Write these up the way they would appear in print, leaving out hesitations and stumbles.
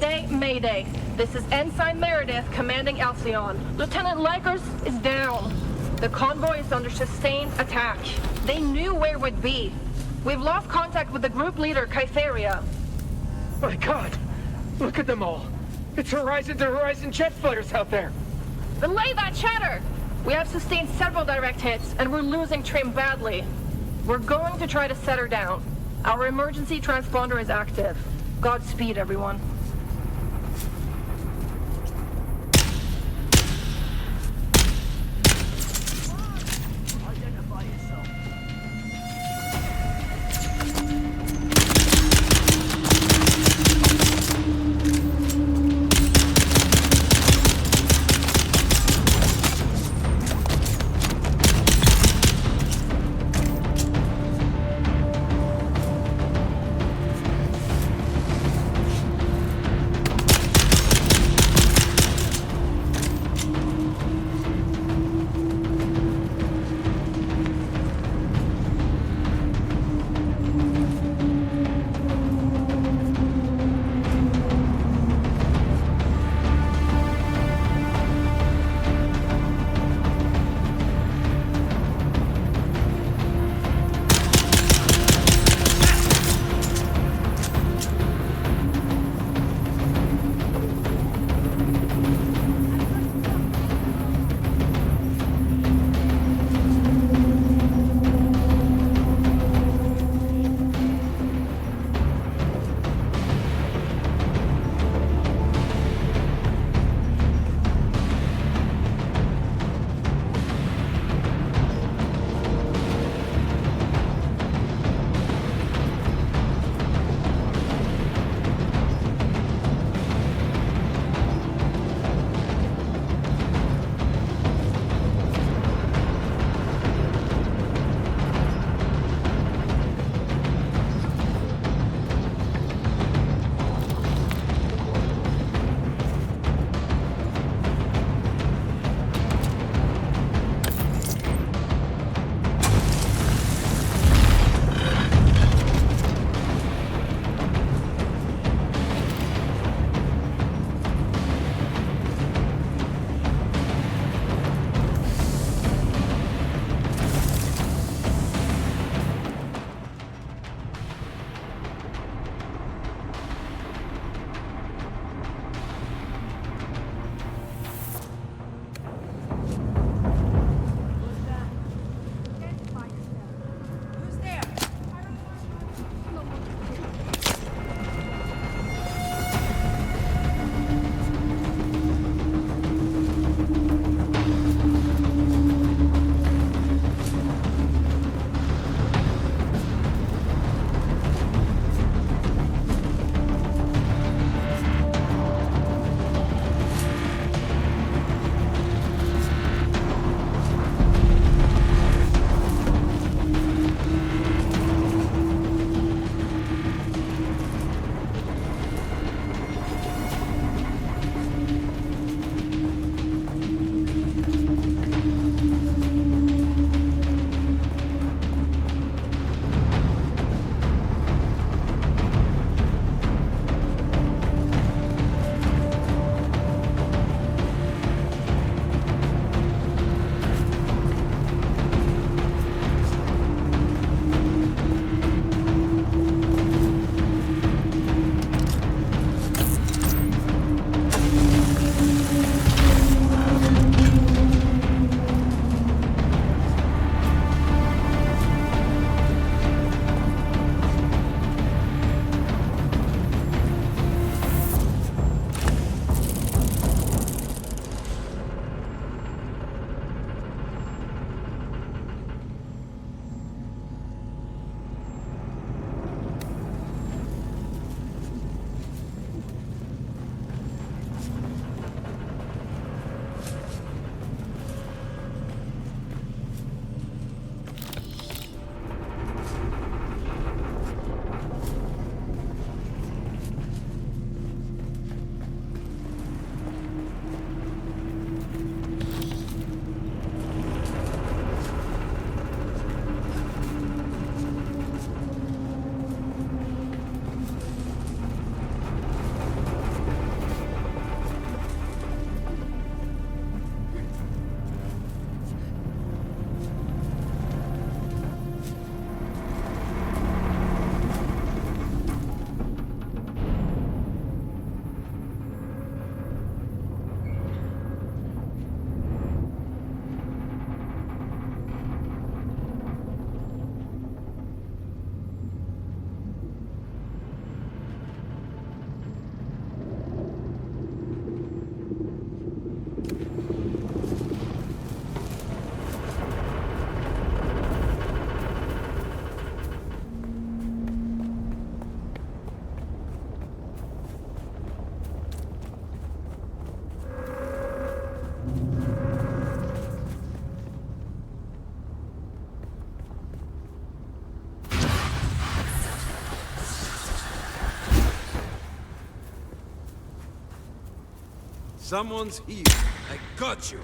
Mayday, Mayday. This is Ensign Meredith commanding Alcyon. Lieutenant Lakers is down. The convoy is under sustained attack. They knew where we'd be. We've lost contact with the group leader, Kytheria. My God! Look at them all! It's horizon to horizon jet flares out there! Relay that chatter! We have sustained several direct hits, and we're losing Trim badly. We're going to try to set her down. Our emergency transponder is active. Godspeed, everyone. Someone's here. I got you.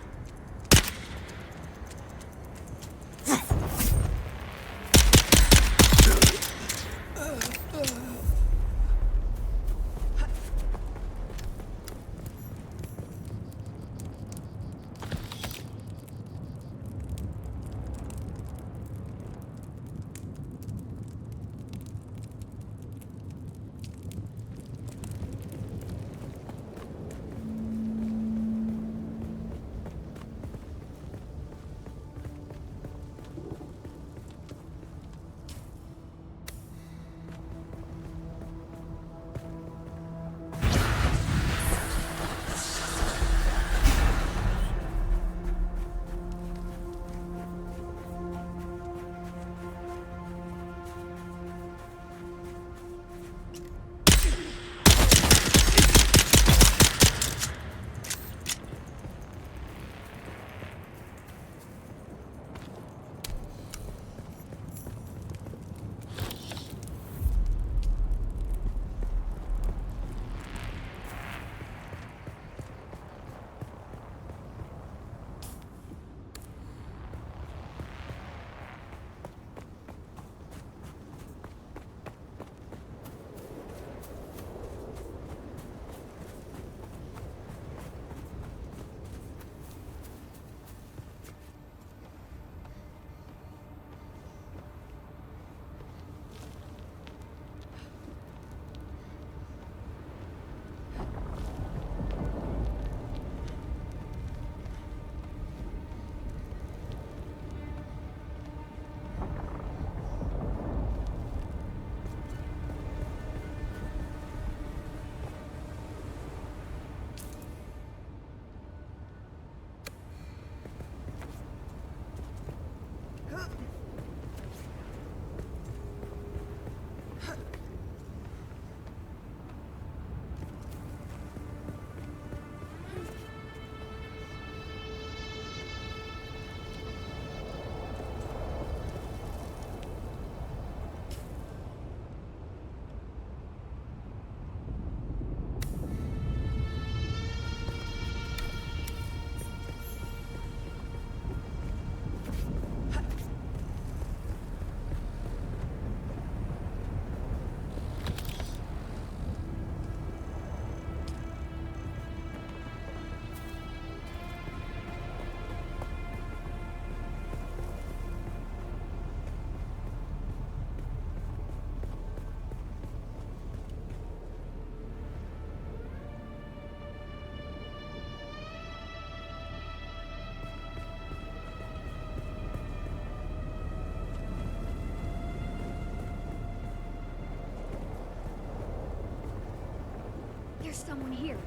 There's someone here.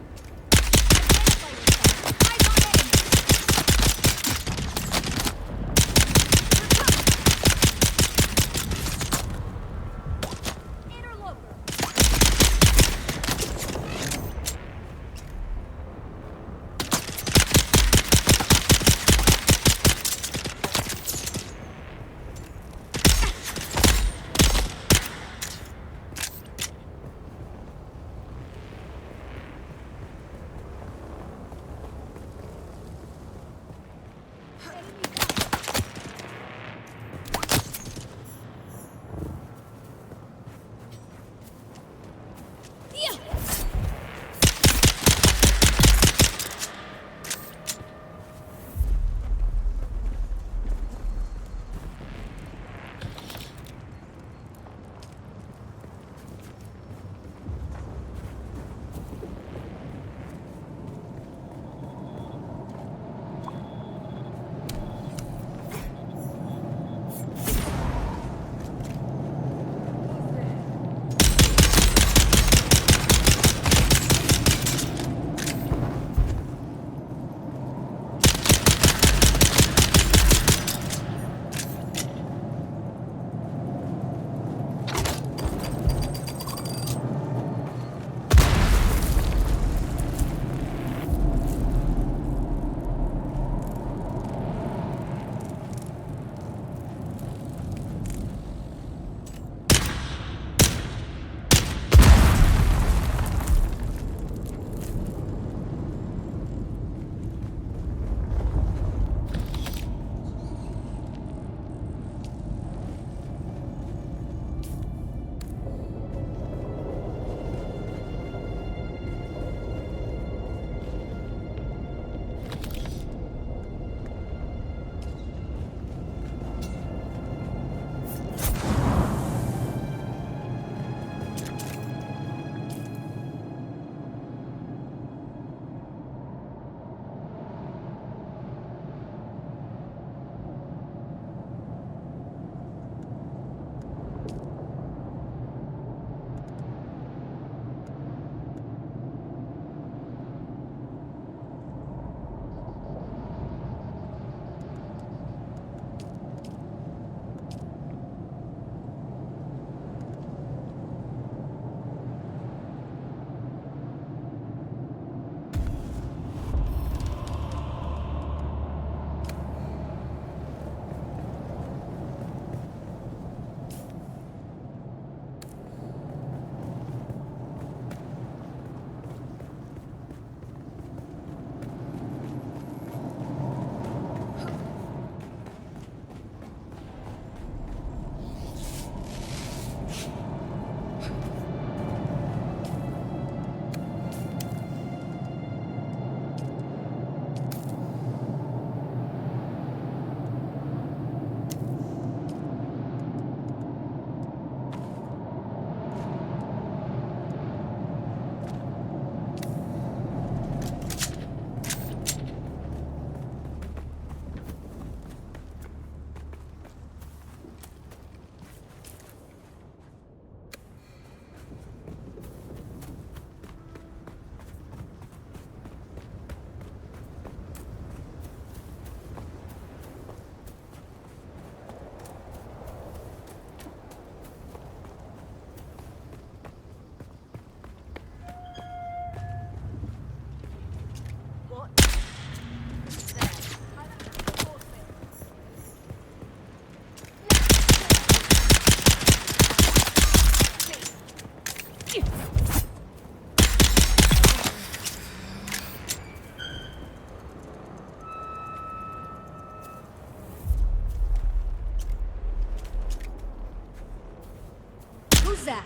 that?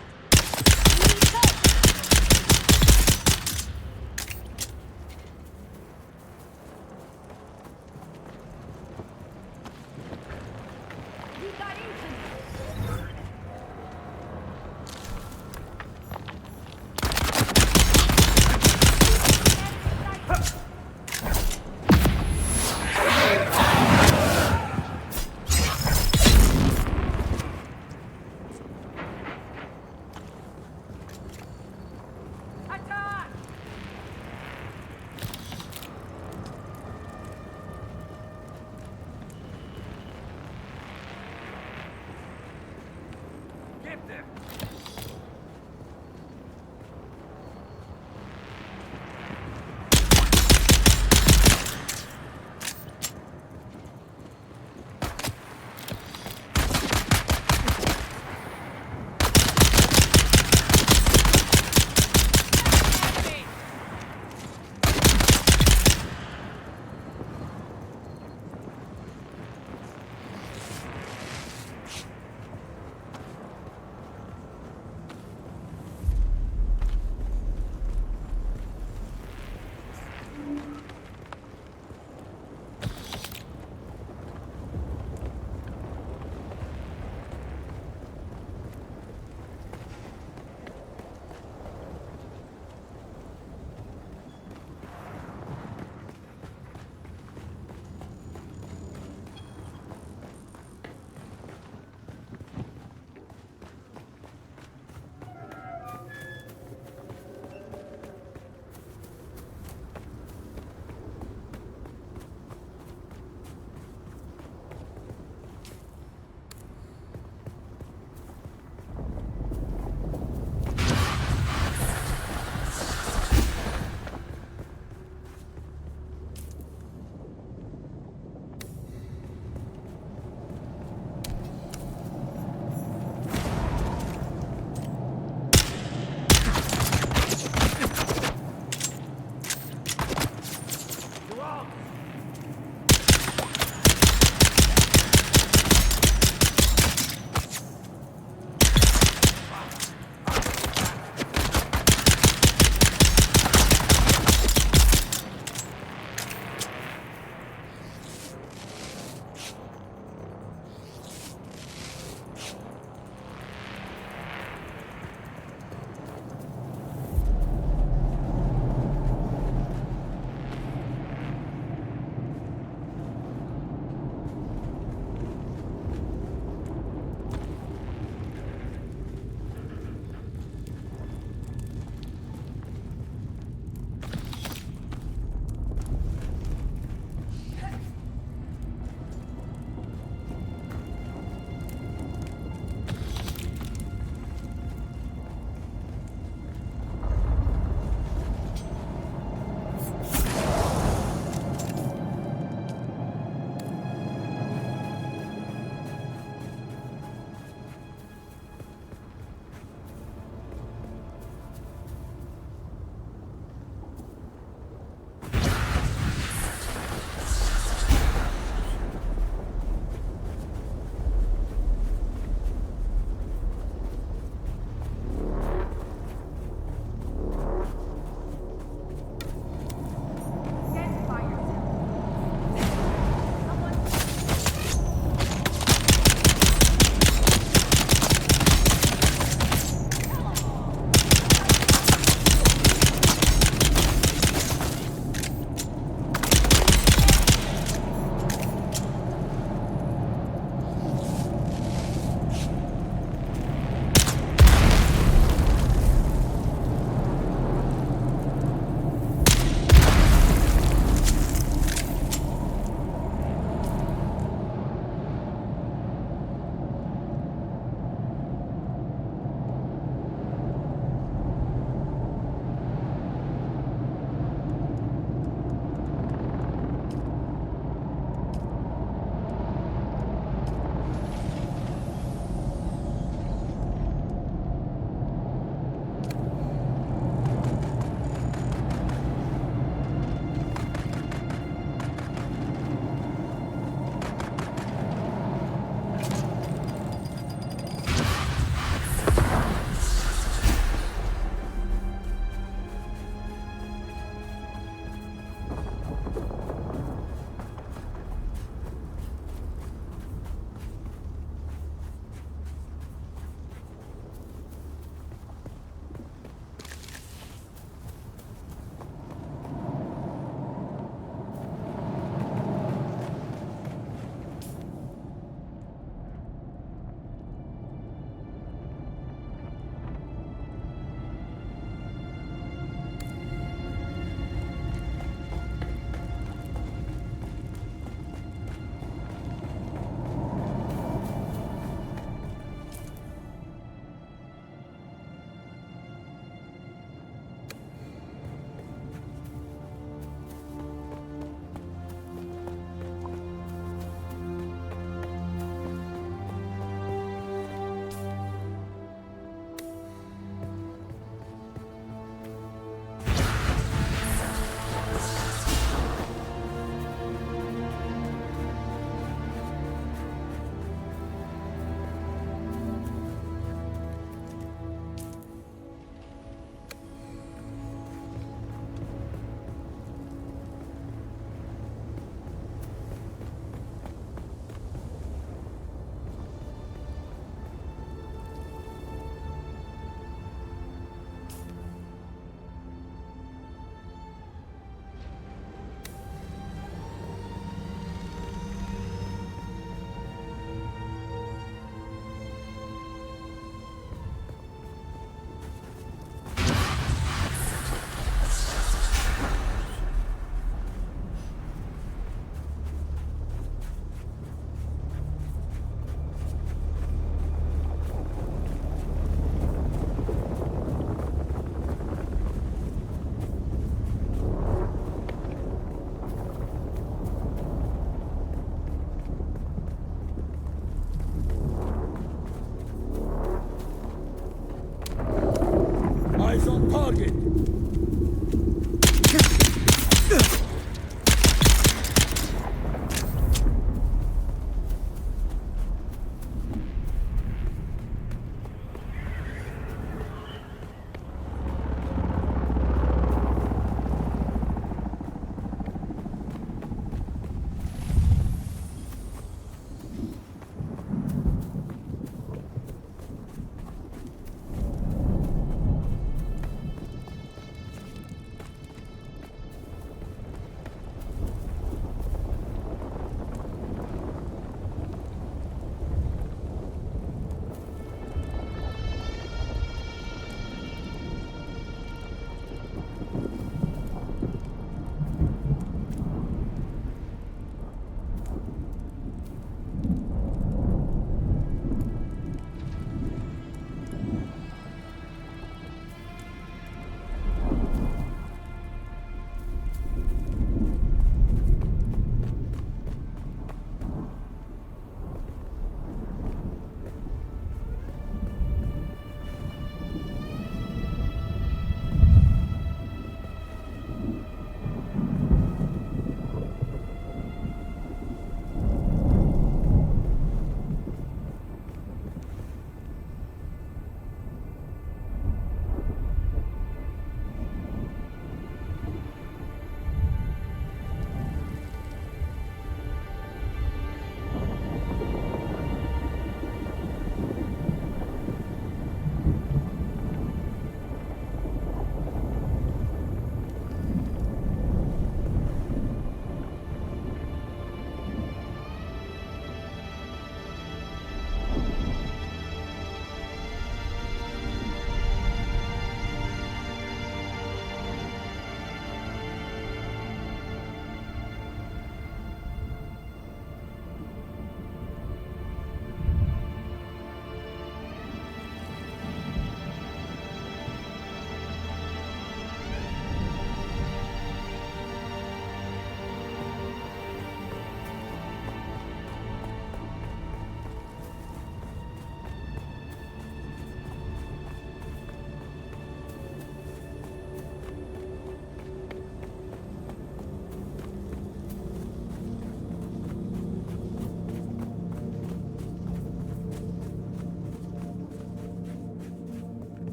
We need help! We got incoming!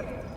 here.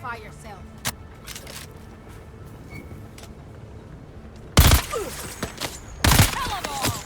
Purify yourself. Kill 'em all!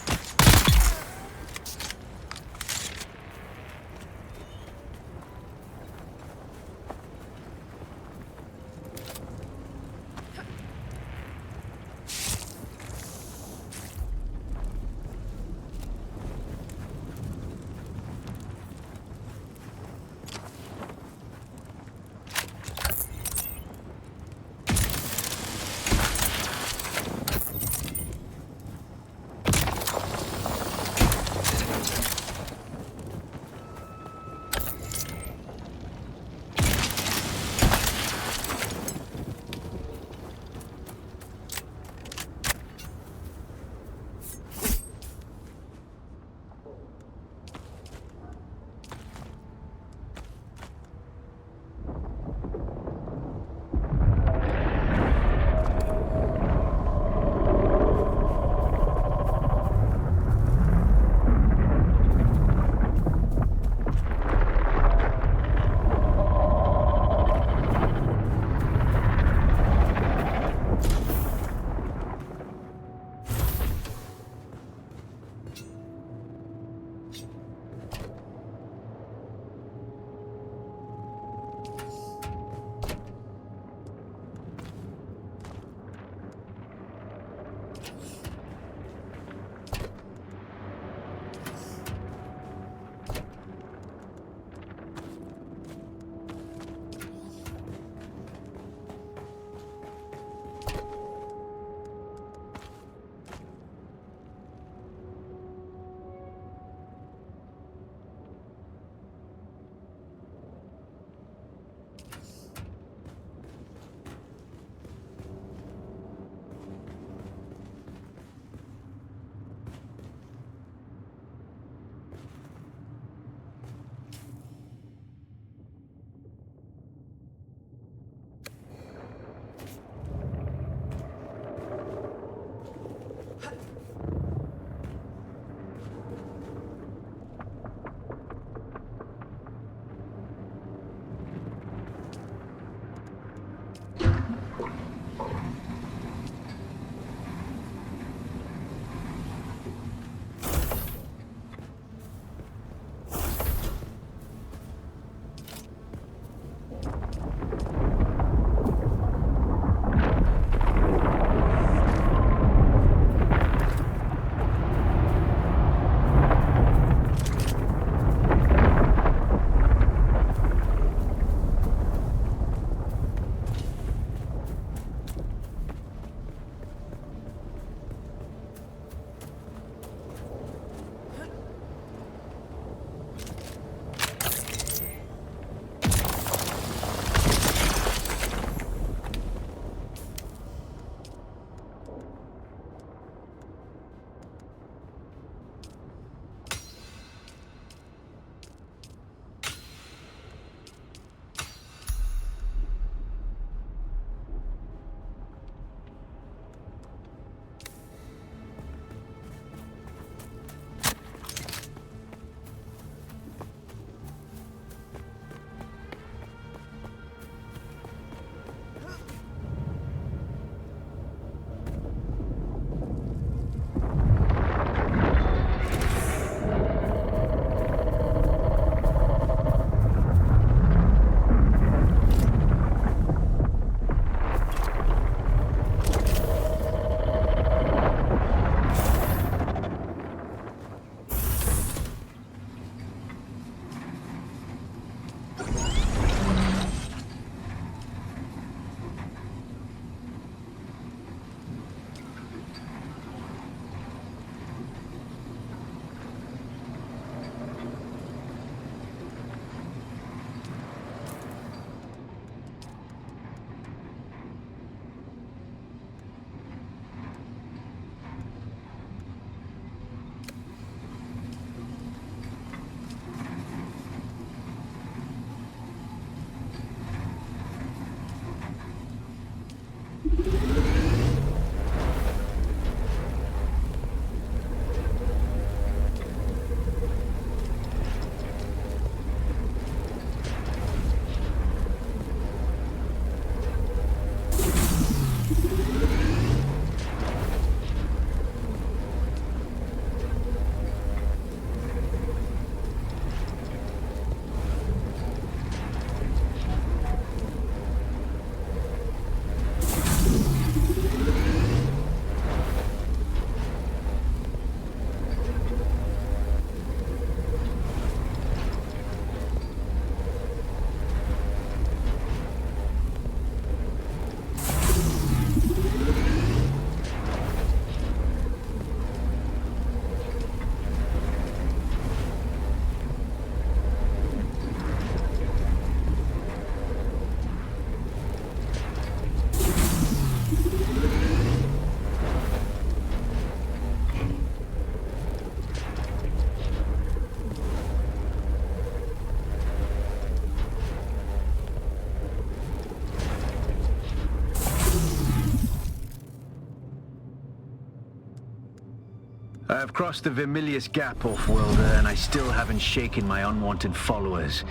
I have crossed the Vermilius Gap, off-worlder, and I still haven't shaken my unwanted followers.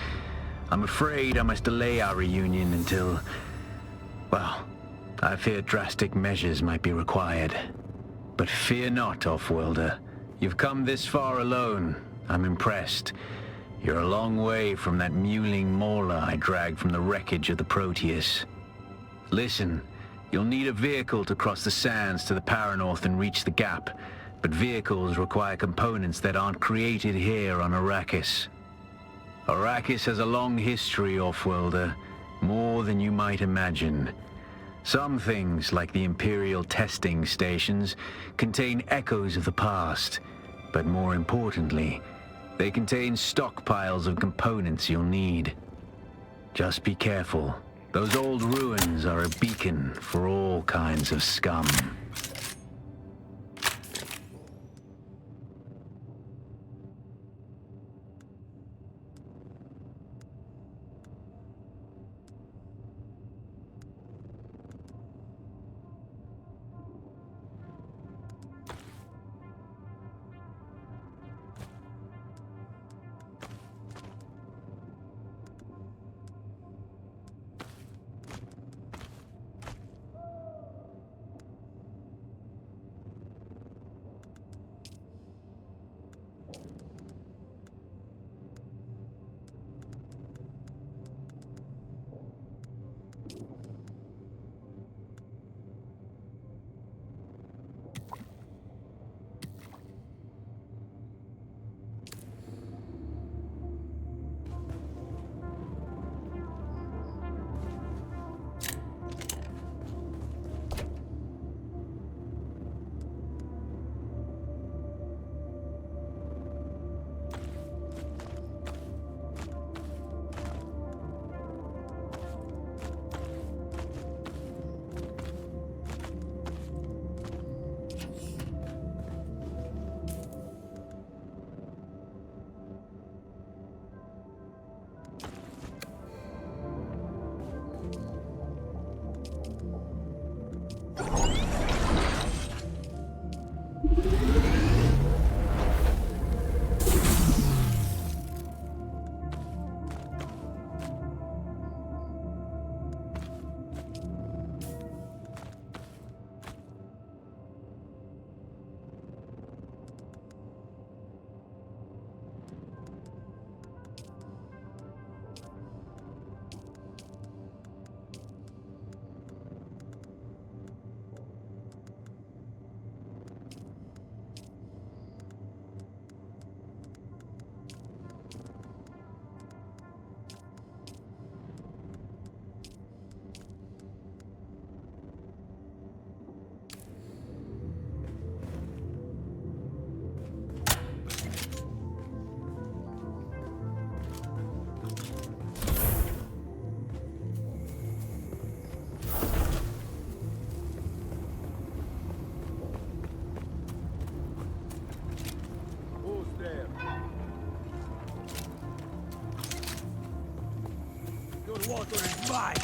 I'm afraid I must delay our reunion until... well, I fear drastic measures might be required. But fear not, off-worlder. You've come this far alone. I'm impressed. You're a long way from that mewling mauler I dragged from the wreckage of the Proteus. Listen, you'll need a vehicle to cross the sands to the Paranorth and reach the gap. But vehicles require components that aren't created here on Arrakis. Arrakis has a long history, off-worlder. More than you might imagine. Some things, like the Imperial testing stations, contain echoes of the past. But more importantly, they contain stockpiles of components you'll need. Just be careful. Those old ruins are a beacon for all kinds of scum. Water is mine!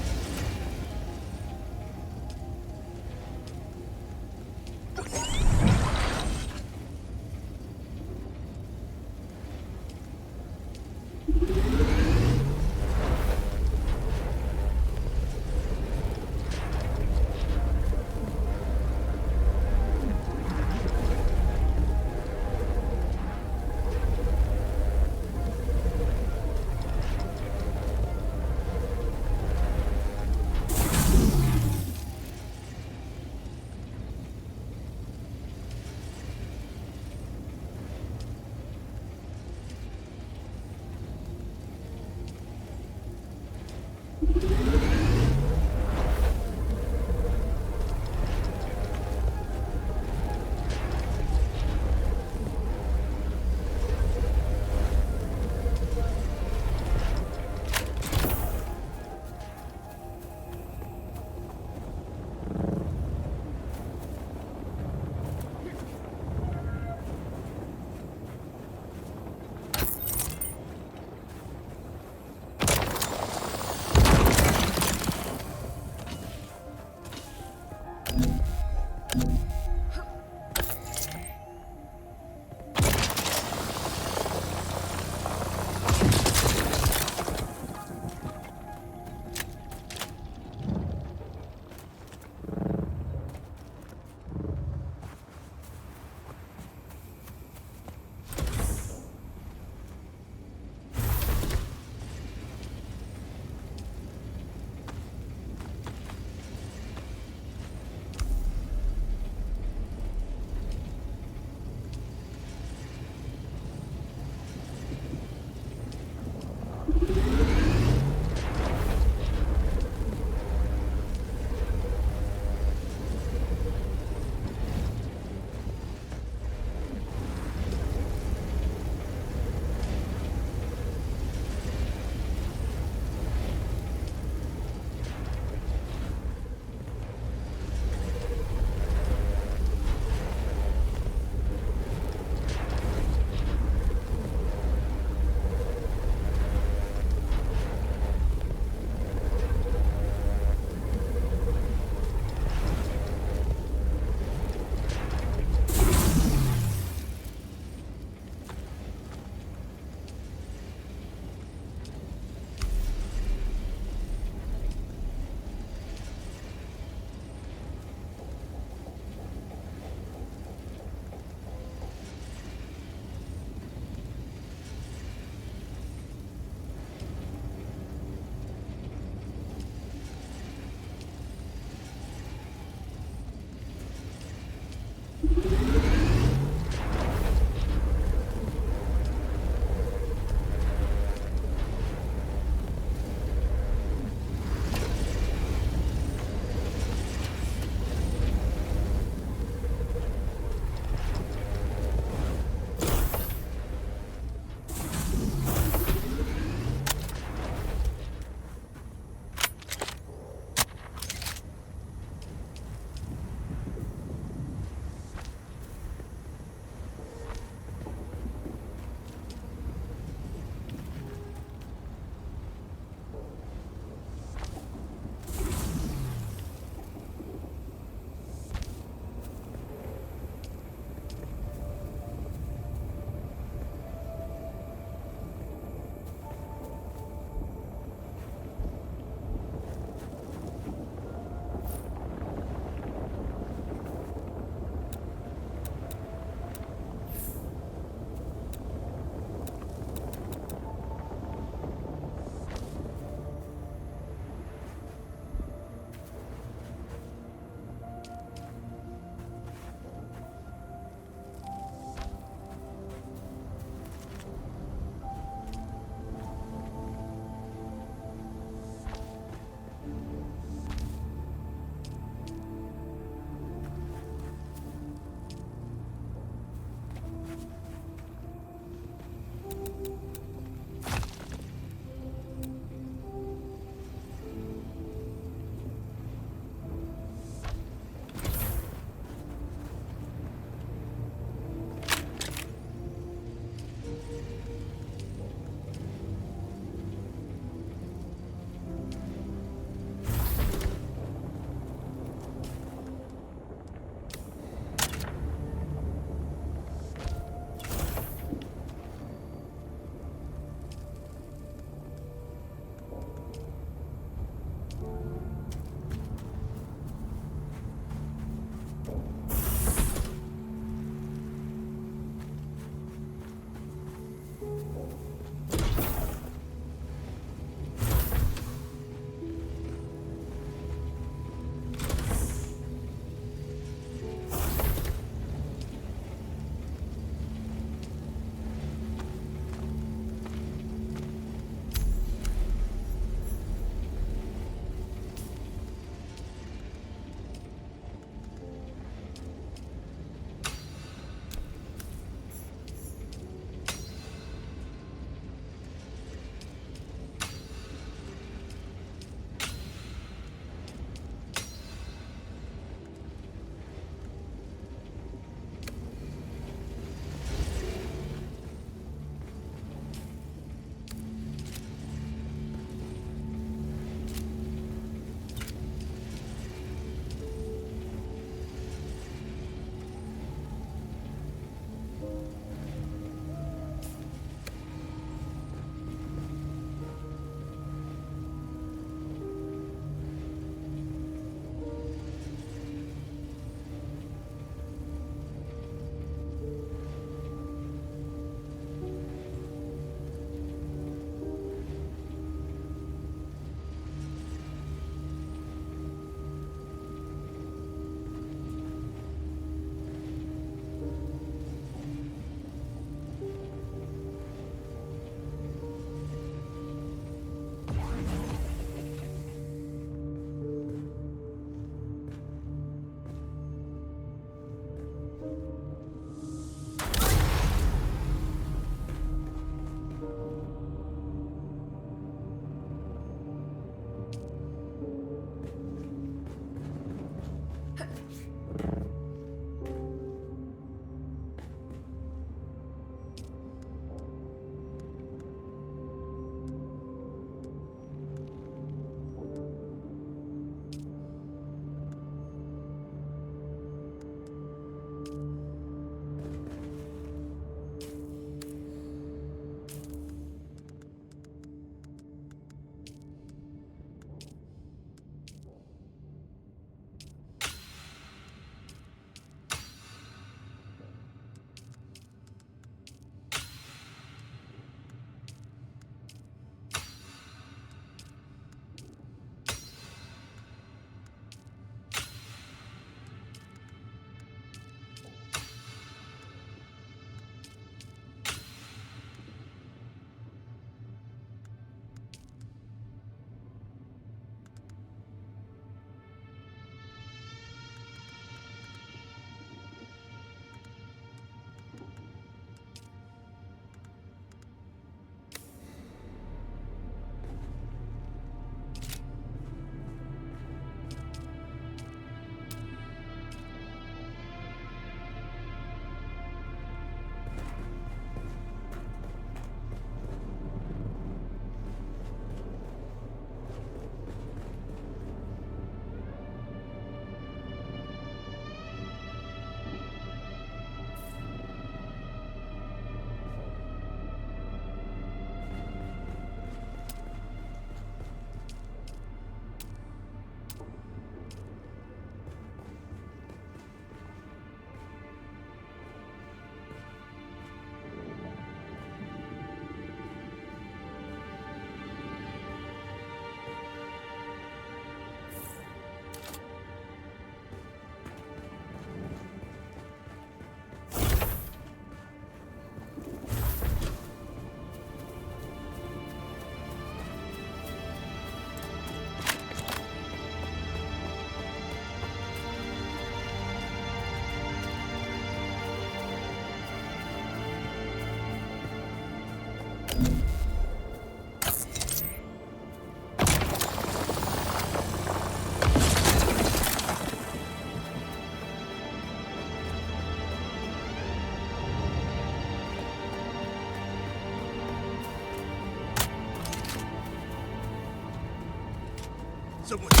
someone.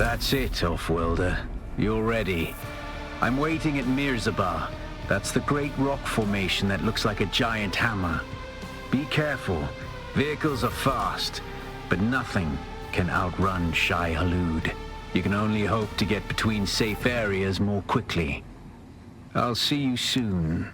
That's it, Offworlder. You're ready. I'm waiting at Mirzabar. That's the great rock formation that looks like a giant hammer. Be careful. Vehicles are fast, but nothing can outrun Shai Hulud. You can only hope to get between safe areas more quickly. I'll see you soon.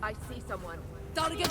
I see someone. Coming.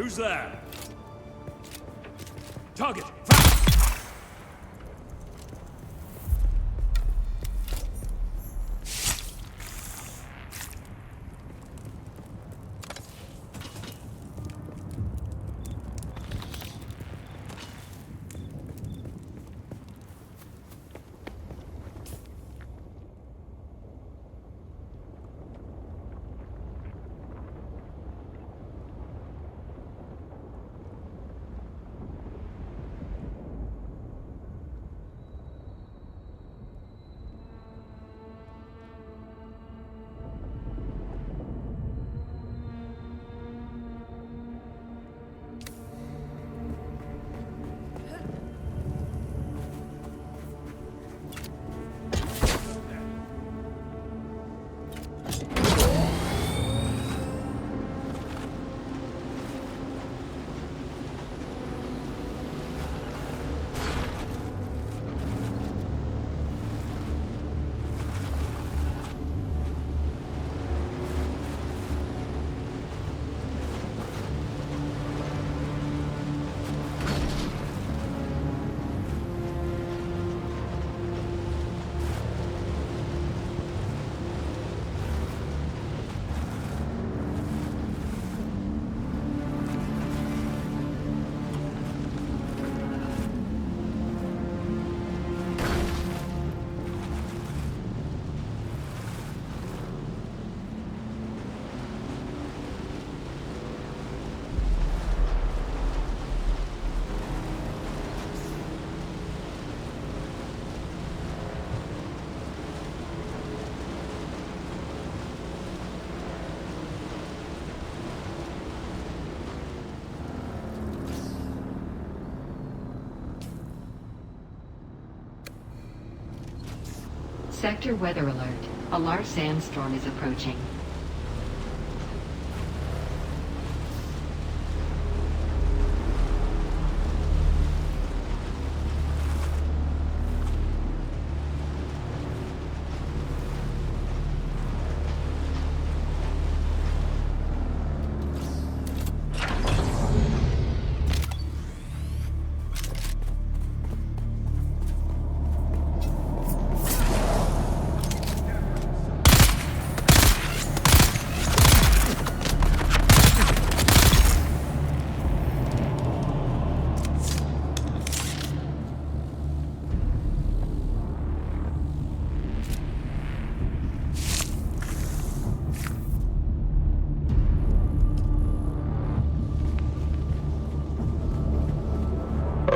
Who's there? Target! Fire! Sector weather alert. A large sandstorm is approaching.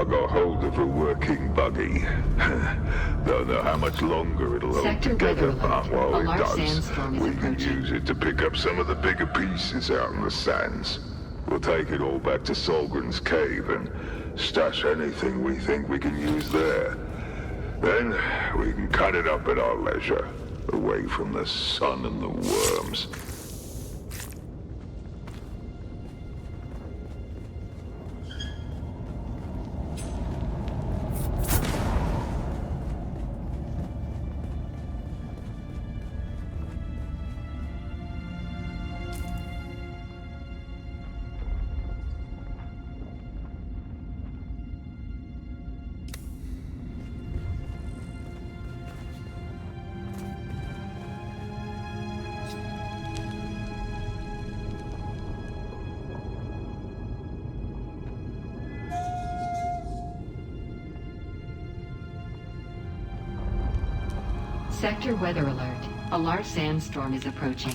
I got hold of a working buggy. Don't know how much longer it'll hold Sector together, weather but alert. while A it large does, sandstorm is we can approaching. use it to pick up some of the bigger pieces out in the sands. We'll take it all back to Solgren's cave and stash anything we think we can use there. Then we can cut it up at our leisure, away from the sun and the worms. Sector weather alert. A large sandstorm is approaching.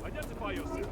Identify yourself.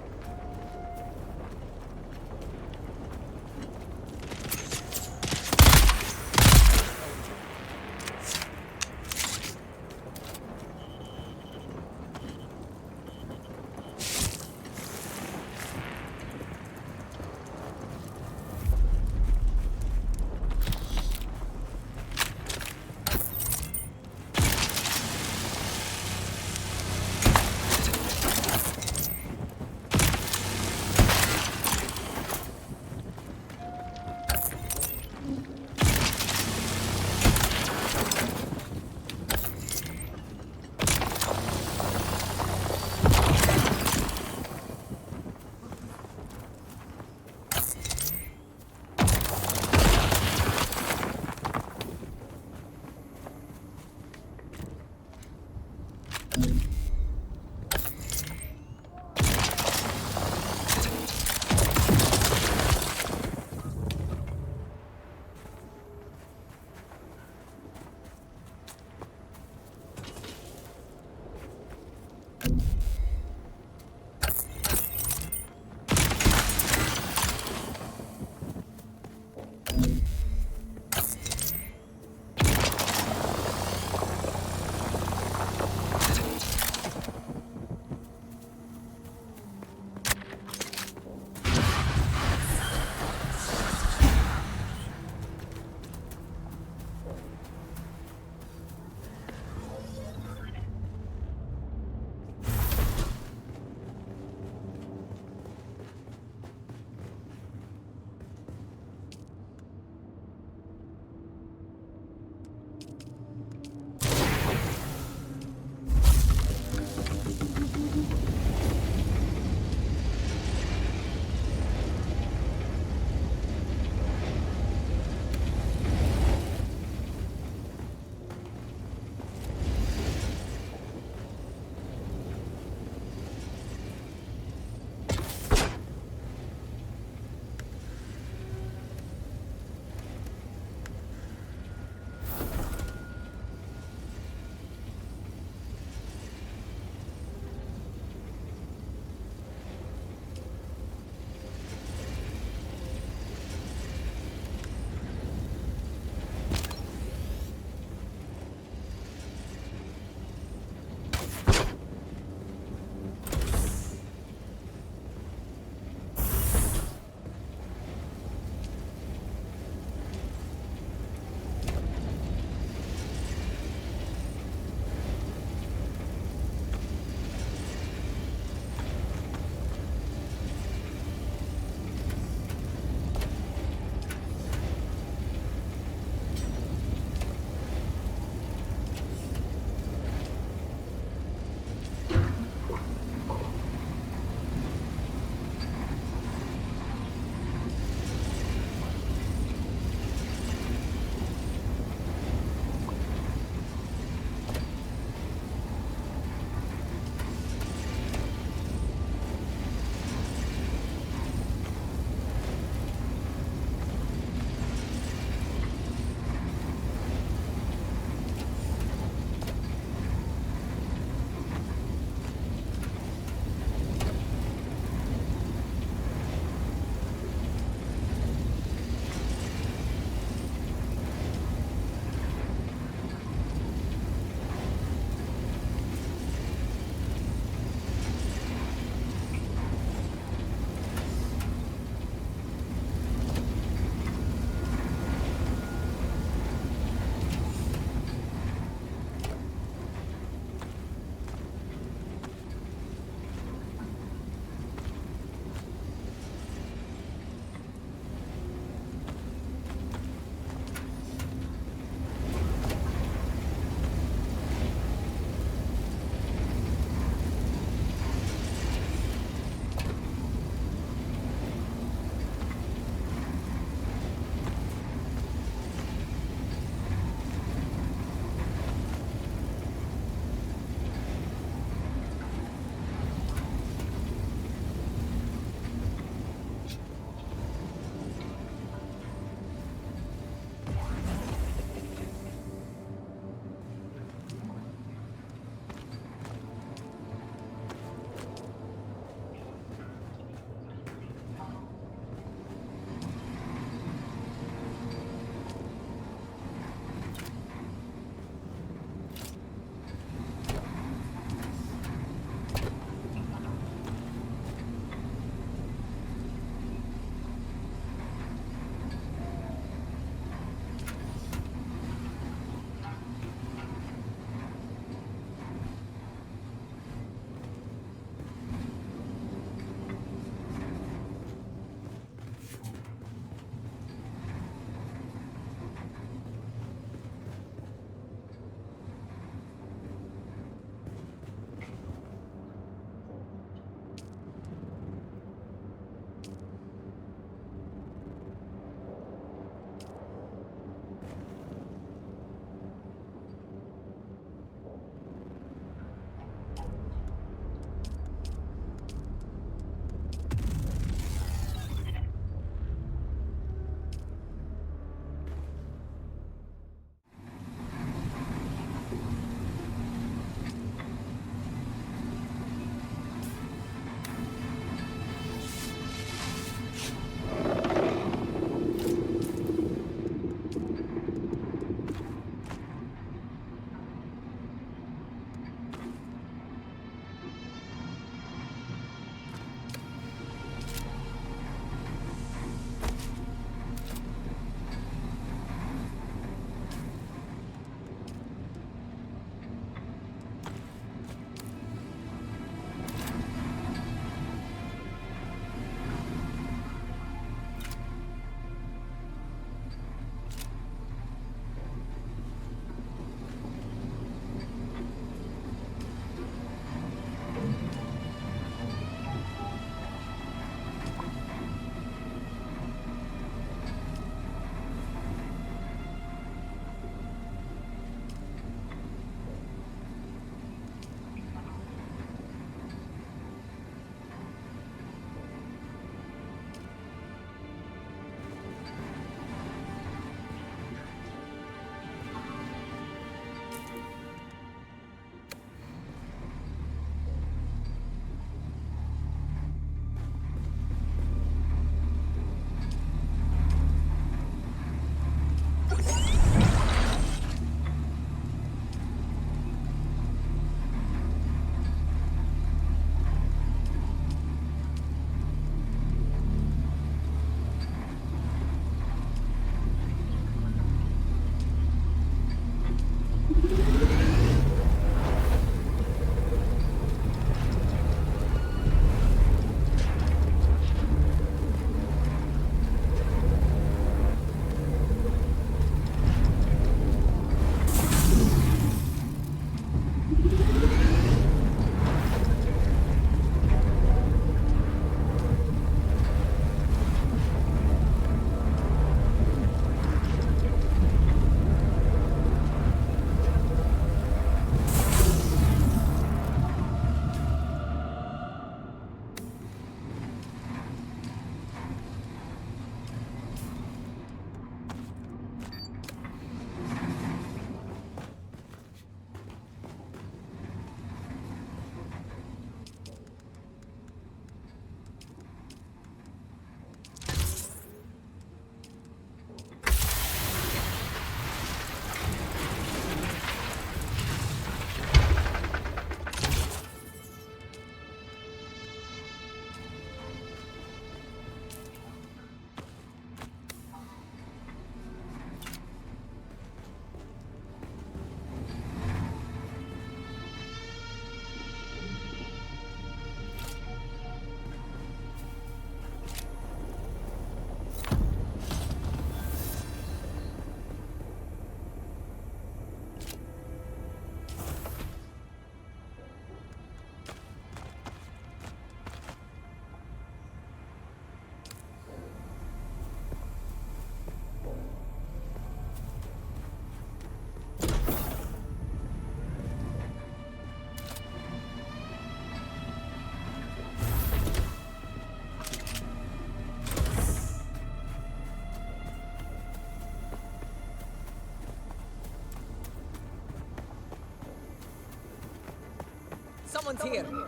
Someone's here.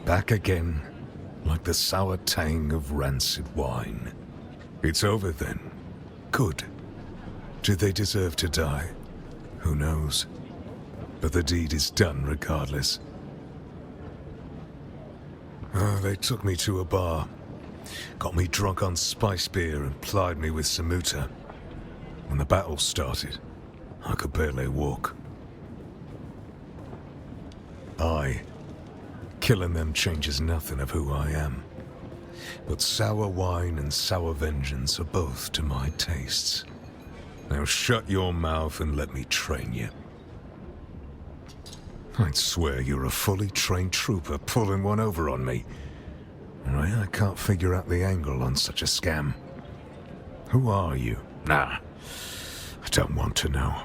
Back again, like the sour tang of rancid wine. It's over then. Good. Did they deserve to die? Who knows? But the deed is done regardless. Oh, they took me to a bar. Got me drunk on spice beer and plied me with samuta. When the battle started, I could barely walk. Killing them changes nothing of who I am. But sour wine and sour vengeance are both to my tastes. Now shut your mouth and let me train you. I'd swear you're a fully trained trooper pulling one over on me. I can't figure out the angle on such a scam. Who are you? Nah, I don't want to know.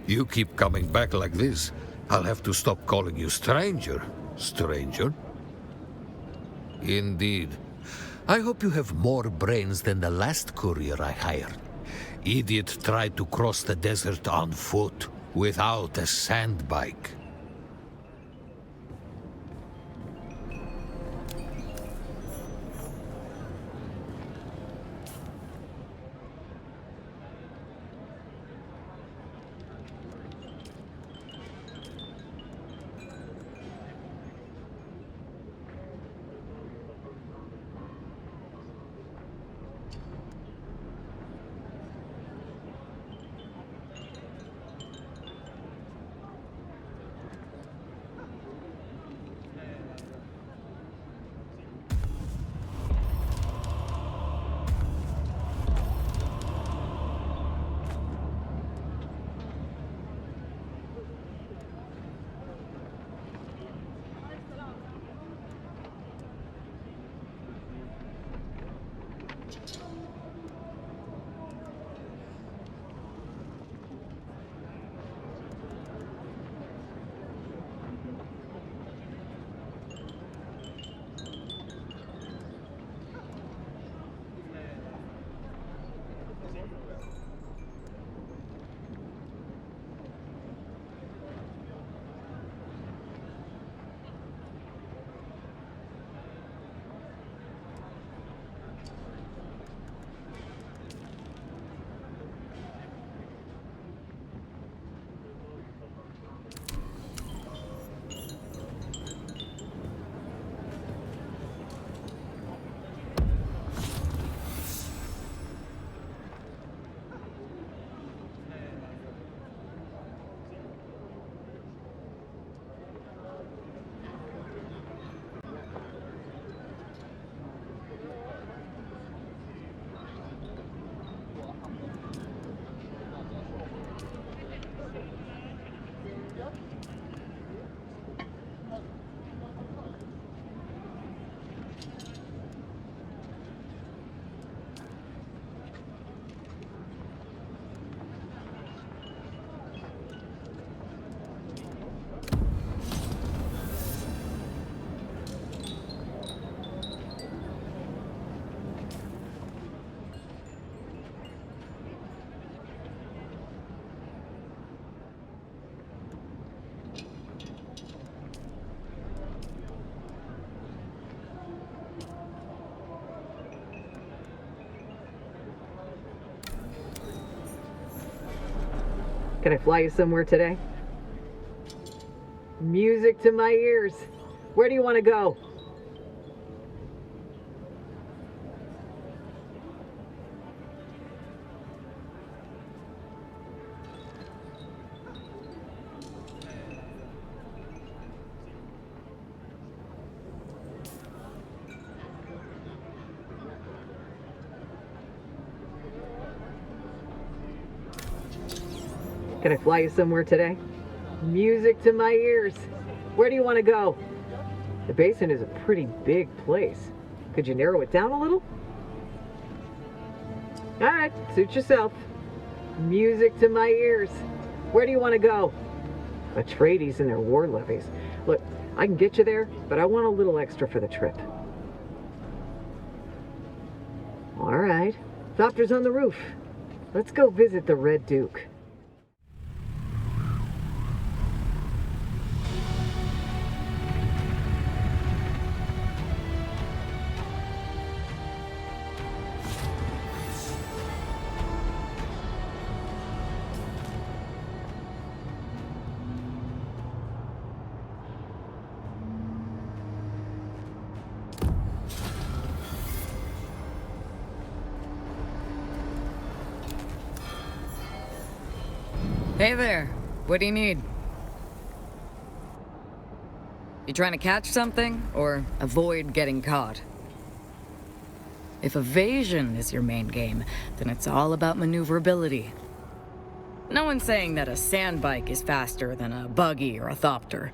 You keep coming back like this, I'll have to stop calling you stranger. Stranger? Indeed. I hope you have more brains than the last courier I hired. Idiot tried to cross the desert on foot, without a sand bike. Can I fly you somewhere today? Music to my ears. Where do you want to go? Can I fly you somewhere today? Music to my ears. Where do you want to go? The basin is a pretty big place. Could you narrow it down a little? All right, suit yourself. Music to my ears. Where do you want to go? Atreydes and their war levies. Look, I can get you there, but I want a little extra for the trip. All right, Thopter's on the roof. Let's go visit the Red Duke. Hey there. What do you need? You trying to catch something, or avoid getting caught? If evasion is your main game, then it's all about maneuverability. No one's saying that a sandbike is faster than a buggy or a thopter.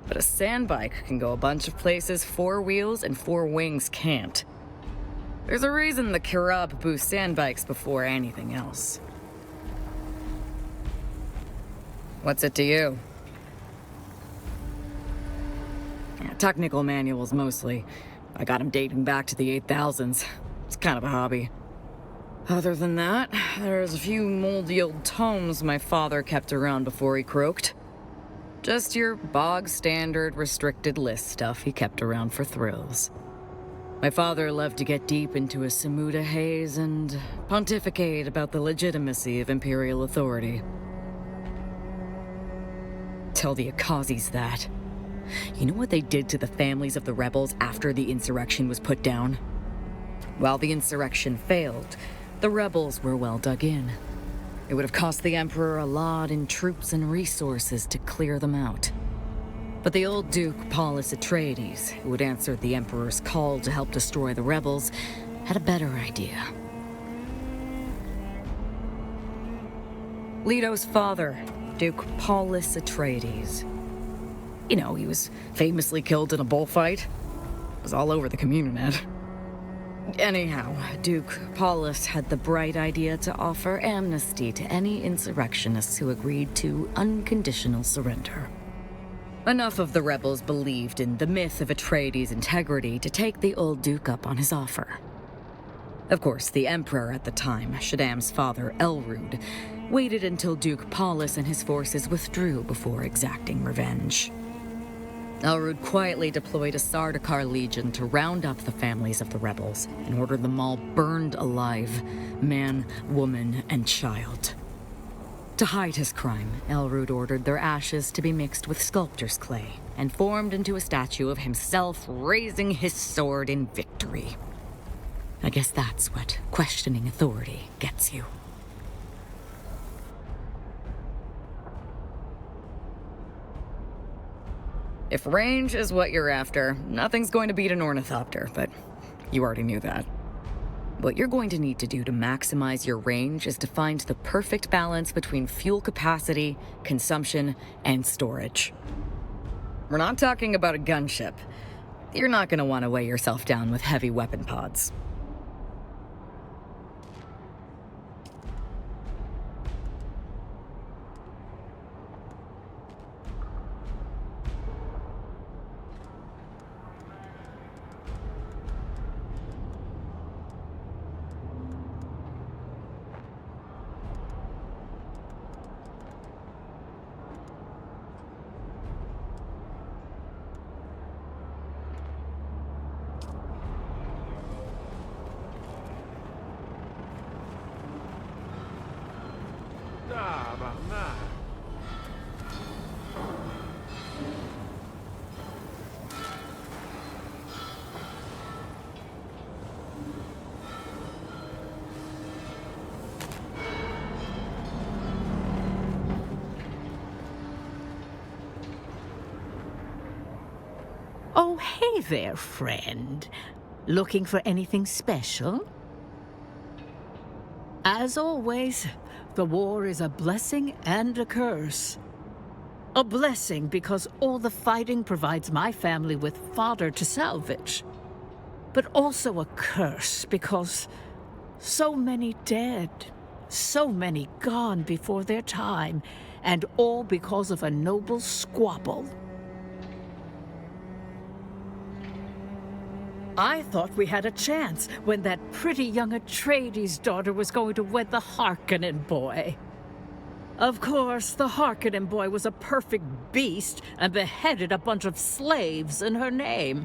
But a sandbike can go a bunch of places 4 wheels and 4 wings can't. There's a reason the Kirab boost sandbikes before anything else. What's it to you? Technical manuals, mostly. I got them dating back to the 8000s. It's kind of a hobby. Other than that, there's a few moldy old tomes my father kept around before he croaked. Just your bog-standard restricted list stuff he kept around for thrills. My father loved to get deep into a Samuda haze and pontificate about the legitimacy of imperial authority. Tell the Akazis that. You know what they did to the families of the rebels after the insurrection was put down? While the insurrection failed, the rebels were well dug in. It would have cost the Emperor a lot in troops and resources to clear them out. But the old Duke Paulus Atreydes, who had answered the Emperor's call to help destroy the rebels, had a better idea. Leto's father, Duke Paulus Atreydes. You know, he was famously killed in a bullfight. It was all over the Communinet. Anyhow, Duke Paulus had the bright idea to offer amnesty to any insurrectionists who agreed to unconditional surrender. Enough of the rebels believed in the myth of Atreydes' integrity to take the old Duke up on his offer. Of course, the Emperor at the time, Shaddam's father, Elrud, waited until Duke Paulus and his forces withdrew before exacting revenge. Elrud quietly deployed a Sardaukar legion to round up the families of the rebels and ordered them all burned alive, man, woman, and child. To hide his crime, Elrud ordered their ashes to be mixed with sculptor's clay and formed into a statue of himself raising his sword in victory. I guess that's what questioning authority gets you. If range is what you're after, nothing's going to beat an ornithopter, but you already knew that. What you're going to need to do to maximize your range is to find the perfect balance between fuel capacity, consumption, and storage. We're not talking about a gunship. You're not going to want to weigh yourself down with heavy weapon pods. Oh, hey there, friend. Looking for anything special? As always, the war is a blessing and a curse. A blessing because all the fighting provides my family with fodder to salvage. But also a curse because so many dead, so many gone before their time, and all because of a noble squabble. I thought we had a chance when that pretty young Atreydes' daughter was going to wed the Harkonnen boy. Of course, the Harkonnen boy was a perfect beast and beheaded a bunch of slaves in her name.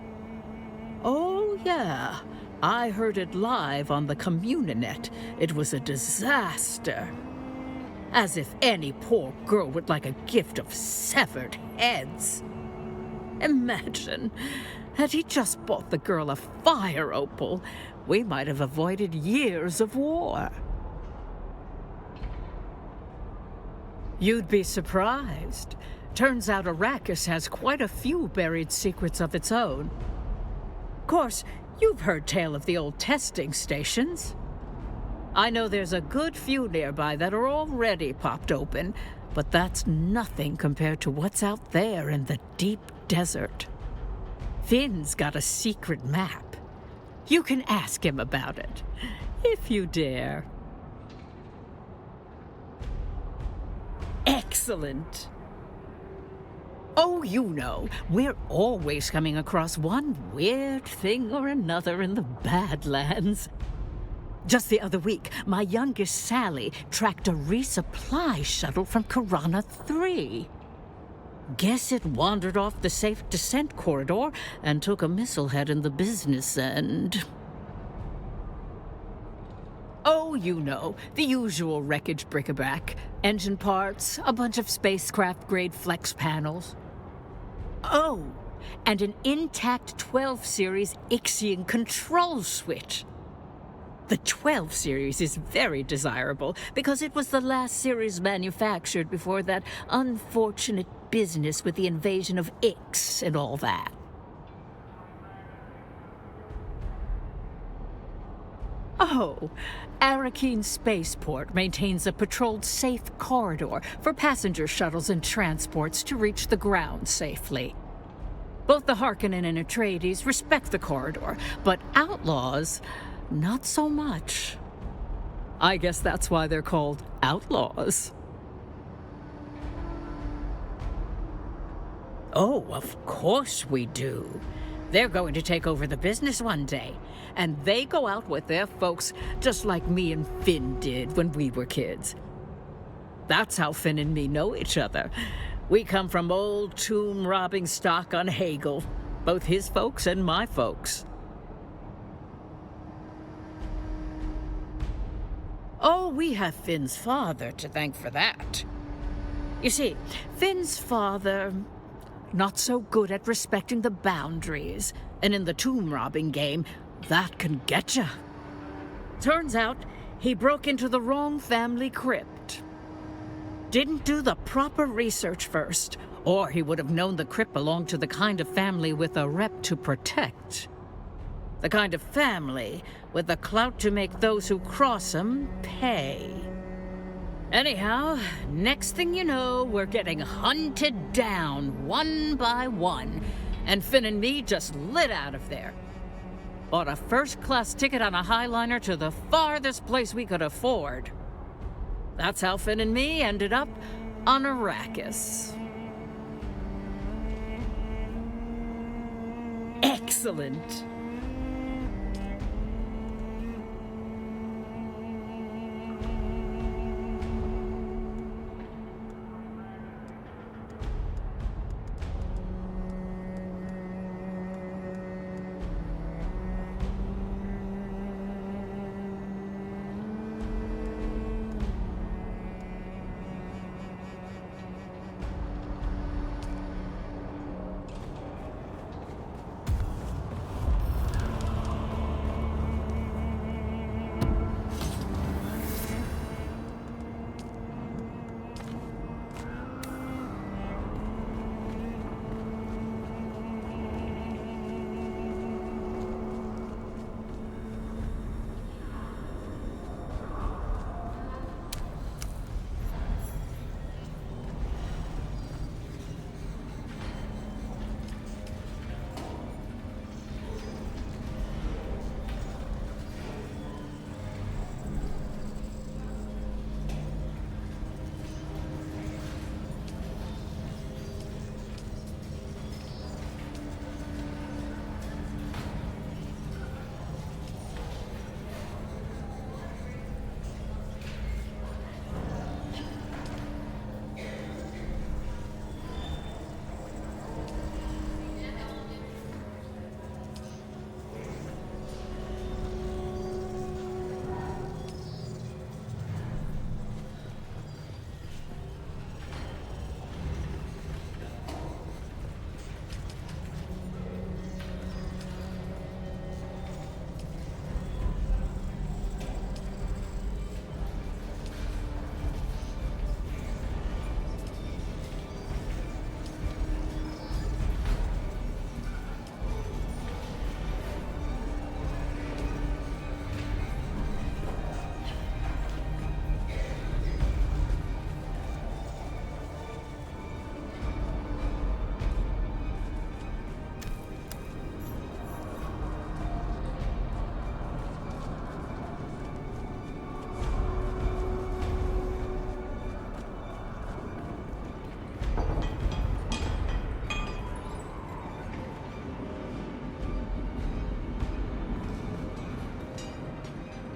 Oh, yeah. I heard it live on the Communinet. It was a disaster. As if any poor girl would like a gift of severed heads. Imagine, had he just bought the girl a fire opal, we might have avoided years of war. You'd be surprised. Turns out Arrakis has quite a few buried secrets of its own. Of course, you've heard tale of the old testing stations. I know there's a good few nearby that are already popped open, but that's nothing compared to what's out there in the deep desert. Finn's got a secret map. You can ask him about it, if you dare. Excellent. Oh, you know, we're always coming across one weird thing or another in the Badlands. Just the other week, my youngest Sally tracked a resupply shuttle from Karana 3. Guess it wandered off the safe descent corridor and took a missile head in the business end. Oh, you know, the usual wreckage bric-a-brac. Engine parts, a bunch of spacecraft-grade flex panels. Oh, and an intact 12 series Ixion control switch. The 12 series is very desirable because it was the last series manufactured before that unfortunate business with the invasion of Ix and all that. Oh, Arrakeen Spaceport maintains a patrolled safe corridor for passenger shuttles and transports to reach the ground safely. Both the Harkonnen and Atreydes respect the corridor, but outlaws, not so much. I guess that's why they're called outlaws. Oh, of course we do. They're going to take over the business one day, and they go out with their folks just like me and Finn did when we were kids. That's how Finn and me know each other. We come from old tomb-robbing stock on Hagel, both his folks and my folks. Oh, we have Finn's father to thank for that. You see, Finn's father, not so good at respecting the boundaries, and in the tomb-robbing game, that can get ya. Turns out, he broke into the wrong family crypt. Didn't do the proper research first, or he would have known the crypt belonged to the kind of family with a rep to protect. The kind of family with the clout to make those who cross 'em pay. Anyhow, next thing you know, we're getting hunted down one by one, and Finn and me just lit out of there. Bought a first-class ticket on a Highliner to the farthest place we could afford. That's how Finn and me ended up on Arrakis. Excellent.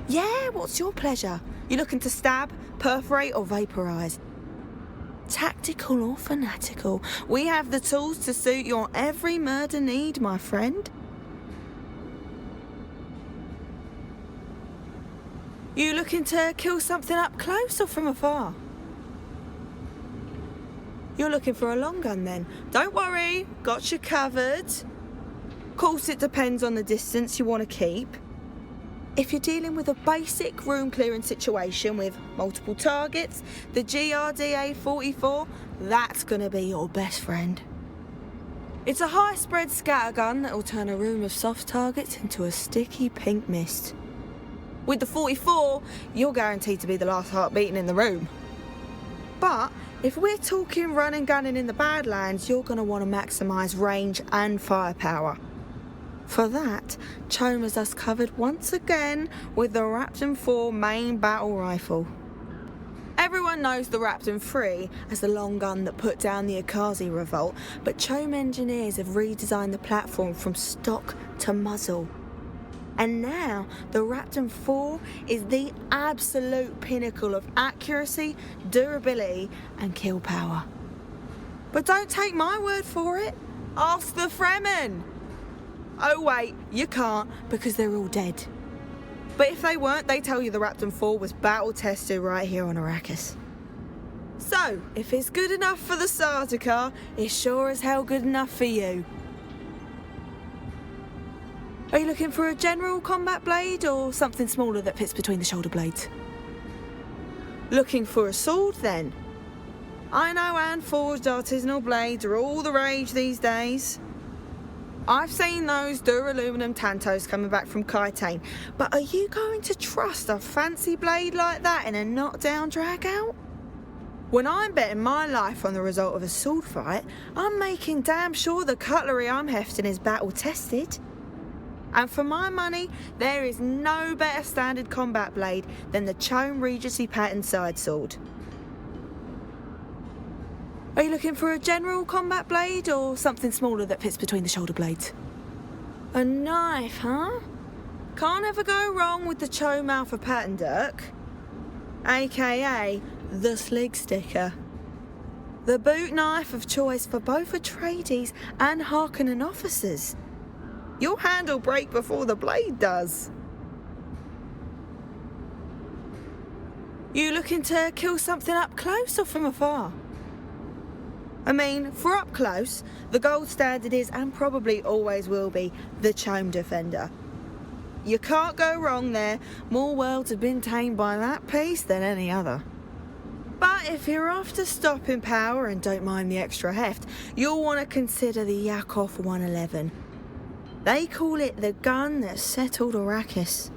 Yeah, what's your pleasure? You looking to stab, perforate or vaporise? Tactical or fanatical? We have the tools to suit your every murder need, my friend. You looking to kill something up close or from afar? You're looking for a long gun then? Don't worry, got you covered. Of course it depends on the distance you want to keep. If you're dealing with a basic room clearing situation with multiple targets, the GRDA-44, that's gonna be your best friend. It's a high spread scattergun that will turn a room of soft targets into a sticky pink mist. With the 44, you're guaranteed to be the last heart beating in the room. But if we're talking run and gunning in the Badlands, you're gonna want to maximise range and firepower. For that, Chome has us covered once again with the Raptor 4 main battle rifle. Everyone knows the Raptor 3 as the long gun that put down the Akazi revolt, but Chome engineers have redesigned the platform from stock to muzzle. And now, the Raptor 4 is the absolute pinnacle of accuracy, durability and kill power. But don't take my word for it, ask the Fremen! Oh wait, you can't, because they're all dead. But if they weren't, they tell you the Raptor 4 was battle tested right here on Arrakis. So, if it's good enough for the Sardaukar, it's sure as hell good enough for you. Are you looking for a general combat blade or something smaller that fits between the shoulder blades? Looking for a sword then? I know hand-forged artisanal blades are all the rage these days. I've seen those duraluminum tantos coming back from Kaitane, but are you going to trust a fancy blade like that in a knockdown drag-out? When I'm betting my life on the result of a sword fight, I'm making damn sure the cutlery I'm hefting is battle-tested. And for my money, there is no better standard combat blade than the Chome Regency pattern side sword. Are you looking for a general combat blade or something smaller that fits between the shoulder blades? A knife, huh? Can't ever go wrong with the Chome Alpha pattern dirk, aka the Slig Sticker. The boot knife of choice for both Atreydes and Harkonnen officers. Your hand will break before the blade does. You looking to kill something up close or from afar? I mean, for up close, the gold standard is, and probably always will be, the Chome Defender. You can't go wrong there. More worlds have been tamed by that piece than any other. But if you're after stopping power and don't mind the extra heft, you'll want to consider the Yakov 111. They call it the gun that settled Arrakis.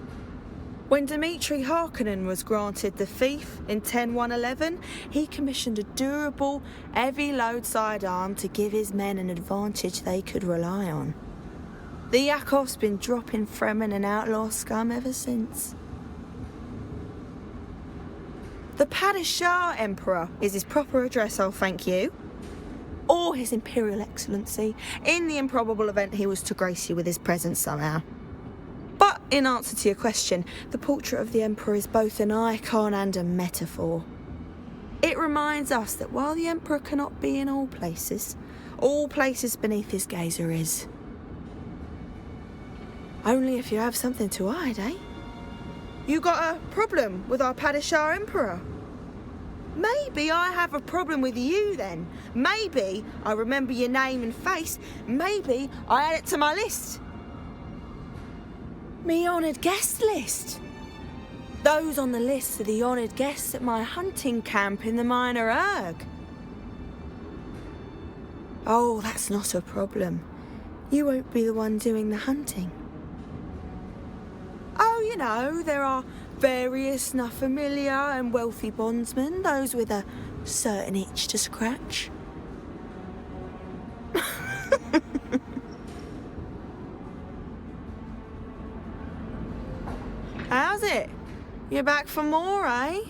When Dimitri Harkonnen was granted the fief in 10-111, he commissioned a durable, heavy load sidearm to give his men an advantage they could rely on. The Yakov's been dropping Fremen and outlaw scum ever since. The Padishah Emperor is his proper address, I'll thank you. Or His Imperial Excellency, in the improbable event he was to grace you with his presence somehow. But in answer to your question, the portrait of the Emperor is both an icon and a metaphor. It reminds us that while the Emperor cannot be in all places beneath his gaze are his. Only if you have something to hide, eh? You got a problem with our Padishah Emperor? Maybe I have a problem with you then. Maybe I remember your name and face. Maybe I add it to my list. Me honoured guest list. Those on the list are the honoured guests at my hunting camp in the Minor Erg. Oh, that's not a problem. You won't be the one doing the hunting. Oh, you know, there are various Nuffamiliar and wealthy bondsmen, those with a certain itch to scratch. How's it? You're back for more, eh?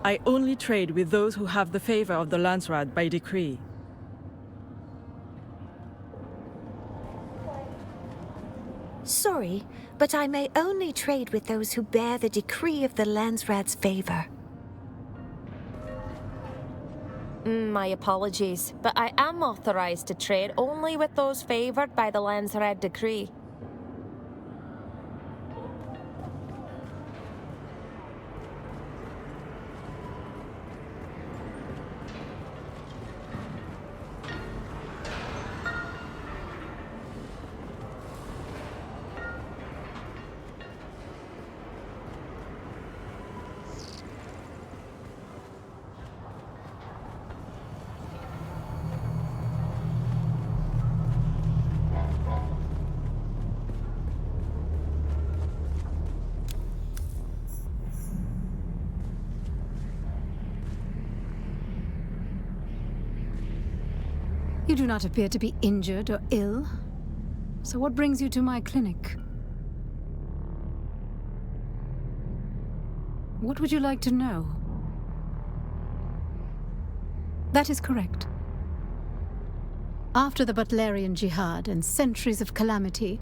I only trade with those who have the favor of the Landsraad by decree. Sorry, but I may only trade with those who bear the decree of the Landsraad's favor. My apologies, but I am authorized to trade only with those favored by the Landsraad decree. You do not appear to be injured or ill. So what brings you to my clinic? What would you like to know? That is correct. After the Butlerian Jihad and centuries of calamity,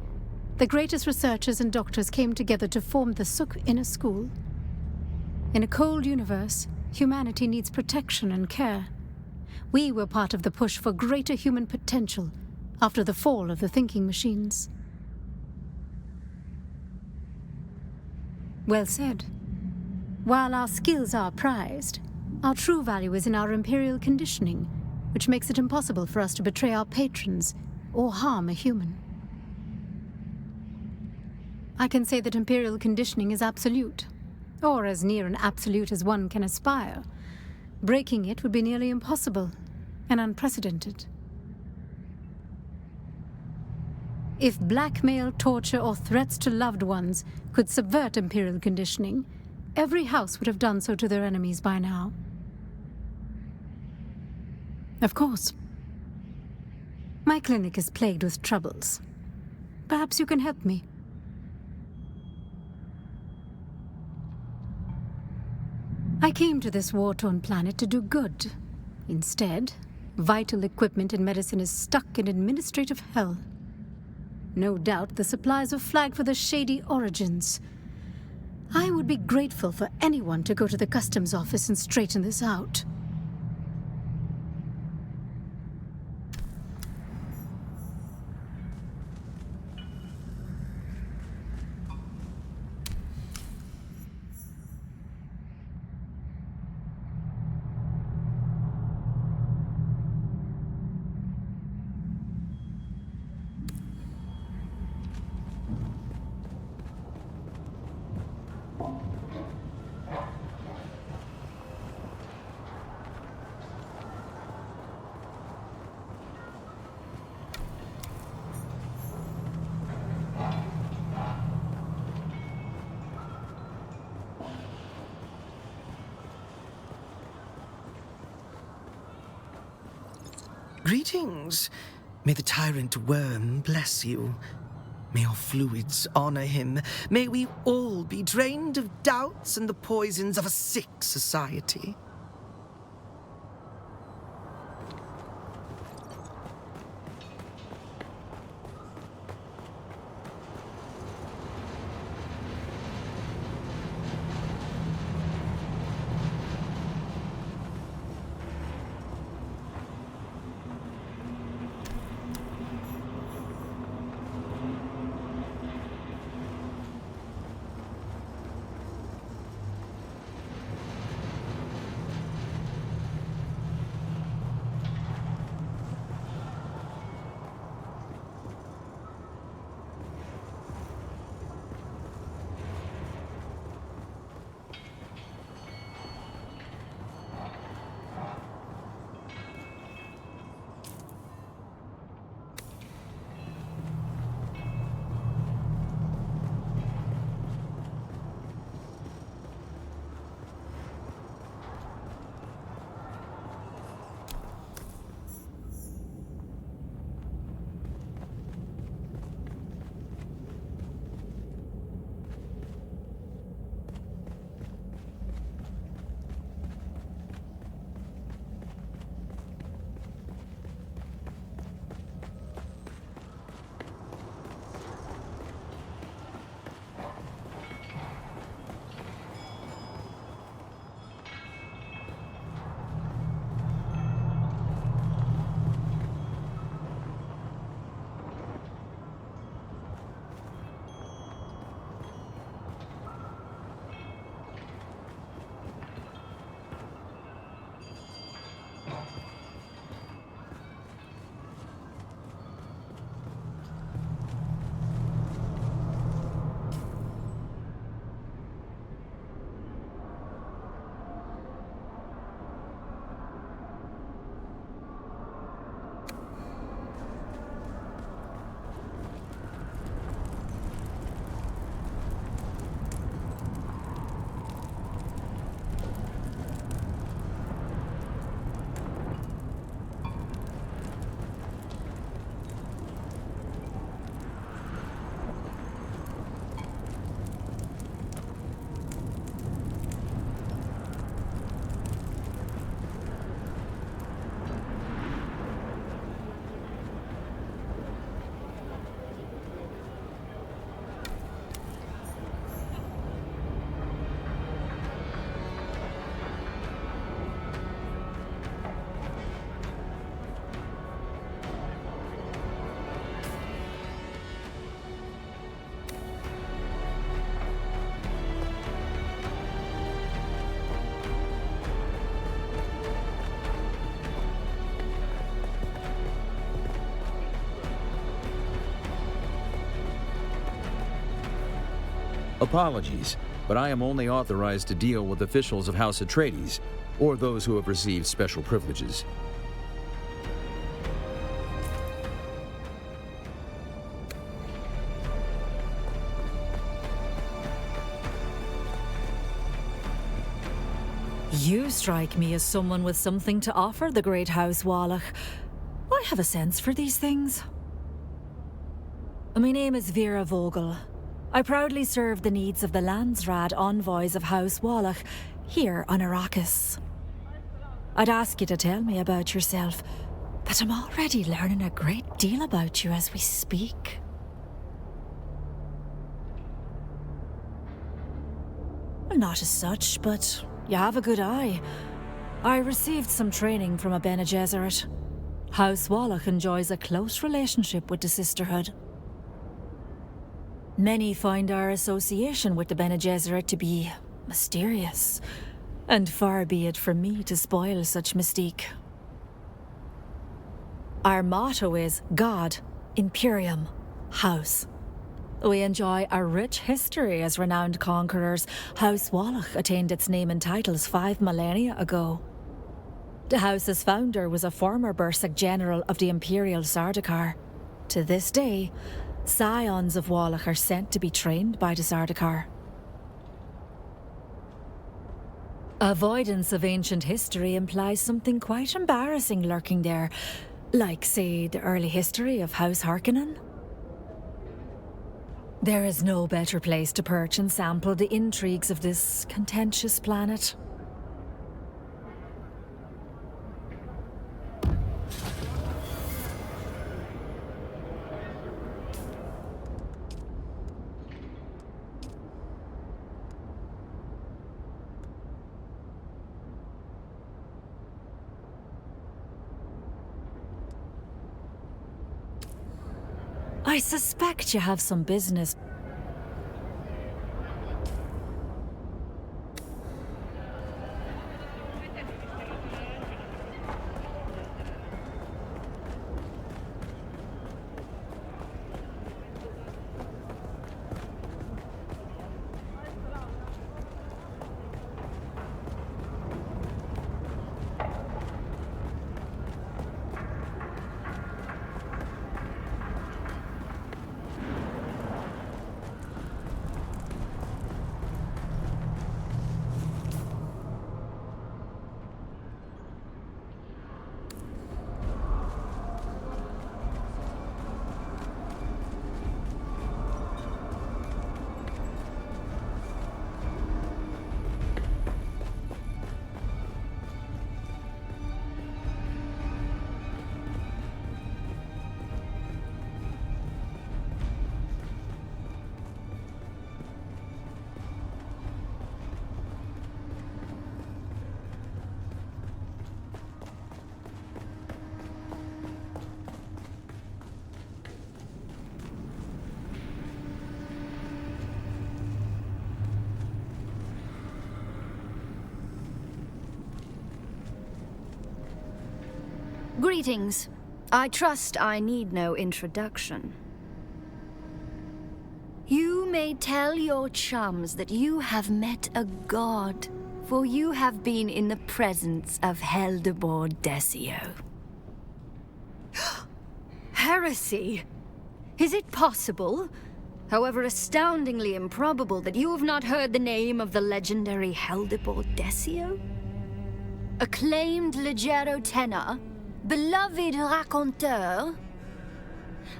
the greatest researchers and doctors came together to form the Suk Inner School. In a cold universe, humanity needs protection and care. We were part of the push for greater human potential after the fall of the thinking machines. Well said. While our skills are prized, our true value is in our imperial conditioning, which makes it impossible for us to betray our patrons or harm a human. I can say that imperial conditioning is absolute, or as near an absolute as one can aspire. Breaking it would be nearly impossible and unprecedented. If blackmail, torture, or threats to loved ones could subvert imperial conditioning, every house would have done so to their enemies by now. Of course. My clinic is plagued with troubles. Perhaps you can help me. I came to this war-torn planet to do good. Instead, vital equipment and medicine is stuck in administrative hell. No doubt the supplies were flagged for the shady origins. I would be grateful for anyone to go to the customs office and straighten this out. Greetings. May the tyrant worm bless you. May your fluids honor him. May we all be drained of doubts and the poisons of a sick society. Apologies, but I am only authorized to deal with officials of House Atreydeses, or those who have received special privileges. You strike me as someone with something to offer the great House Wallach. I have a sense for these things. My name is Vera Vogel. I proudly serve the needs of the Landsraad envoys of House Wallach here on Arrakis. I'd ask you to tell me about yourself, but I'm already learning a great deal about you as we speak. Not as such, but you have a good eye. I received some training from a Bene Gessert. House Wallach enjoys a close relationship with the Sisterhood. Many find our association with the Bene Gesserit to be mysterious, and far be it from me to spoil such mystique. Our motto is God, Imperium, House. We enjoy a rich history as renowned conquerors. House Wallach attained its name and titles 5 millennia ago. The house's founder was a former Bursik general of the Imperial Sardaukar. To this day, scions of Wallach are sent to be trained by the Sardaukar. Avoidance of ancient history implies something quite embarrassing lurking there, like, say, the early history of House Harkonnen. There is no better place to perch and sample the intrigues of this contentious planet. I suspect you have some business. Greetings. I trust I need no introduction. You may tell your chums that you have met a god, for you have been in the presence of Heldebor Desio. Heresy! Is it possible, however astoundingly improbable, that you have not heard the name of the legendary Heldebor Desio? Acclaimed leggero tenor, beloved raconteur,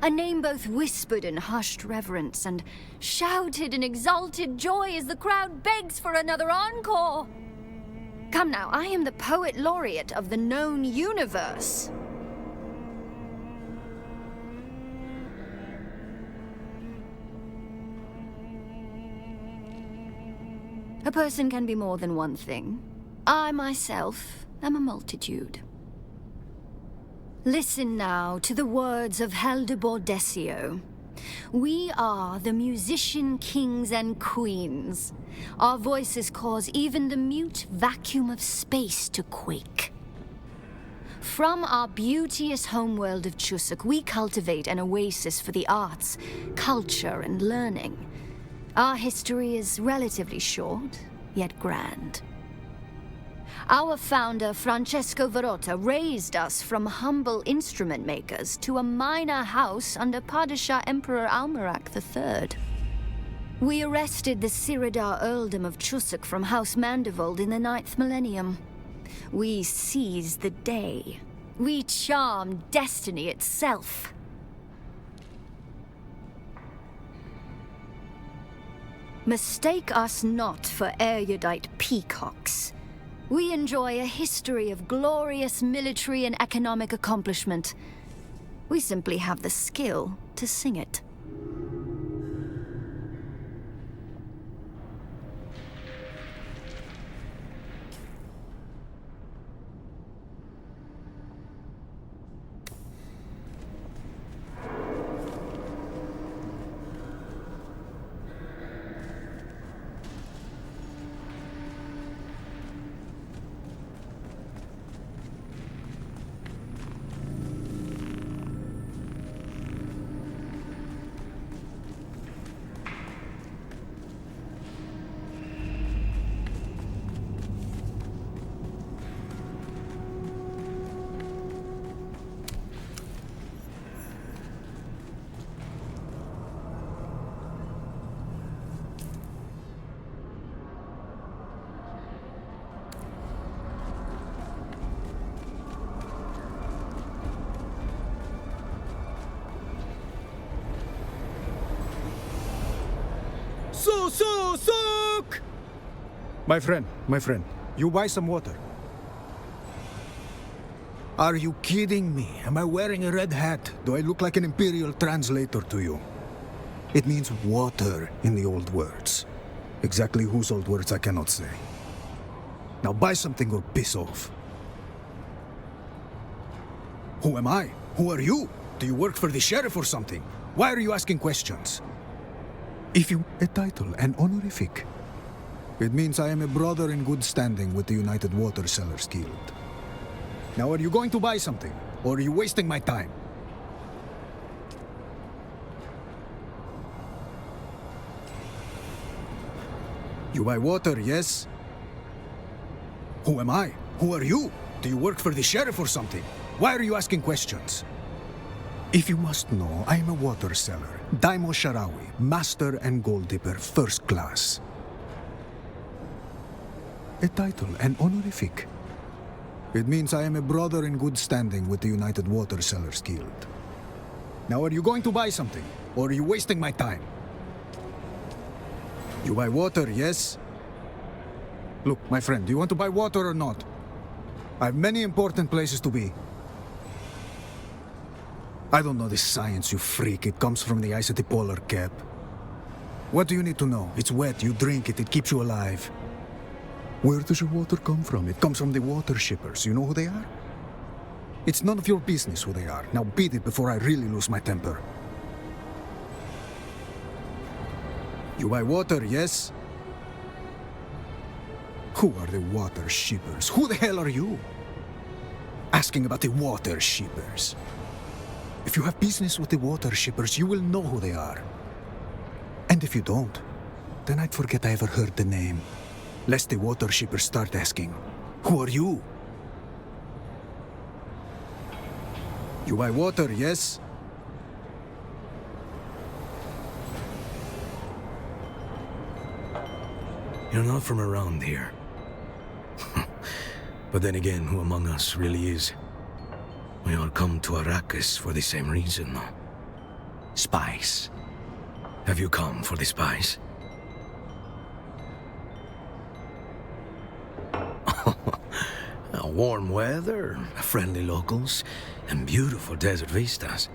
a name both whispered in hushed reverence and shouted in exalted joy as the crowd begs for another encore. Come now, I am the poet laureate of the known universe. A person can be more than one thing. I myself am a multitude. Listen now to the words of Heldebor Desio. We are the musician kings and queens. Our voices cause even the mute vacuum of space to quake. From our beauteous homeworld of Chusuk, we cultivate an oasis for the arts, culture, and learning. Our history is relatively short, yet grand. Our founder, Francesco Verota, raised us from humble instrument makers to a minor house under Padishah Emperor Almarak III. We arrested the Siridar earldom of Chusuk from House Mandivold in the 9th millennium. We seized the day. We charmed destiny itself. Mistake us not for erudite peacocks. We enjoy a history of glorious military and economic accomplishment. We simply have the skill to sing it. Sook! My friend, you buy some water. Are you kidding me? Am I wearing a red hat? Do I look like an imperial translator to you? It means water in the old words. Exactly whose old words I cannot say. Now buy something or piss off. Who am I? Who are you? Do you work for the sheriff or something? Why are you asking questions? If you... A title, an honorific. It means I am a brother in good standing with the United Water Sellers Guild. Now are you going to buy something? Or are you wasting my time? You buy water, yes? Who am I? Who are you? Do you work for the sheriff or something? Why are you asking questions? If you must know, I am a water seller. Daimo Sharawi, master and gold dipper, first class. A title, an honorific. It means I am a brother in good standing with the United Water Sellers Guild. Now are you going to buy something? Or are you wasting my time? You buy water, yes? Look, my friend, do you want to buy water or not? I have many important places to be. I don't know this science, you freak. It comes from the ice at the polar cap. What do you need to know? It's wet, you drink it, it keeps you alive. Where does your water come from? It comes from the water shippers. You know who they are? It's none of your business who they are. Now beat it before I really lose my temper. You buy water, yes? Who are the water shippers? Who the hell are you? Asking about the water shippers. If you have business with the water shippers, you will know who they are. And if you don't, then I'd forget I ever heard the name. Lest the water shippers start asking, who are you? You buy water, yes? You're not from around here. But then again, who among us really is? We all come to Arrakis for the same reason, though. Spice. Have you come for the spice? Warm weather, friendly locals, and beautiful desert vistas.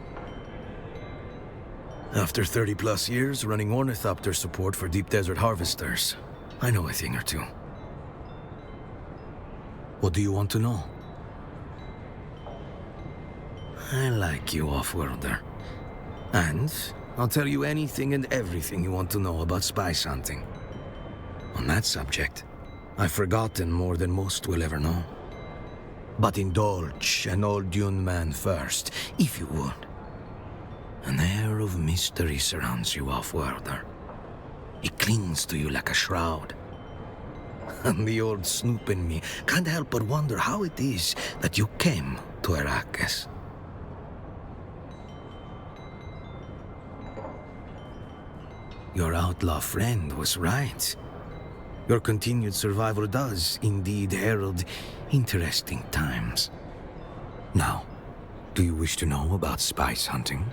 After 30+ years running ornithopter support for deep desert harvesters, I know a thing or two. What do you want to know? I like you, off-worlder. And I'll tell you anything and everything you want to know about spice hunting. On that subject, I've forgotten more than most will ever know. But indulge an old Dune man first, if you would. An air of mystery surrounds you, off-worlder. It clings to you like a shroud. And the old snoop in me can't help but wonder how it is that you came to Arrakis. Your outlaw friend was right. Your continued survival does indeed herald interesting times. Now, do you wish to know about spice hunting?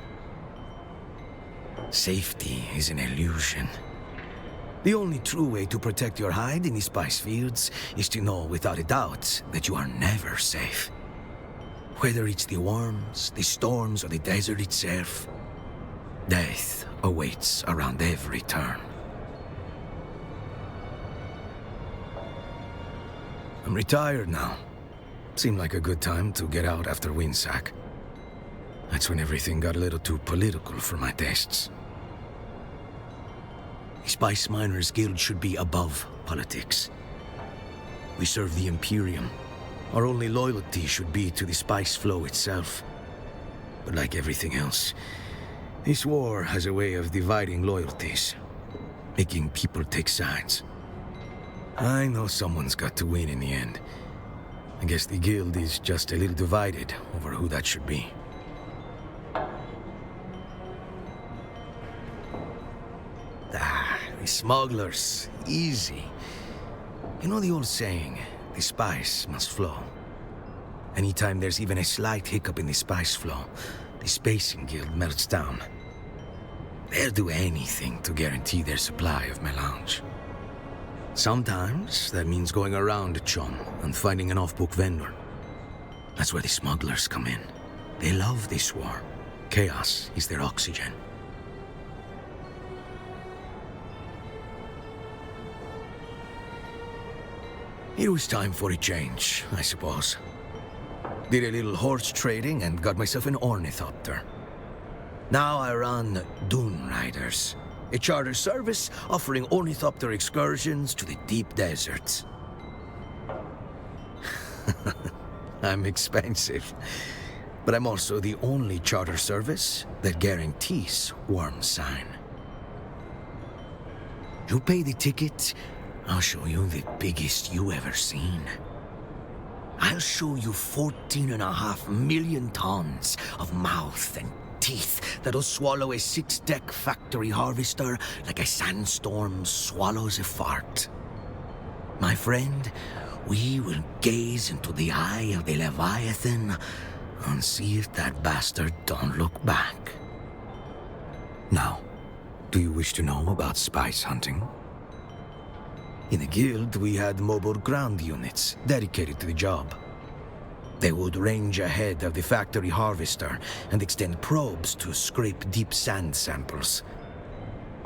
Safety is an illusion. The only true way to protect your hide in the spice fields is to know without a doubt that you are never safe. Whether it's the worms, the storms, or the desert itself, death awaits around every turn. I'm retired now. Seemed like a good time to get out after Windsack. That's when everything got a little too political for my tastes. The Spice Miners Guild should be above politics. We serve the Imperium. Our only loyalty should be to the spice flow itself. But like everything else, this war has a way of dividing loyalties, making people take sides. I know someone's got to win in the end. I guess the guild is just a little divided over who that should be. The smugglers. Easy. You know the old saying, the spice must flow. Anytime there's even a slight hiccup in the spice flow, the Spacing Guild melts down. They'll do anything to guarantee their supply of melange. Sometimes that means going around a chum and finding an off-book vendor. That's where the smugglers come in. They love this war. Chaos is their oxygen. It was time for a change, I suppose. Did a little horse trading and got myself an ornithopter. Now I run Dune Riders, a charter service offering ornithopter excursions to the deep deserts. I'm expensive, but I'm also the only charter service that guarantees worm sign. You pay the ticket, I'll show you the biggest you ever seen. I'll show you 14.5 million tons of mouth and teeth that'll swallow a 6-deck factory harvester like a sandstorm swallows a fart. My friend, we will gaze into the eye of the Leviathan and see if that bastard don't look back. Now, do you wish to know about spice hunting? In the guild, we had mobile ground units dedicated to the job. They would range ahead of the factory harvester and extend probes to scrape deep sand samples.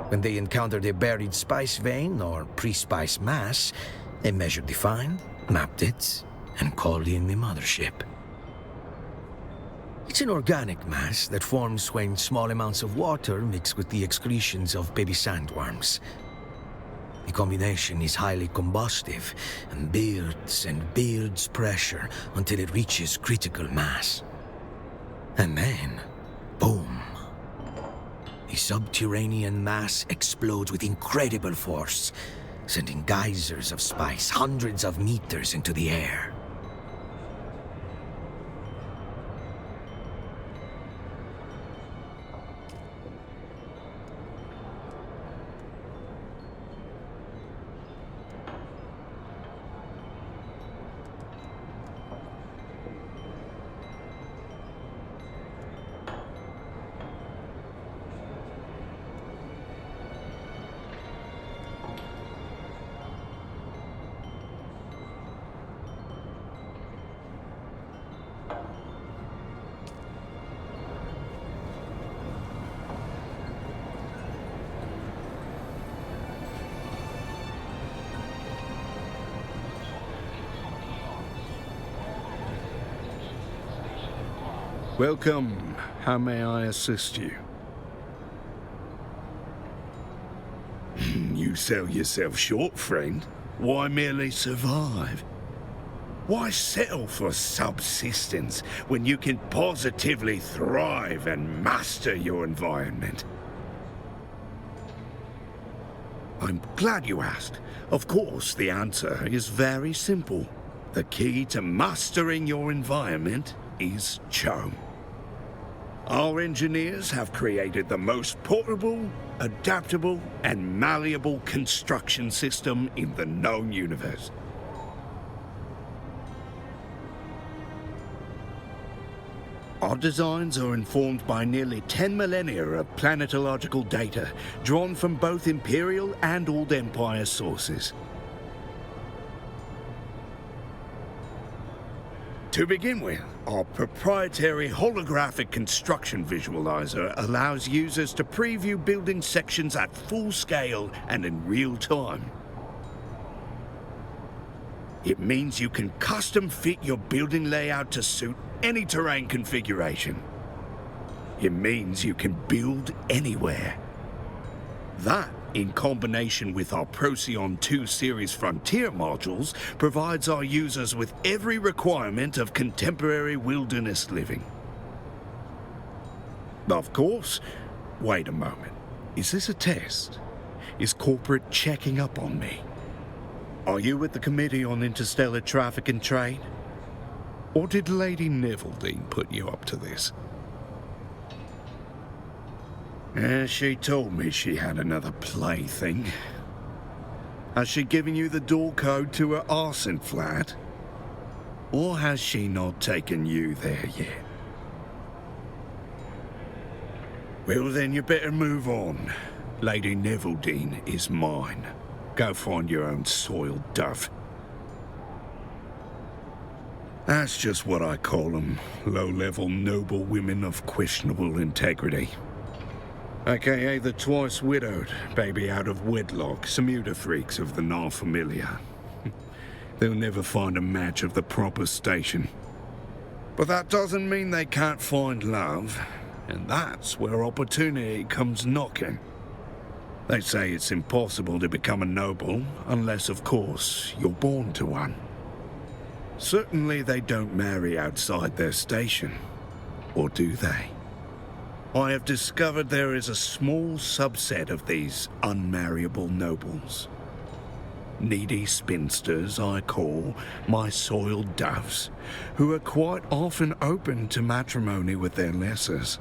When they encountered a buried spice vein or pre-spice mass, they measured the find, mapped it, and called in the mothership. It's an organic mass that forms when small amounts of water mix with the excretions of baby sandworms. The combination is highly combustive and builds pressure until it reaches critical mass. And then, boom. The subterranean mass explodes with incredible force, sending geysers of spice hundreds of meters into the air. Welcome. How may I assist you? You sell yourself short, friend. Why merely survive? Why settle for subsistence when you can positively thrive and master your environment? I'm glad you asked. Of course, the answer is very simple. The key to mastering your environment is charm. Our engineers have created the most portable, adaptable, and malleable construction system in the known universe. Our designs are informed by nearly 10 millennia of planetological data, drawn from both Imperial and Old Empire sources. To begin with, our proprietary holographic construction visualizer allows users to preview building sections at full scale and in real time. It means you can custom fit your building layout to suit any terrain configuration. It means you can build anywhere. That, in combination with our Procyon 2 series Frontier modules, provides our users with every requirement of contemporary wilderness living. Of course, wait a moment. Is this a test? Is corporate checking up on me? Are you with the Committee on Interstellar Traffic and Trade? Or did Lady Neveldine put you up to this? She told me she had another plaything. Has she given you the door code to her arson flat? Or has she not taken you there yet? Well, then you better move on. Lady Neveldine is mine. Go find your own soiled dove. That's just what I call them. Low-level noble women of questionable integrity. AKA the twice widowed, baby out of wedlock, Samuda freaks of the non-familiar. They'll never find a match of the proper station. But that doesn't mean they can't find love, and that's where opportunity comes knocking. They say it's impossible to become a noble, unless, of course, you're born to one. Certainly they don't marry outside their station, or do they? I have discovered there is a small subset of these unmarriable nobles. Needy spinsters I call my soiled doves, who are quite often open to matrimony with their lessers.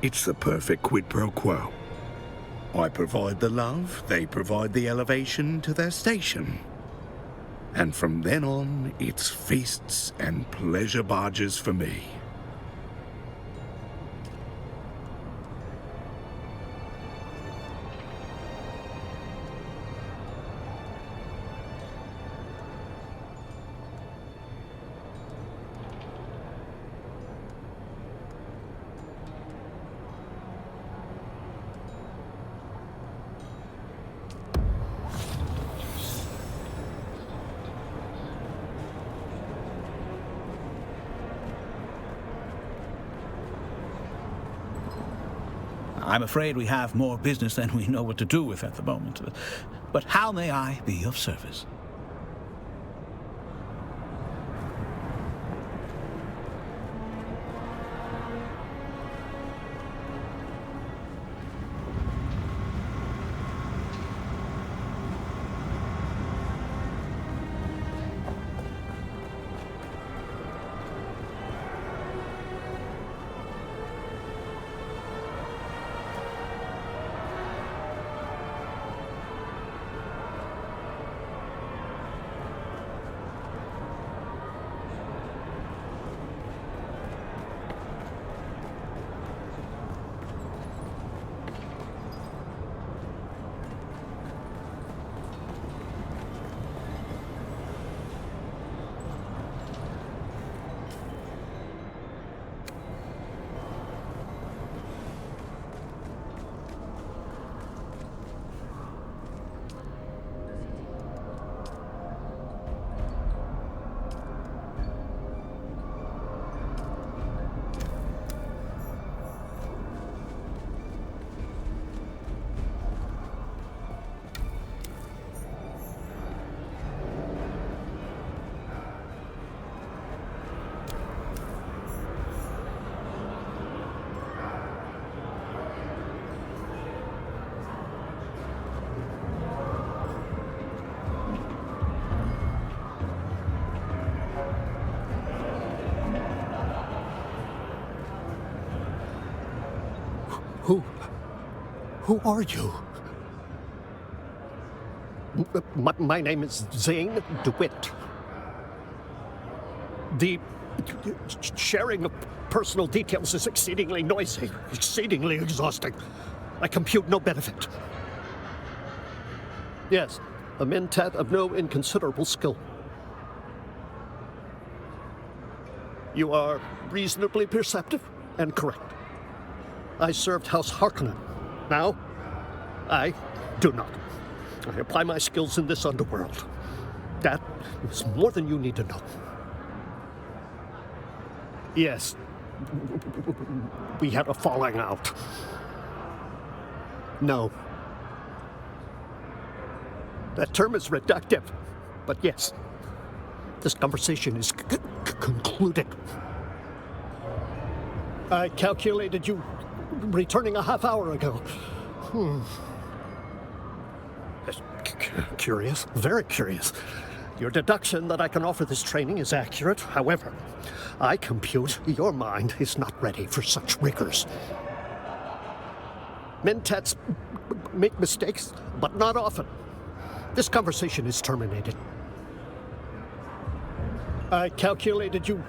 It's the perfect quid pro quo. I provide the love, they provide the elevation to their station. And from then on, it's feasts and pleasure barges for me. I'm afraid we have more business than we know what to do with at the moment. But how may I be of service? Who are you? My name is Zane DeWitt. The sharing of personal details is exceedingly noisy, exceedingly exhausting. I compute no benefit. Yes, a mentat of no inconsiderable skill. You are reasonably perceptive and correct. I served House Harkonnen. Now, I do not. I apply my skills in this underworld. That is more than you need to know. Yes, we had a falling out. No. That term is reductive, but yes, this conversation is concluded. I calculated you returning a half hour ago. Curious, very curious. Your deduction that I can offer this training is accurate. However, I compute your mind is not ready for such rigors. Mentats make mistakes, but not often. This conversation is terminated. I calculated you...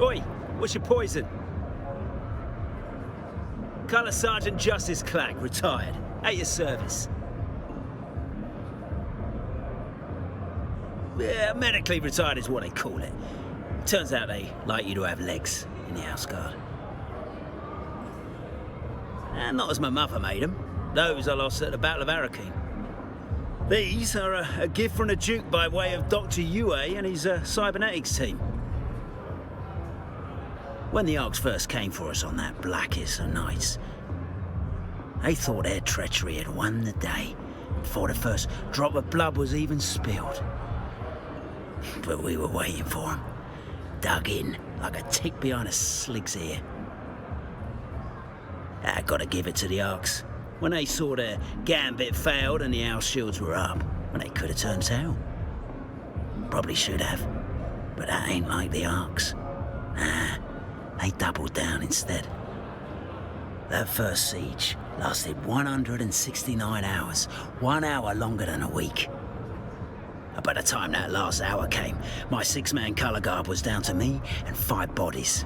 Oi, what's your poison? Colour Sergeant Justice Clack, retired. At your service. Yeah, medically retired is what they call it. Turns out they like you to have legs in the house guard. And not as my mother made them. Those I lost at the Battle of Arrakin. These are a gift from the Duke by way of Dr. Yue and his cybernetics team. When the Arks first came for us on that blackest of nights, they thought their treachery had won the day before the first drop of blood was even spilled. But we were waiting for them, dug in like a tick behind a slig's ear. I gotta give it to the Arks. When they saw their gambit failed and the house shields were up, well, they could have turned tail. Probably should have, but that ain't like the Arks. Nah, they doubled down instead. That first siege lasted 169 hours, 1 hour longer than a week. By the time that last hour came, my 6-man colour guard was down to me and 5 bodies.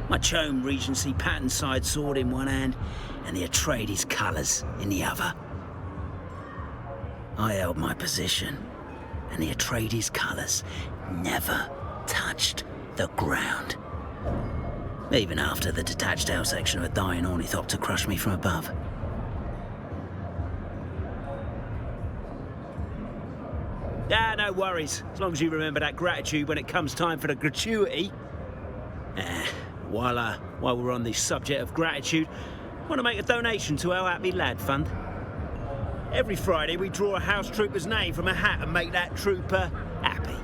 My Chome Regency pattern side sword in one hand and the Atreyde's colours in the other. I held my position, and the Atreyde's colours never touched the ground. Even after the detached out section of a dying ornithopter crushed me from above. Ah, no worries, as long as you remember that gratitude when it comes time for the gratuity. While we're on the subject of gratitude, I want to make a donation to our Happy Lad Fund. Every Friday we draw a house trooper's name from a hat and make that trooper happy.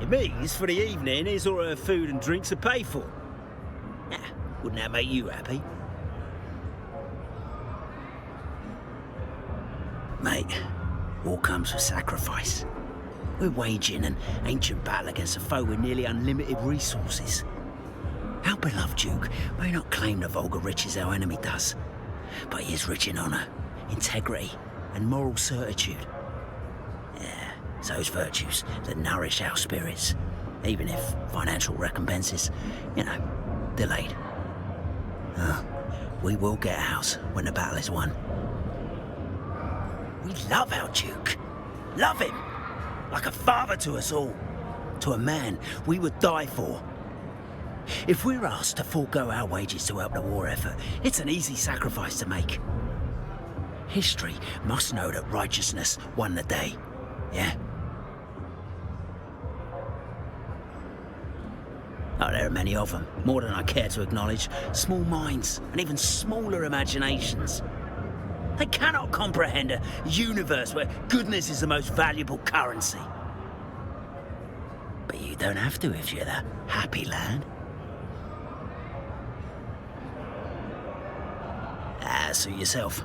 It means for the evening his or her food and drinks are paid for. Wouldn't that make you happy? Mate, war comes with sacrifice. We're waging an ancient battle against a foe with nearly unlimited resources. Our beloved Duke may not claim the vulgar riches our enemy does, but he is rich in honour, integrity, and moral certitude. Yeah, it's those virtues that nourish our spirits, even if financial recompense is, delayed. We will get ours when the battle is won. We love our Duke. Love him. Like a father to us all. To a man we would die for. If we're asked to forego our wages to help the war effort, it's an easy sacrifice to make. History must know that righteousness won the day. Yeah? Oh, there are many of them, more than I care to acknowledge. Small minds, and even smaller imaginations. They cannot comprehend a universe where goodness is the most valuable currency. But you don't have to if you're the Happy Lad. Suit yourself.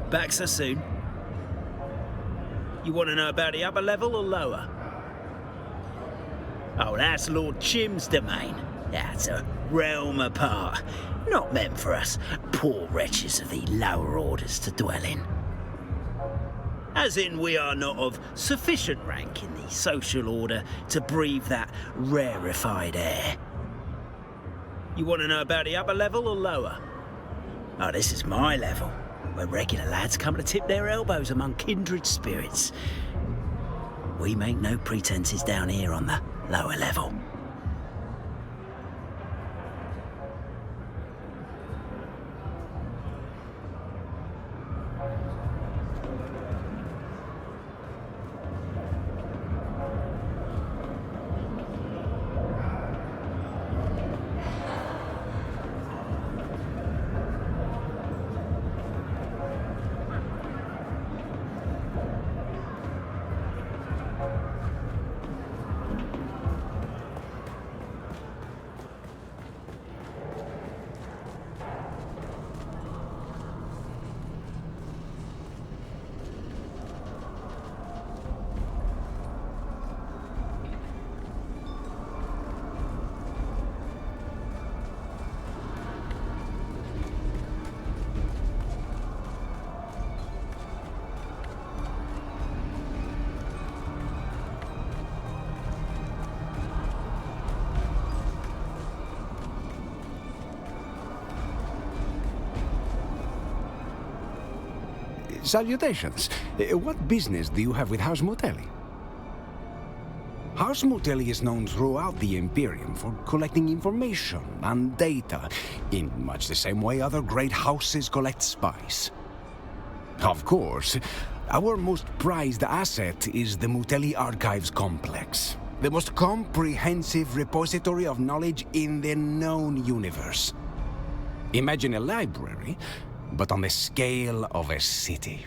Back so soon. You want to know about the upper level or lower? Oh, that's Lord Chim's domain. That's a realm apart. Not meant for us poor wretches of the lower orders to dwell in. As in, we are not of sufficient rank in the social order to breathe that rarefied air. You want to know about the upper level or lower? Oh, this is my level, where regular lads come to tip their elbows among kindred spirits. We make no pretenses down here on the lower level. Salutations. What business do you have with House Motelli? House Muteli is known throughout the Imperium for collecting information and data, in much the same way other great houses collect spies. Of course, our most prized asset is the Muteli Archives Complex, the most comprehensive repository of knowledge in the known universe. Imagine a library, but on the scale of a city.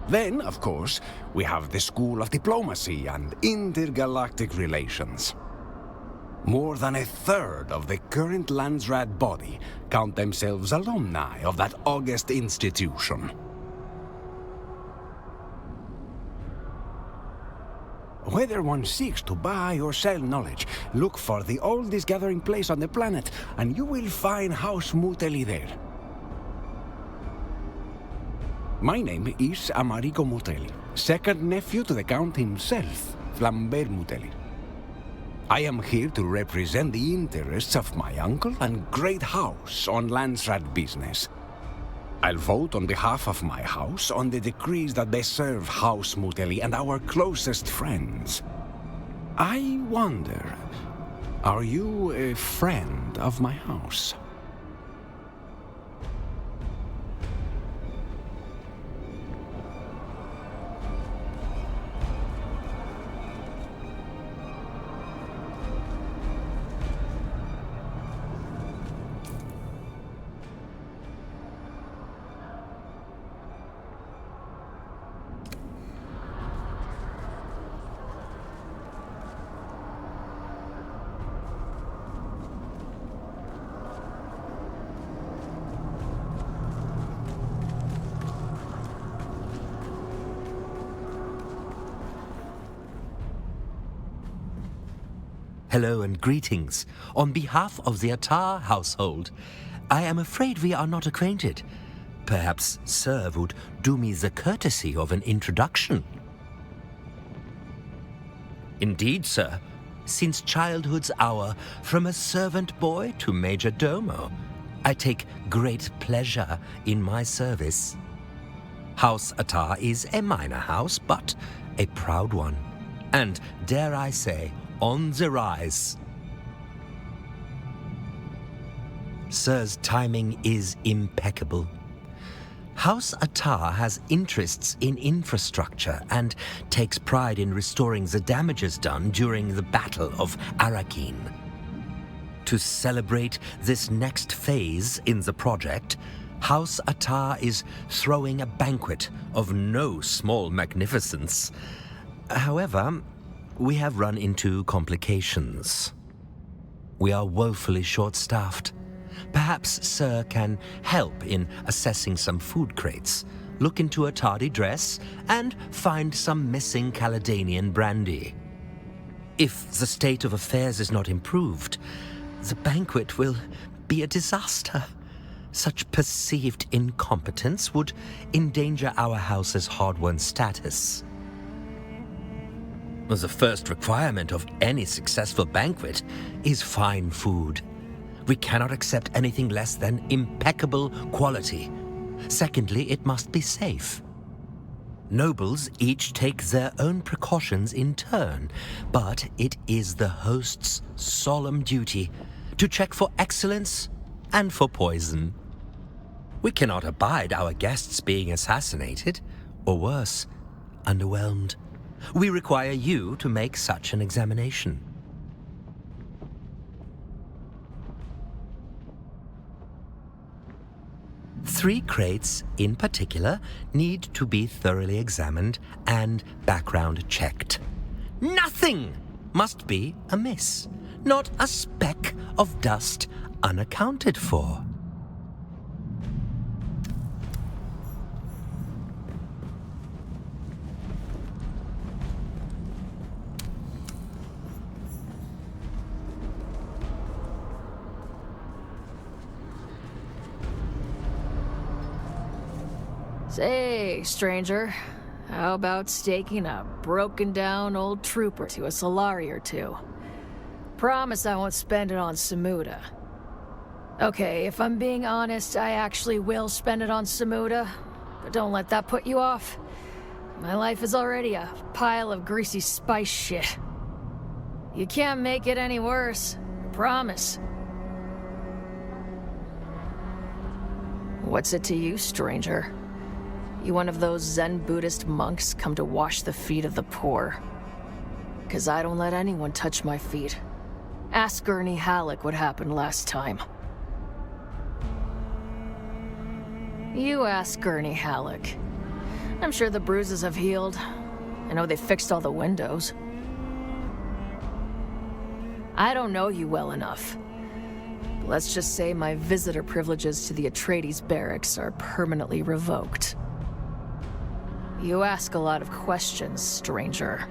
Then, of course, we have the School of Diplomacy and Intergalactic Relations. More than a third of the current Landsraad body count themselves alumni of that august institution. Whether one seeks to buy or sell knowledge, look for the oldest gathering place on the planet, and you will find House Muteli there. My name is Amerigo Muteli, second nephew to the Count himself, Flambert Muteli. I am here to represent the interests of my uncle and great house on Landsraad business. I'll vote on behalf of my house on the decrees that best serve House Muteli and our closest friends. I wonder, are you a friend of my house? Hello and greetings. On behalf of the Attar household, I am afraid we are not acquainted. Perhaps Sir would do me the courtesy of an introduction. Indeed, sir. Since childhood's hour, from a servant boy to major domo, I take great pleasure in my service. House Attar is a minor house, but a proud one. And, dare I say, on the rise. Sir's timing is impeccable. House Attar has interests in infrastructure and takes pride in restoring the damages done during the Battle of Arrakin. To celebrate this next phase in the project, House Attar is throwing a banquet of no small magnificence. However, we have run into complications. We are woefully short-staffed. Perhaps Sir can help in assessing some food crates, look into a tardy dress, and find some missing Caledonian brandy. If the state of affairs is not improved, the banquet will be a disaster. Such perceived incompetence would endanger our house's hard-won status. The first requirement of any successful banquet is fine food. We cannot accept anything less than impeccable quality. Secondly, it must be safe. Nobles each take their own precautions in turn, but it is the host's solemn duty to check for excellence and for poison. We cannot abide our guests being assassinated, or worse, underwhelmed. We require you to make such an examination. Three crates, in particular, need to be thoroughly examined and background checked. Nothing must be amiss. Not a speck of dust unaccounted for. Say, stranger, how about staking a broken-down old trooper to a Solari or two? Promise I won't spend it on Samuda. Okay, if I'm being honest, I actually will spend it on Samuda, but don't let that put you off. My life is already a pile of greasy spice shit. You can't make it any worse. I promise. What's it to you, stranger? You one of those Zen Buddhist monks come to wash the feet of the poor? 'Cause I don't let anyone touch my feet. Ask Gurney Halleck what happened last time. You ask Gurney Halleck. I'm sure the bruises have healed. I know they fixed all the windows. I don't know you well enough. Let's just say my visitor privileges to the Atreydes barracks are permanently revoked. You ask a lot of questions, stranger.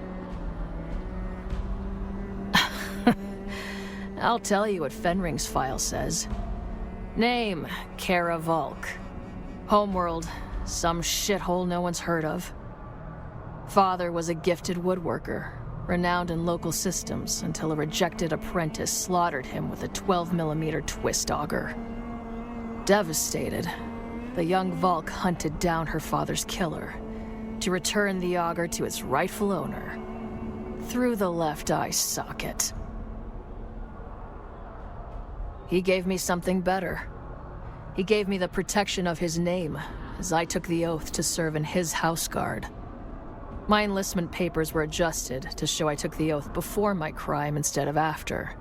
I'll tell you what Fenring's file says. Name, Kara Volk. Homeworld, some shithole no one's heard of. Father was a gifted woodworker, renowned in local systems until a rejected apprentice slaughtered him with a 12mm twist auger. Devastated, the young Volk hunted down her father's killer to return the auger to its rightful owner through the left eye socket. He gave me something better. He gave me the protection of his name as I took the oath to serve in his house guard. My enlistment papers were adjusted to show I took the oath before my crime instead of after.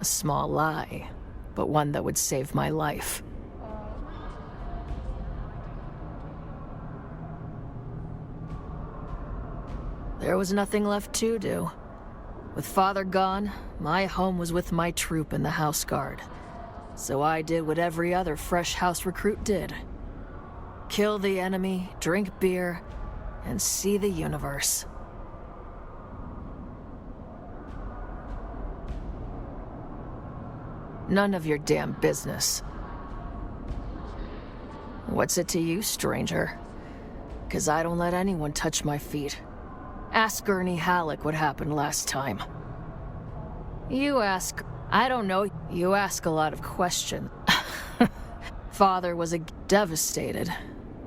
A small lie, but one that would save my life. There was nothing left to do. With Father gone, my home was with my troop in the house guard. So I did what every other fresh house recruit did. Kill the enemy, drink beer, and see the universe. None of your damn business. What's it to you, stranger? 'Cause I don't let anyone touch my feet. Ask Gurney Halleck what happened last time. You ask... I don't know. You ask a lot of questions. Father was devastated.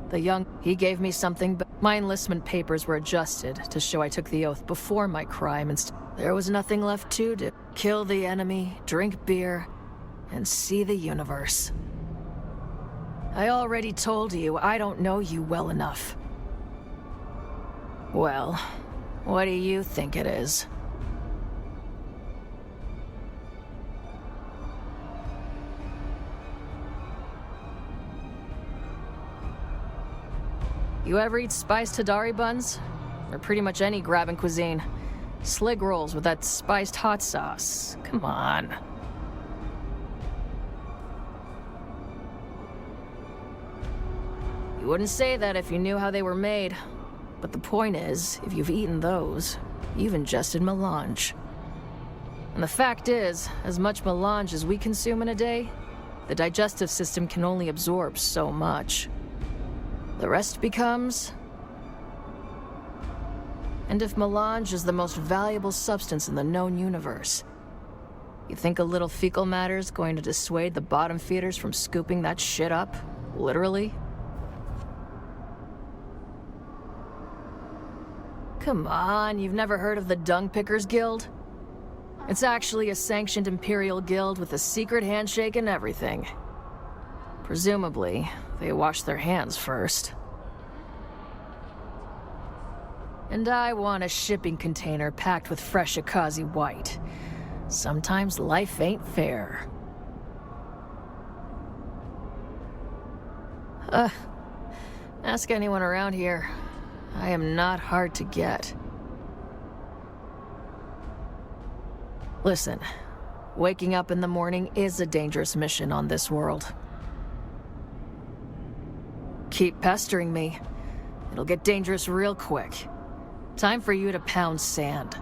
The young... He gave me something, but my enlistment papers were adjusted to show I took the oath before my crime, and there was nothing left to do. Kill the enemy, drink beer, and see the universe. I already told you I don't know you well enough. Well, what do you think it is? You ever eat spiced Hadari buns? Or pretty much any grabbing cuisine. Slig rolls with that spiced hot sauce. Come on. You wouldn't say that if you knew how they were made. But the point is, if you've eaten those, you've ingested melange. And the fact is, as much melange as we consume in a day, the digestive system can only absorb so much. The rest becomes... And if melange is the most valuable substance in the known universe, you think a little fecal matter is going to dissuade the bottom feeders from scooping that shit up? Literally? Come on, you've never heard of the Dung Pickers Guild? It's actually a sanctioned imperial guild with a secret handshake and everything. Presumably, they wash their hands first. And I want a shipping container packed with fresh Akazi white. Sometimes life ain't fair. Ask anyone around here. I am not hard to get. Listen, waking up in the morning is a dangerous mission on this world. Keep pestering me. It'll get dangerous real quick. Time for you to pound sand.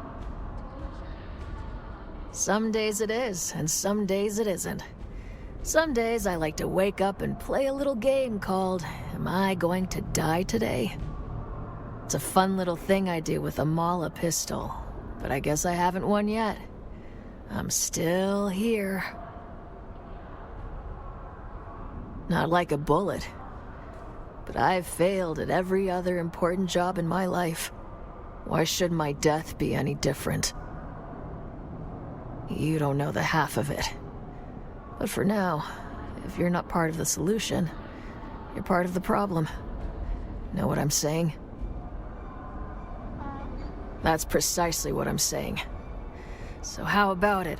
Some days it is, and some days it isn't. Some days I like to wake up and play a little game called, Am I Going to Die Today? It's a fun little thing I do with a Mala pistol, but I guess I haven't won yet. I'm still here. Not like a bullet, but I've failed at every other important job in my life. Why should my death be any different? You don't know the half of it. But for now, if you're not part of the solution, you're part of the problem. Know what I'm saying? That's precisely what I'm saying. So how about it?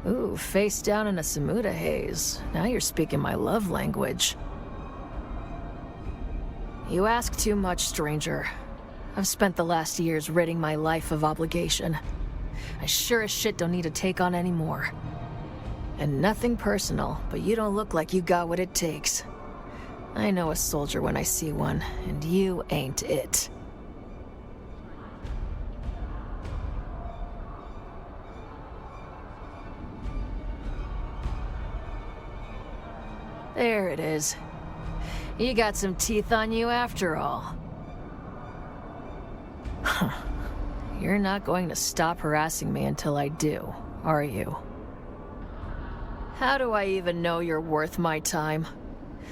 Ooh, face down in a Samuda haze. Now you're speaking my love language. You ask too much, stranger. I've spent the last years ridding my life of obligation. I sure as shit don't need to take on any more. And nothing personal, but you don't look like you got what it takes. I know a soldier when I see one, and you ain't it. There it is. You got some teeth on you after all. You're not going to stop harassing me until I do, are you? How do I even know you're worth my time?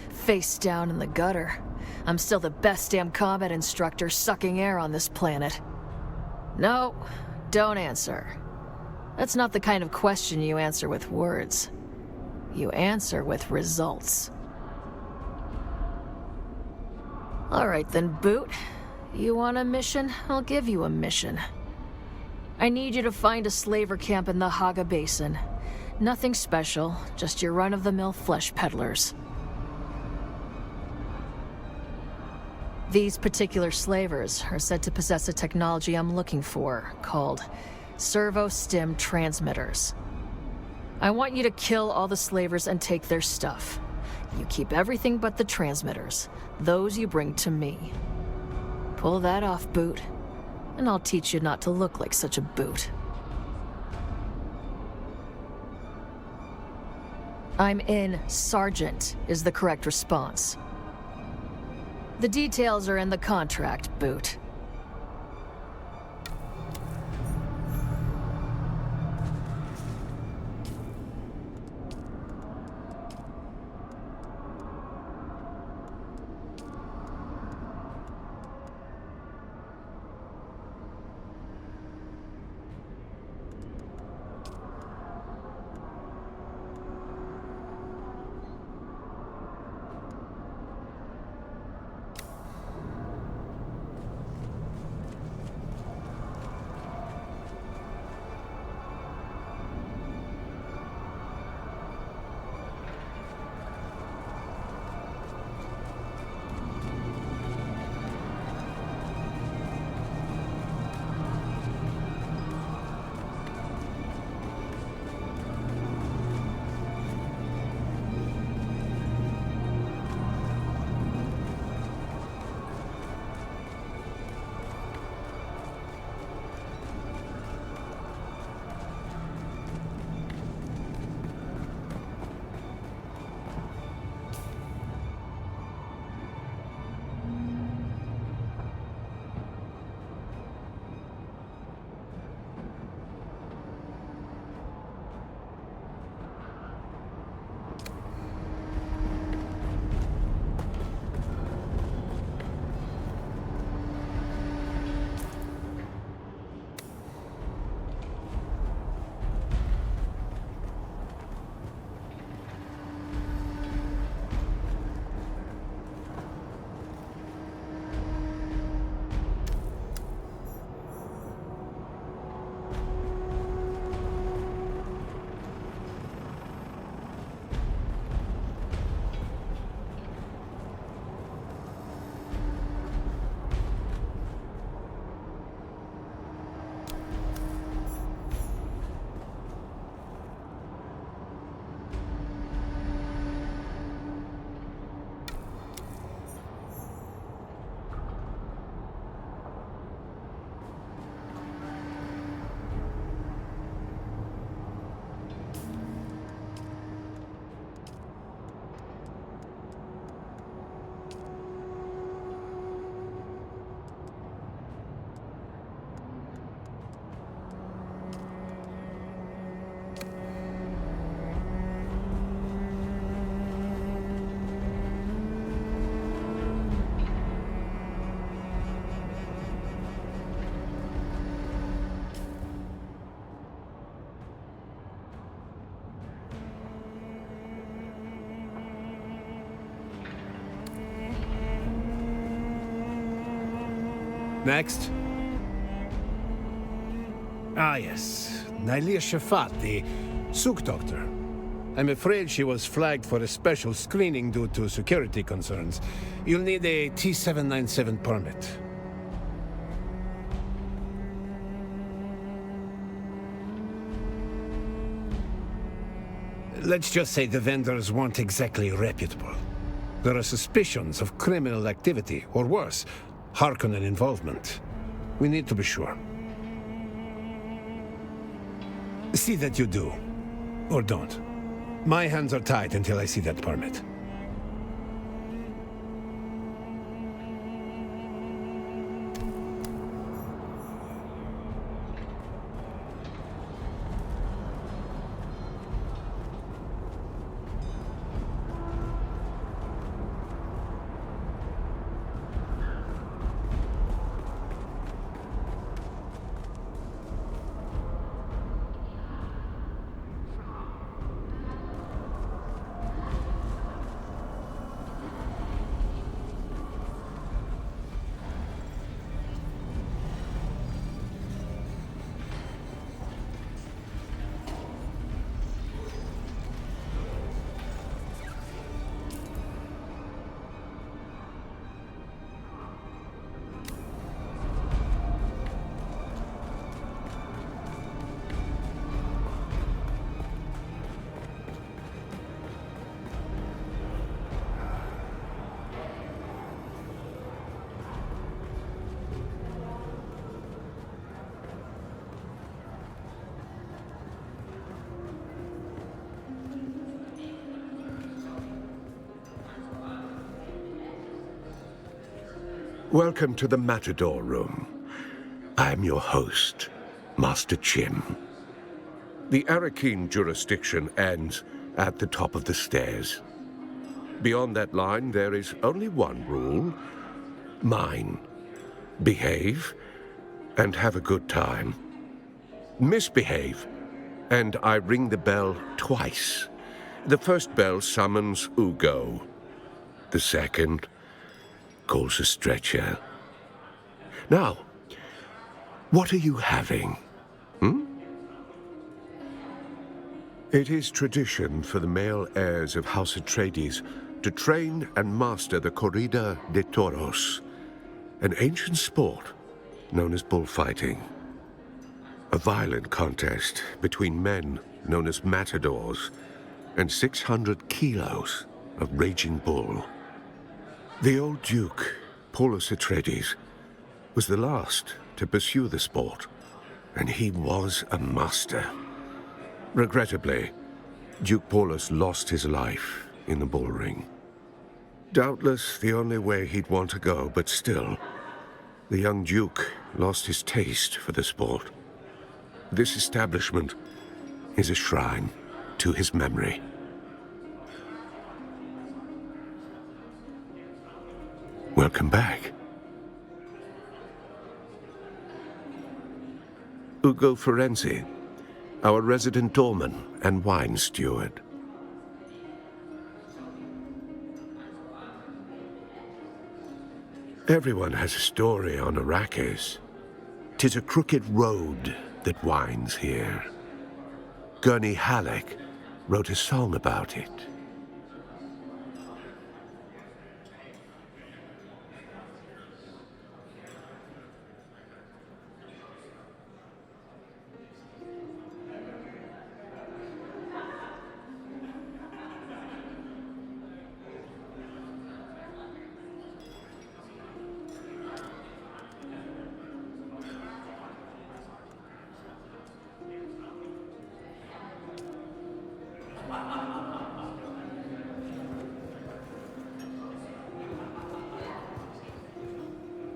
Face down in the gutter. I'm still the best damn combat instructor sucking air on this planet. No, don't answer. That's not the kind of question you answer with words. You answer with results. All right then, Boot. You want a mission? I'll give you a mission. I need you to find a slaver camp in the Haga Basin. Nothing special, just your run-of-the-mill flesh peddlers. These particular slavers are said to possess a technology I'm looking for, called servo-stim transmitters. I want you to kill all the slavers and take their stuff. You keep everything but the transmitters. Those you bring to me. Pull that off, Boot, and I'll teach you not to look like such a boot. I'm in, Sergeant, is the correct response. The details are in the contract, Boot. Next. Ah, yes. Nalia Shafat, the Souk doctor. I'm afraid she was flagged for a special screening due to security concerns. You'll need a T-797 permit. Let's just say the vendors weren't exactly reputable. There are suspicions of criminal activity, or worse, Harkonnen involvement. We need to be sure. See that you do. Or don't. My hands are tied until I see that permit. Welcome to the Matador Room. I am your host, Master Chim. The Arrackin jurisdiction ends at the top of the stairs. Beyond that line, there is only one rule. Mine. Behave, and have a good time. Misbehave, and I ring the bell twice. The first bell summons Ugo. The second calls a stretcher. Now, what are you having? It is tradition for the male heirs of House Atreydees to train and master the corrida de toros, an ancient sport known as bullfighting. A violent contest between men known as matadors and 600 kilos of raging bull. The old Duke, Paulus Atreydes, was the last to pursue the sport, and he was a master. Regrettably, Duke Paulus lost his life in the bull ring. Doubtless the only way he'd want to go, but still, the young Duke lost his taste for the sport. This establishment is a shrine to his memory. Welcome back. Ugo Ferenzi, our resident doorman and wine steward. Everyone has a story on Arrakis. 'Tis a crooked road that winds here. Gurney Halleck wrote a song about it.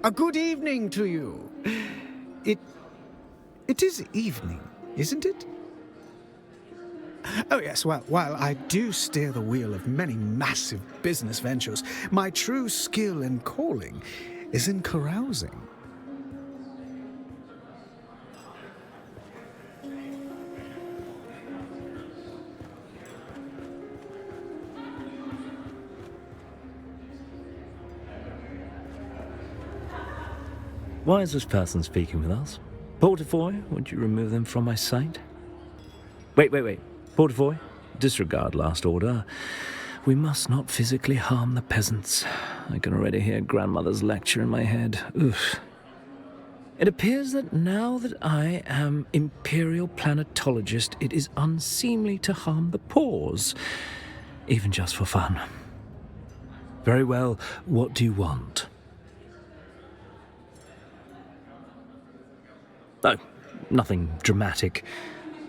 A good evening to you. It is evening, isn't it? Oh yes, well, while I do steer the wheel of many massive business ventures, my true skill and calling is in carousing. Why is this person speaking with us? Portafoy, would you remove them from my sight? Wait. Portafoy, disregard last order. We must not physically harm the peasants. I can already hear grandmother's lecture in my head. Oof. It appears that now that I am Imperial Planetologist, it is unseemly to harm the paws, even just for fun. Very well, what do you want? Oh, nothing dramatic.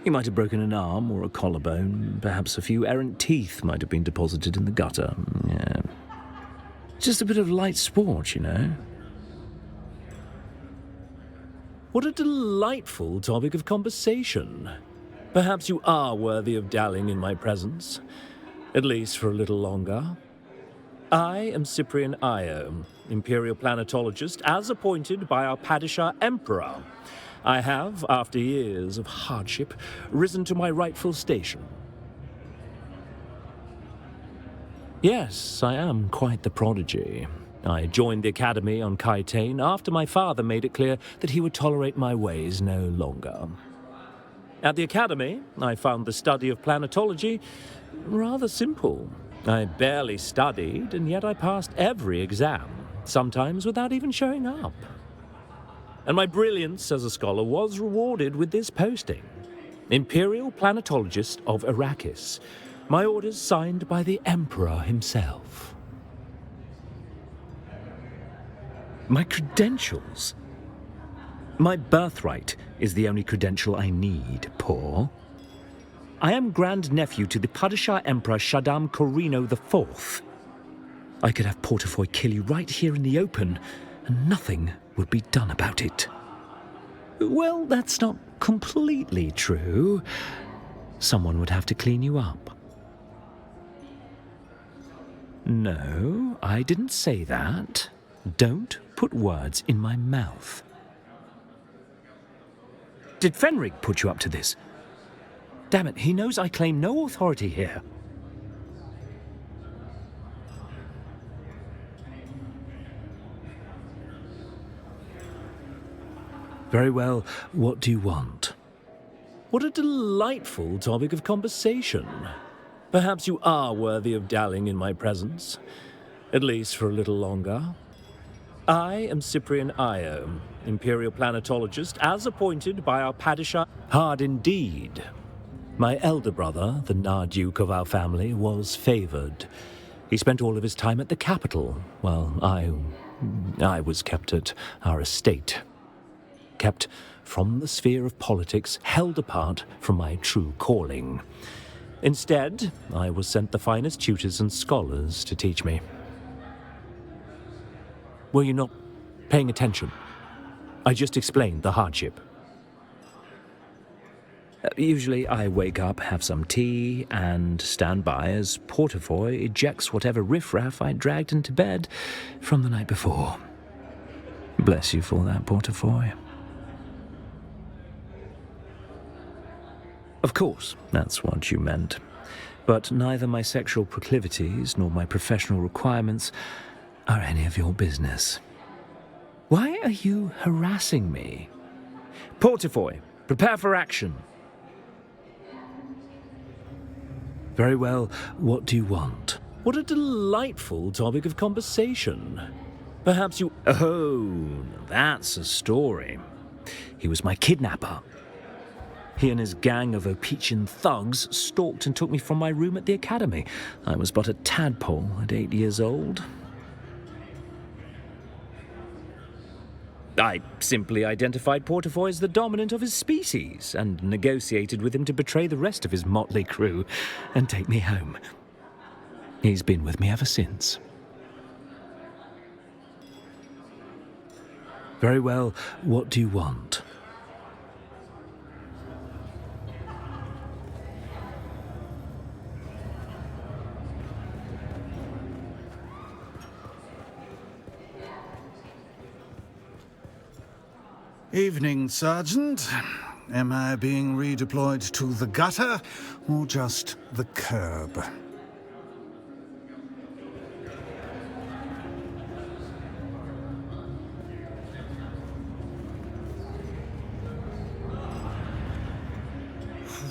He might have broken an arm or a collarbone. Perhaps a few errant teeth might have been deposited in the gutter. Yeah. Just a bit of light sport, you know. What a delightful topic of conversation. Perhaps you are worthy of dallying in my presence, at least for a little longer. I am Cyprian Io, Imperial Planetologist, as appointed by our Padishah Emperor. I have, after years of hardship, risen to my rightful station. Yes, I am quite the prodigy. I joined the academy on Kaitane after my father made it clear that he would tolerate my ways no longer. At the academy, I found the study of planetology rather simple. I barely studied, and yet I passed every exam, sometimes without even showing up. And my brilliance as a scholar was rewarded with this posting. Imperial Planetologist of Arrakis. My orders signed by the Emperor himself. My credentials? My birthright is the only credential I need, Paul. I am grandnephew to the Padishah Emperor Shaddam Corino IV. I could have Portafoy kill you right here in the open, and nothing would be done about it. Well, that's not completely true. Someone would have to clean you up. No, I didn't say that. Don't put words in my mouth. Did Fenrig put you up to this? Damn it, he knows I claim no authority here. Very well, what do you want? What a delightful topic of conversation. Perhaps you are worthy of dallying in my presence, at least for a little longer. I am Cyprian Io, Imperial Planetologist, as appointed by our Padishah. Hard indeed. My elder brother, the Narduke of our family, was favored. He spent all of his time at the capital, while I was kept at our estate. Kept from the sphere of politics, held apart from my true calling. Instead, I was sent the finest tutors and scholars to teach me. Were you not paying attention? I just explained the hardship. Usually I wake up, have some tea, and stand by as Portafoy ejects whatever riffraff I dragged into bed from the night before. Bless you for that, Portafoy. Of course, that's what you meant. But neither my sexual proclivities nor my professional requirements are any of your business. Why are you harassing me? Portafoy, prepare for action. Very well, what do you want? What a delightful topic of conversation. Perhaps you... Oh, that's a story. He was my kidnapper. He and his gang of Opician thugs stalked and took me from my room at the academy. I was but a tadpole at 8 years old. I simply identified Portafoy as the dominant of his species and negotiated with him to betray the rest of his motley crew and take me home. He's been with me ever since. Very well, what do you want? Evening, Sergeant. Am I being redeployed to the gutter or just the curb?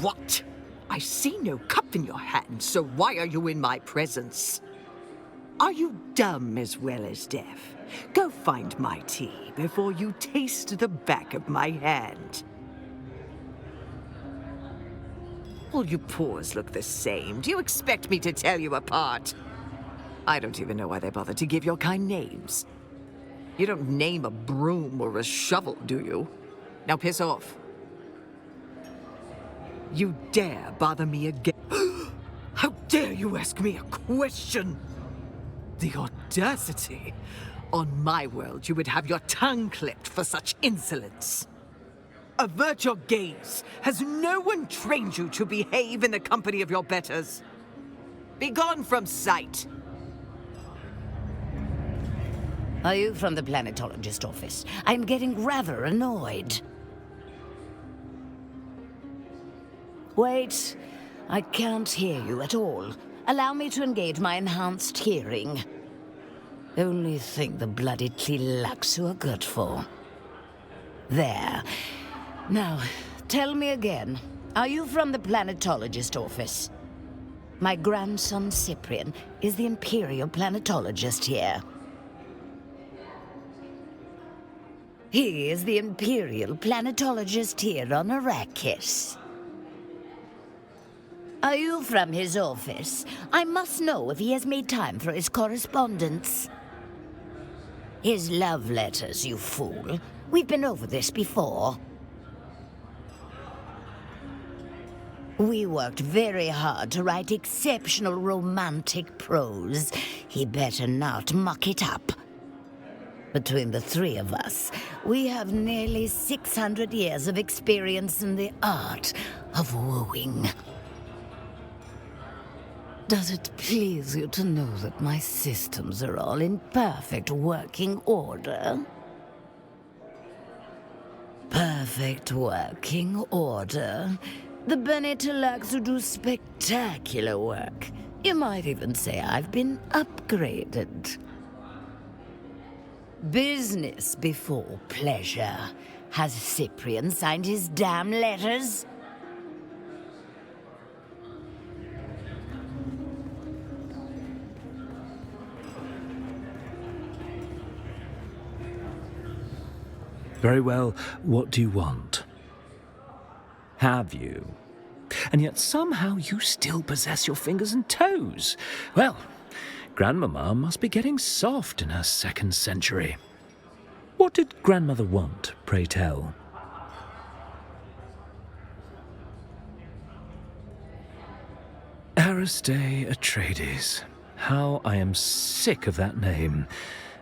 what? I see no cup in your hand, so why are you in my presence? Are you dumb as well as deaf? Go find my tea before you taste the back of my hand. All you paws look the same. Do you expect me to tell you apart? I don't even know why they bother to give your kind names. You don't name a broom or a shovel, do you? Now piss off. You dare bother me again? How dare you ask me a question? The audacity! On my world, you would have your tongue clipped for such insolence. Avert your gaze. Has no one trained you to behave in the company of your betters? Be gone from sight. Are you from the planetologist office? I'm getting rather annoyed. Wait, I can't hear you at all. Allow me to engage my enhanced hearing. Only think the bloody Tlilaxu are good for. There. Now, tell me again, are you from the planetologist office? My grandson Cyprian is the Imperial Planetologist here. He is the Imperial Planetologist here on Arrakis. Are you from his office? I must know if he has made time for his correspondence. His love letters, you fool. We've been over this before. We worked very hard to write exceptional romantic prose. He better not muck it up. Between the three of us, we have nearly 600 years of experience in the art of wooing. Does it please you to know that my systems are all in perfect working order? Perfect working order. The Bene Ghesserites do spectacular work. You might even say I've been upgraded. Business before pleasure. Has Cyprian signed his damn letters? Very well, what do you want? Have you? And yet somehow you still possess your fingers and toes. Well, Grandmama must be getting soft in her 2nd century. What did Grandmother want, pray tell? Lето Atreydes. How I am sick of that name,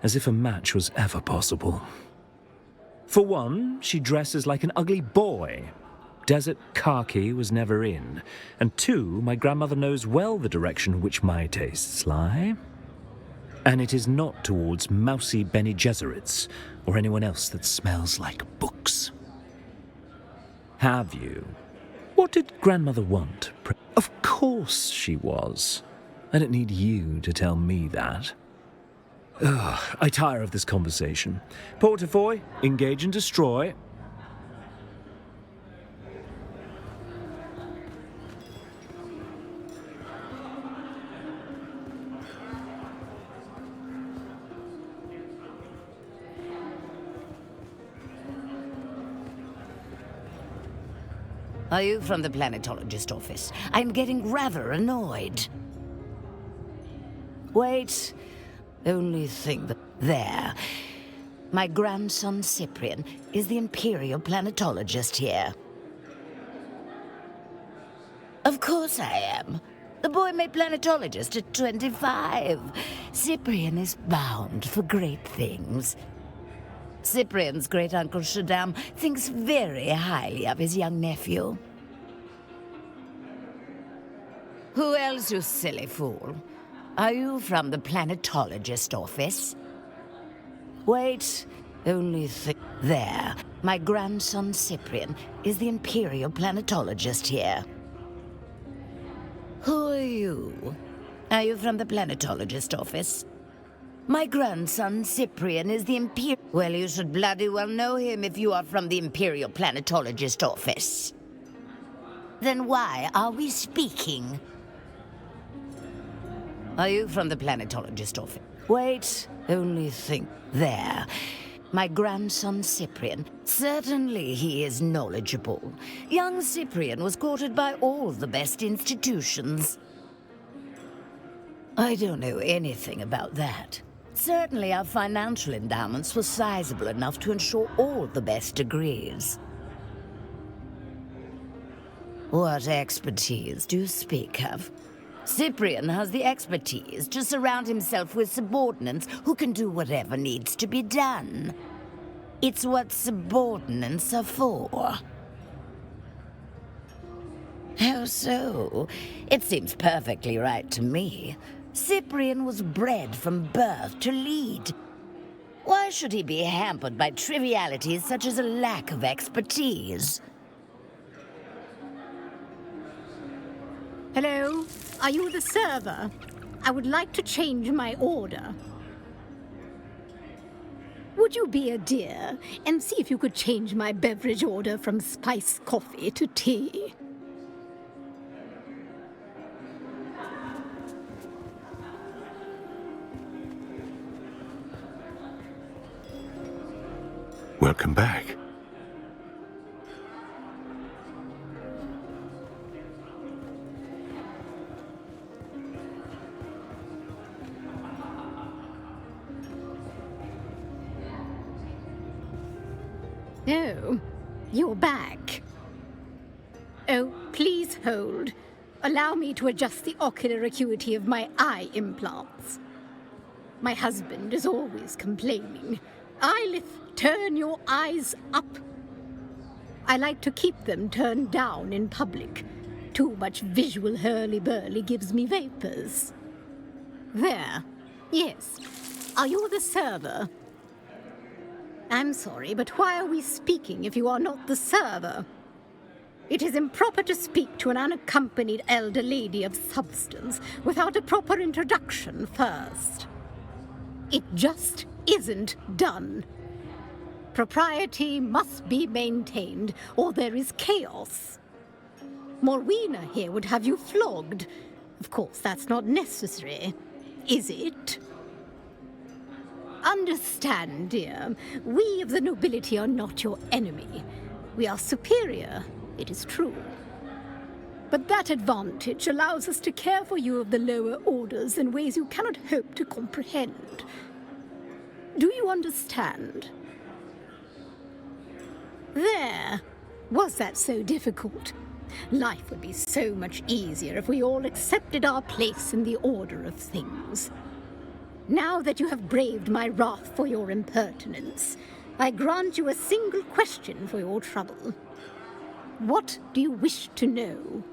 as if a match was ever possible. For one, she dresses like an ugly boy. Desert khaki was never in. And 2, my grandmother knows well the direction which my tastes lie. And it is not towards mousy Bene Gesserits or anyone else that smells like books. Have you? What did grandmother want? Of course she was. I don't need you to tell me that. Ugh, I tire of this conversation. Portafoy, engage and destroy. Are you from the planetologist office? I'm getting rather annoyed. Wait, only think that... There. My grandson Cyprian is the Imperial Planetologist here. Of course I am. The boy made planetologist at 25. Cyprian is bound for great things. Cyprian's great-uncle Shaddam thinks very highly of his young nephew. Who else, you silly fool? Are you from the planetologist office? Wait, only think... There. My grandson Cyprian is the Imperial Planetologist here. Who are you? Are you from the planetologist office? My grandson Cyprian is the Imperial... Well, you should bloody well know him if you are from the Imperial Planetologist office. Then why are we speaking? Are you from the planetologist office? Wait, only think. There. My grandson Cyprian. Certainly he is knowledgeable. Young Cyprian was courted by all the best institutions. I don't know anything about that. Certainly our financial endowments were sizable enough to ensure all the best degrees. What expertise do you speak of? Cyprian has the expertise to surround himself with subordinates who can do whatever needs to be done. It's what subordinates are for. How so? It seems perfectly right to me. Cyprian was bred from birth to lead. Why should he be hampered by trivialities such as a lack of expertise? Hello? Are you the server? I would like to change my order. Would you be a dear and see if you could change my beverage order from spiced coffee to tea? Welcome back. Oh, you're back. Oh, please hold. Allow me to adjust the ocular acuity of my eye implants. My husband is always complaining. Eyelith, turn your eyes up. I like to keep them turned down in public. Too much visual hurly-burly gives me vapors. There. Yes. Are you the server? I'm sorry, but why are we speaking if you are not the server? It is improper to speak to an unaccompanied elder lady of substance without a proper introduction first. It just isn't done. Propriety must be maintained, or there is chaos. Morwina here would have you flogged. Of course, that's not necessary, is it? Understand, dear, we of the nobility are not your enemy. We are superior, it is true. But that advantage allows us to care for you of the lower orders in ways you cannot hope to comprehend. Do you understand? There. Was that so difficult? Life would be so much easier if we all accepted our place in the order of things. Now that you have braved my wrath for your impertinence, I grant you a single question for your trouble. What do you wish to know?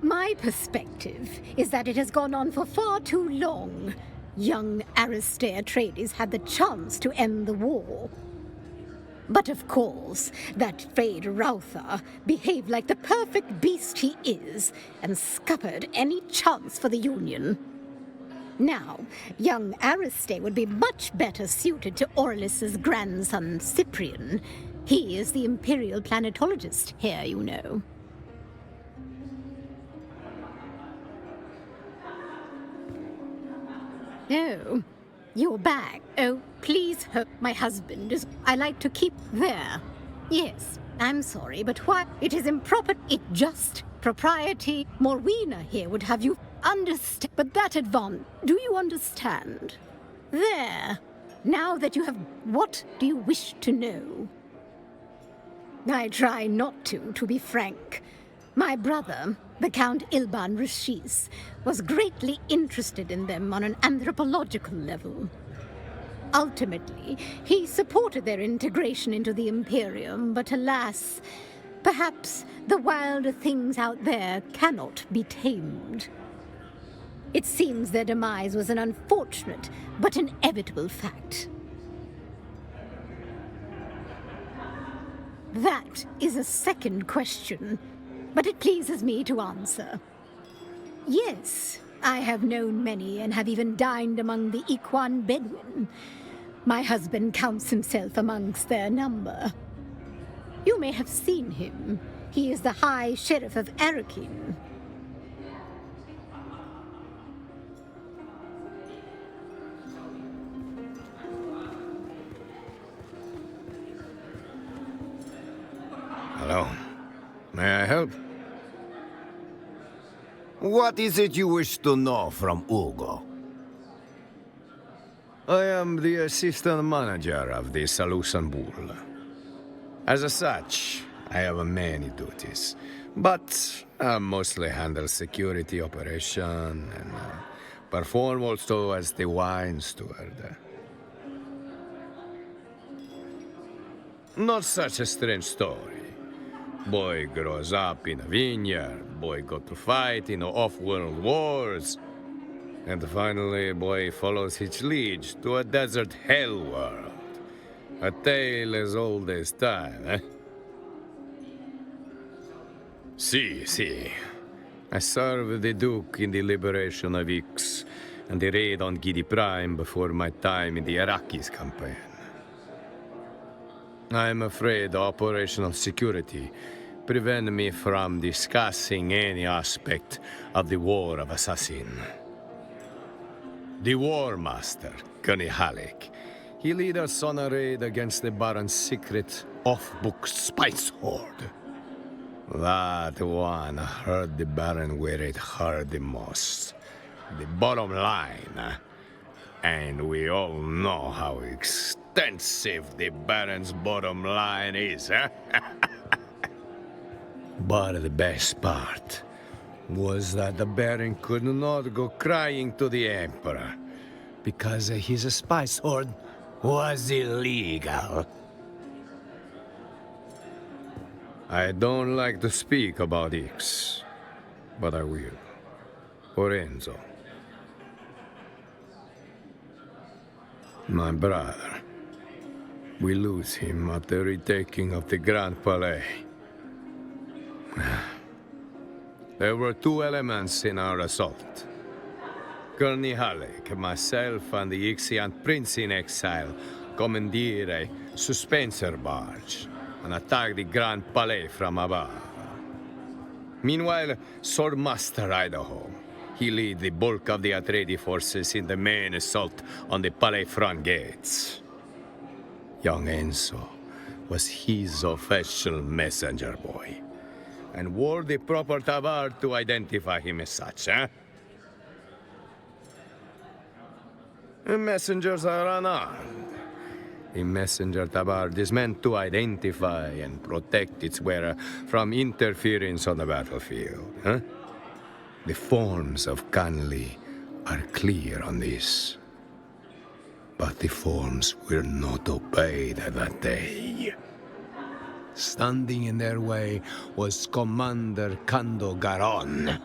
My perspective is that it has gone on for far too long. Young Lето Atreydesa had the chance to end the war. But of course, that Feyd-Rauthu behaved like the perfect beast he is and scuppered any chance for the Union. Now, young Lето would be much better suited to Orlis's grandson Cyprian. He is the imperial planetologist here, you know. Oh, you're back. Oh, please hope my husband is... I like to keep there. Yes, I'm sorry, but why? It is improper. It just... Propriety. Morwina here would have you understand. But that do you understand? There. Now that you have... What do you wish to know? I try not to be frank. My brother, the Count Ilban Rashis, was greatly interested in them on an anthropological level. Ultimately, he supported their integration into the Imperium, but alas, perhaps the wilder things out there cannot be tamed. It seems their demise was an unfortunate but inevitable fact. That is a second question, but it pleases me to answer. Yes, I have known many and have even dined among the Ikhwan Bedouin. My husband counts himself amongst their number. You may have seen him. He is the High Sheriff of Arrackin. Hello. May I help? What is it you wish to know from Ugo? I am the assistant manager of the Solution Bull. As such, I have many duties, but I mostly handle security operation and perform also as the wine steward. Not such a strange story. Boy grows up in a vineyard, boy go to fight in off-world wars, and finally boy follows his liege to a desert hell world. A tale as old as time, eh? Si. I served the Duke in the liberation of Ix and the raid on Gidi Prime before my time in the Arrakis campaign. I'm afraid operational security prevent me from discussing any aspect of the War of Assassin. The War Master, Gunny Halleck, he lead us on a raid against the Baron's secret off-book spice hoard. That one hurt the Baron where it hurt the most. The bottom line. And we all know how extensive the Baron's bottom line is, eh? But the best part was that the Baron could not go crying to the Emperor because his spice hoard was illegal. I don't like to speak about Ix, but I will. For Enzo. My brother. We lose him at the retaking of the Grand Palais. There were two elements in our assault. Gurney Halleck, myself, and the Ixian prince in exile commandeered a suspenser barge and attacked the Grand Palais from above. Meanwhile, Swordmaster Idaho, he led the bulk of the Atreides forces in the main assault on the Palais front gates. Young Enzo was his official messenger boy, and wore the proper tabard to identify him as such, eh? The messengers are unarmed. The messenger tabard is meant to identify and protect its wearer from interference on the battlefield, huh? The forms of Canley are clear on this. But the forms were not obeyed that day. Standing in their way was Commander Kando Garon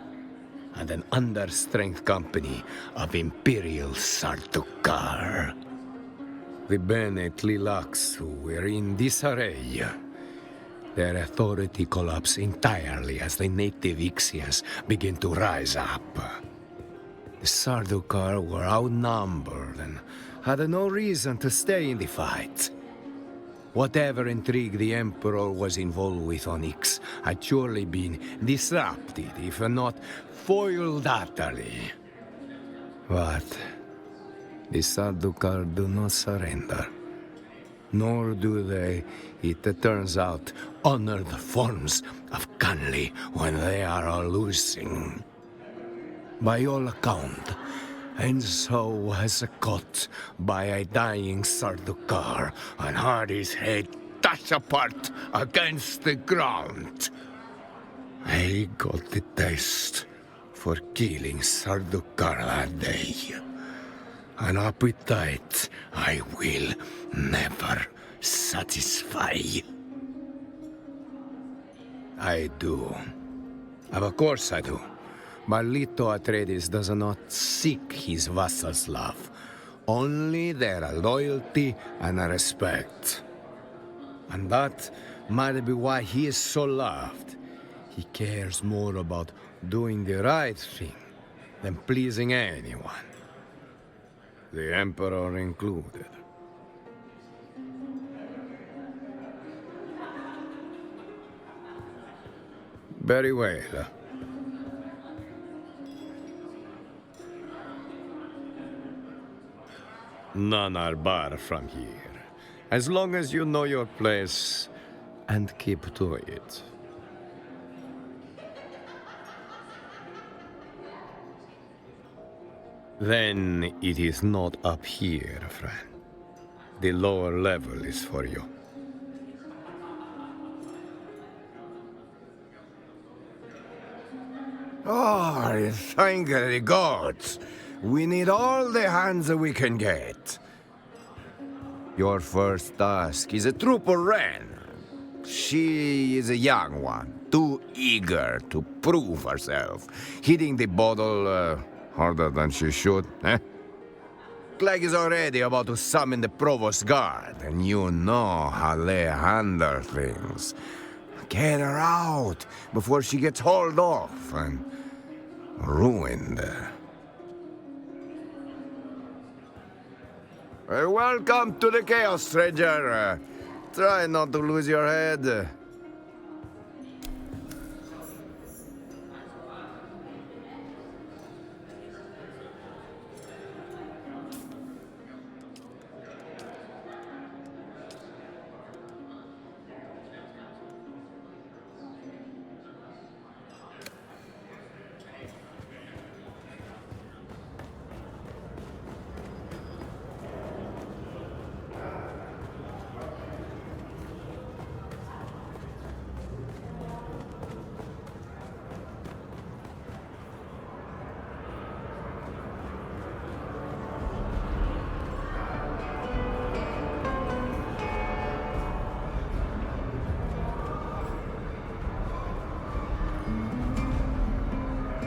and an understrength company of Imperial Sardaukar. The Bene Tlilaxu were in disarray. Their authority collapsed entirely as the native Ixians began to rise up. The Sardaukar were outnumbered and had no reason to stay in the fight. Whatever intrigue the Emperor was involved with on Ix had surely been disrupted, if not foiled utterly. But the Sardaukar do not surrender. Nor do they, it turns out, honor the forms of Canley when they are losing. By all account, Enzo was caught by a dying Sardaukar and had his head dashed apart against the ground. I got the taste for killing Sardaukar that day. An appetite I will never satisfy. I do. Of course I do. But Leto Atreydesa does not seek his vassals' love, only their loyalty and respect. And that might be why he is so loved. He cares more about doing the right thing than pleasing anyone. The Emperor included. Very well. None are bar from here, as long as you know your place and keep to it. Then it is not up here, friend. The lower level is for you. Oh, thank the gods. We need all the hands that we can get. Your first task is a trooper Wren. She is a young one, too eager to prove herself, hitting the bottle harder than she should, eh? Clegg is already about to summon the Provost Guard, and you know how they handle things. Get her out before she gets hauled off and ruined. Welcome to the chaos, stranger. Try not to lose your head.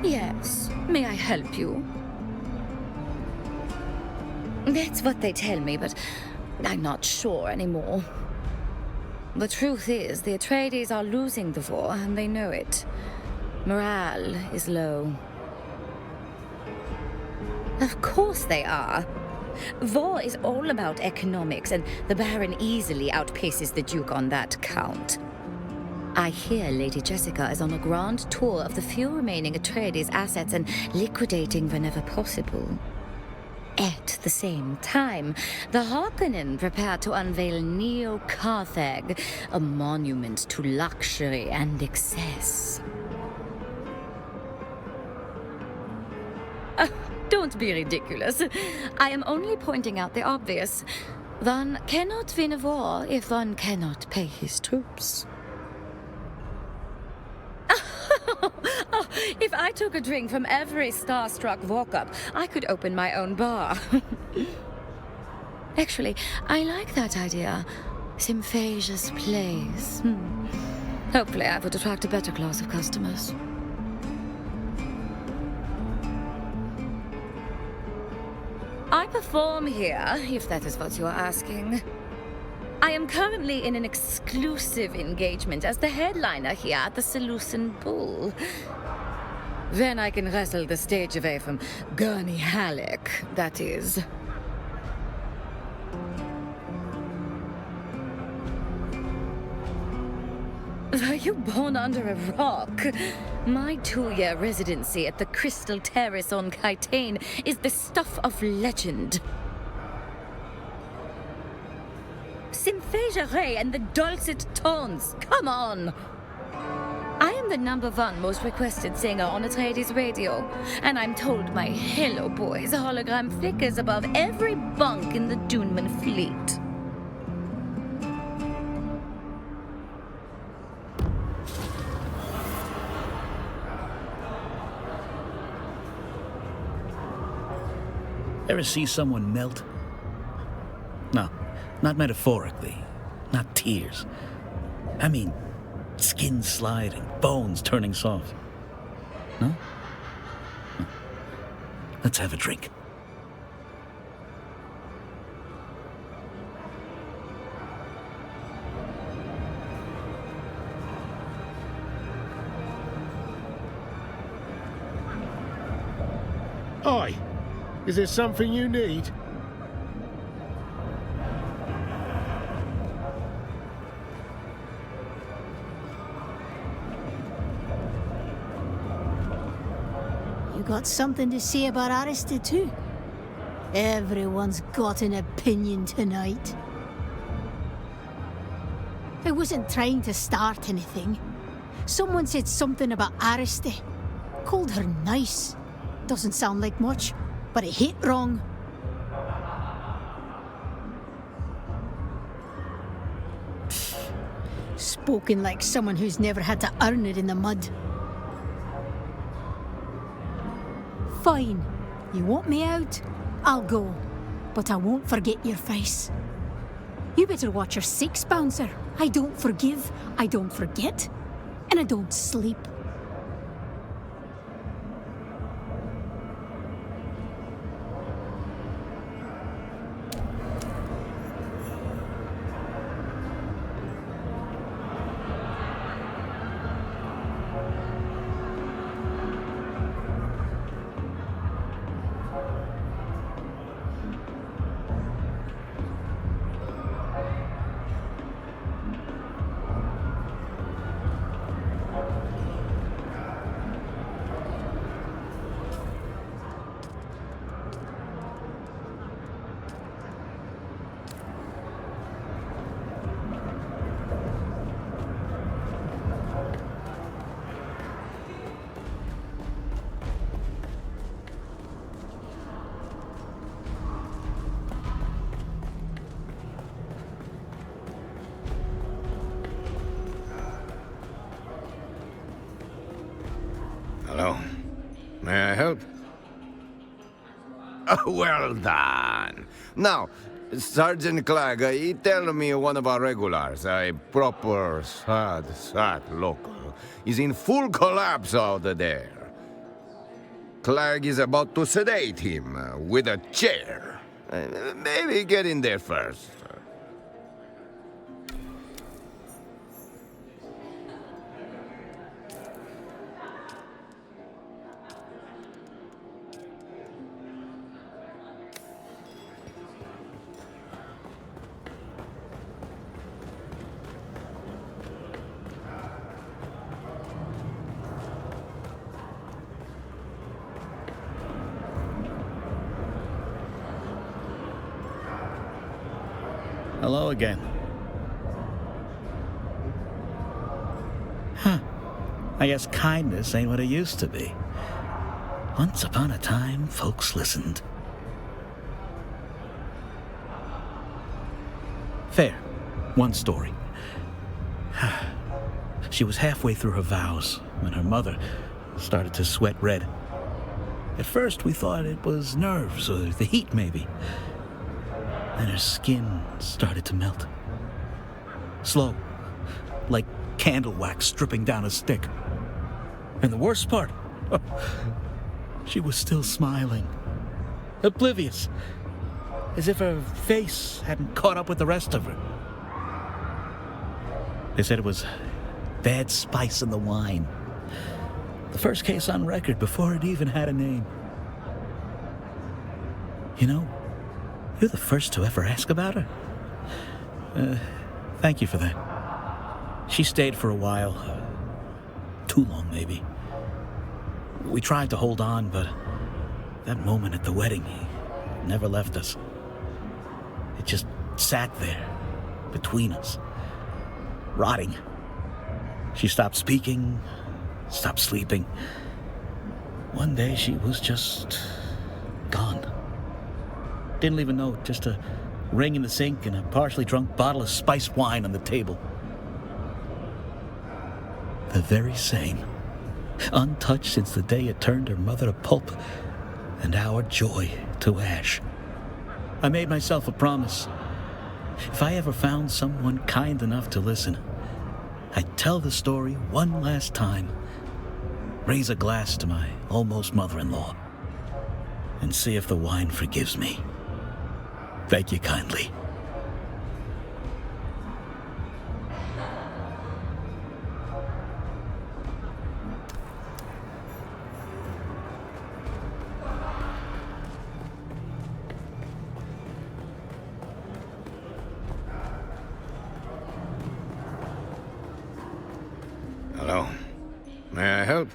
Yes, may I help you? That's what they tell me, but I'm not sure anymore. The truth is, the Atreides are losing the war, and they know it. Morale is low. Of course they are. War is all about economics, and the Baron easily outpaces the Duke on that count. I hear Lady Jessica is on a grand tour of the few remaining Atreides assets and liquidating whenever possible. At the same time, the Harkonnen prepare to unveil Neo-Carthage, a monument to luxury and excess. Don't be ridiculous. I am only pointing out the obvious. One cannot win a war if one cannot pay his troops. Oh, if I took a drink from every starstruck walk-up, I could open my own bar. Actually, I like that idea. Symphasia's place. Hopefully I would attract a better class of customers. I perform here, if that is what you are asking. I am currently in an exclusive engagement as the headliner here at the Seleucid Bull. Then I can wrestle the stage away from Gurney Halleck, that is. Were you born under a rock? My 2-year residency at the Crystal Terrace on Kytane is the stuff of legend. Symphasia Ray and the dulcet tones. Come on! I am the #1 most requested singer on Atreides radio, and I'm told my Hello Boys hologram flickers above every bunk in the Dune fleet. Ever see someone melt? No, not metaphorically, not tears. I mean, skin sliding, bones turning soft. No? Let's have a drink. Oi, is there something you need? You've got something to say about Arrester too? Everyone's got an opinion tonight. I wasn't trying to start anything. Someone said something about Arrester. Called her nice. Doesn't sound like much, but it hit wrong. Spoken like someone who's never had to earn it in the mud. Fine. You want me out? I'll go. But I won't forget your face. You better watch your six, Bouncer. I don't forgive, I don't forget, and I don't sleep. Hello. May I help? Well done. Now, Sergeant Clegg, he tell me one of our regulars, a proper sad local, is in full collapse out there. Clegg is about to sedate him with a chair. Maybe get in there first. Hello again. Huh. I guess kindness ain't what it used to be. Once upon a time, folks listened. Fair. One story. She was halfway through her vows when her mother started to sweat red. At first, we thought it was nerves or the heat, maybe. Then her skin started to melt. Slow, like candle wax dripping down a stick. And the worst part, she was still smiling. Oblivious. As if her face hadn't caught up with the rest of her. They said it was bad spice in the wine. The first case on record before it even had a name. You know, you're the first to ever ask about her. Thank you for that. She stayed for a while. Too long, maybe. We tried to hold on, but that moment at the wedding never left us. It just sat there, between us, rotting. She stopped speaking, stopped sleeping. One day she was just gone. Didn't leave a note, just a ring in the sink and a partially drunk bottle of spiced wine on the table. The very same. Untouched since the day it turned her mother to pulp and our joy to ash. I made myself a promise. If I ever found someone kind enough to listen, I'd tell the story one last time, raise a glass to my almost mother-in-law, and see if the wine forgives me. Thank you kindly. Hello. May I help?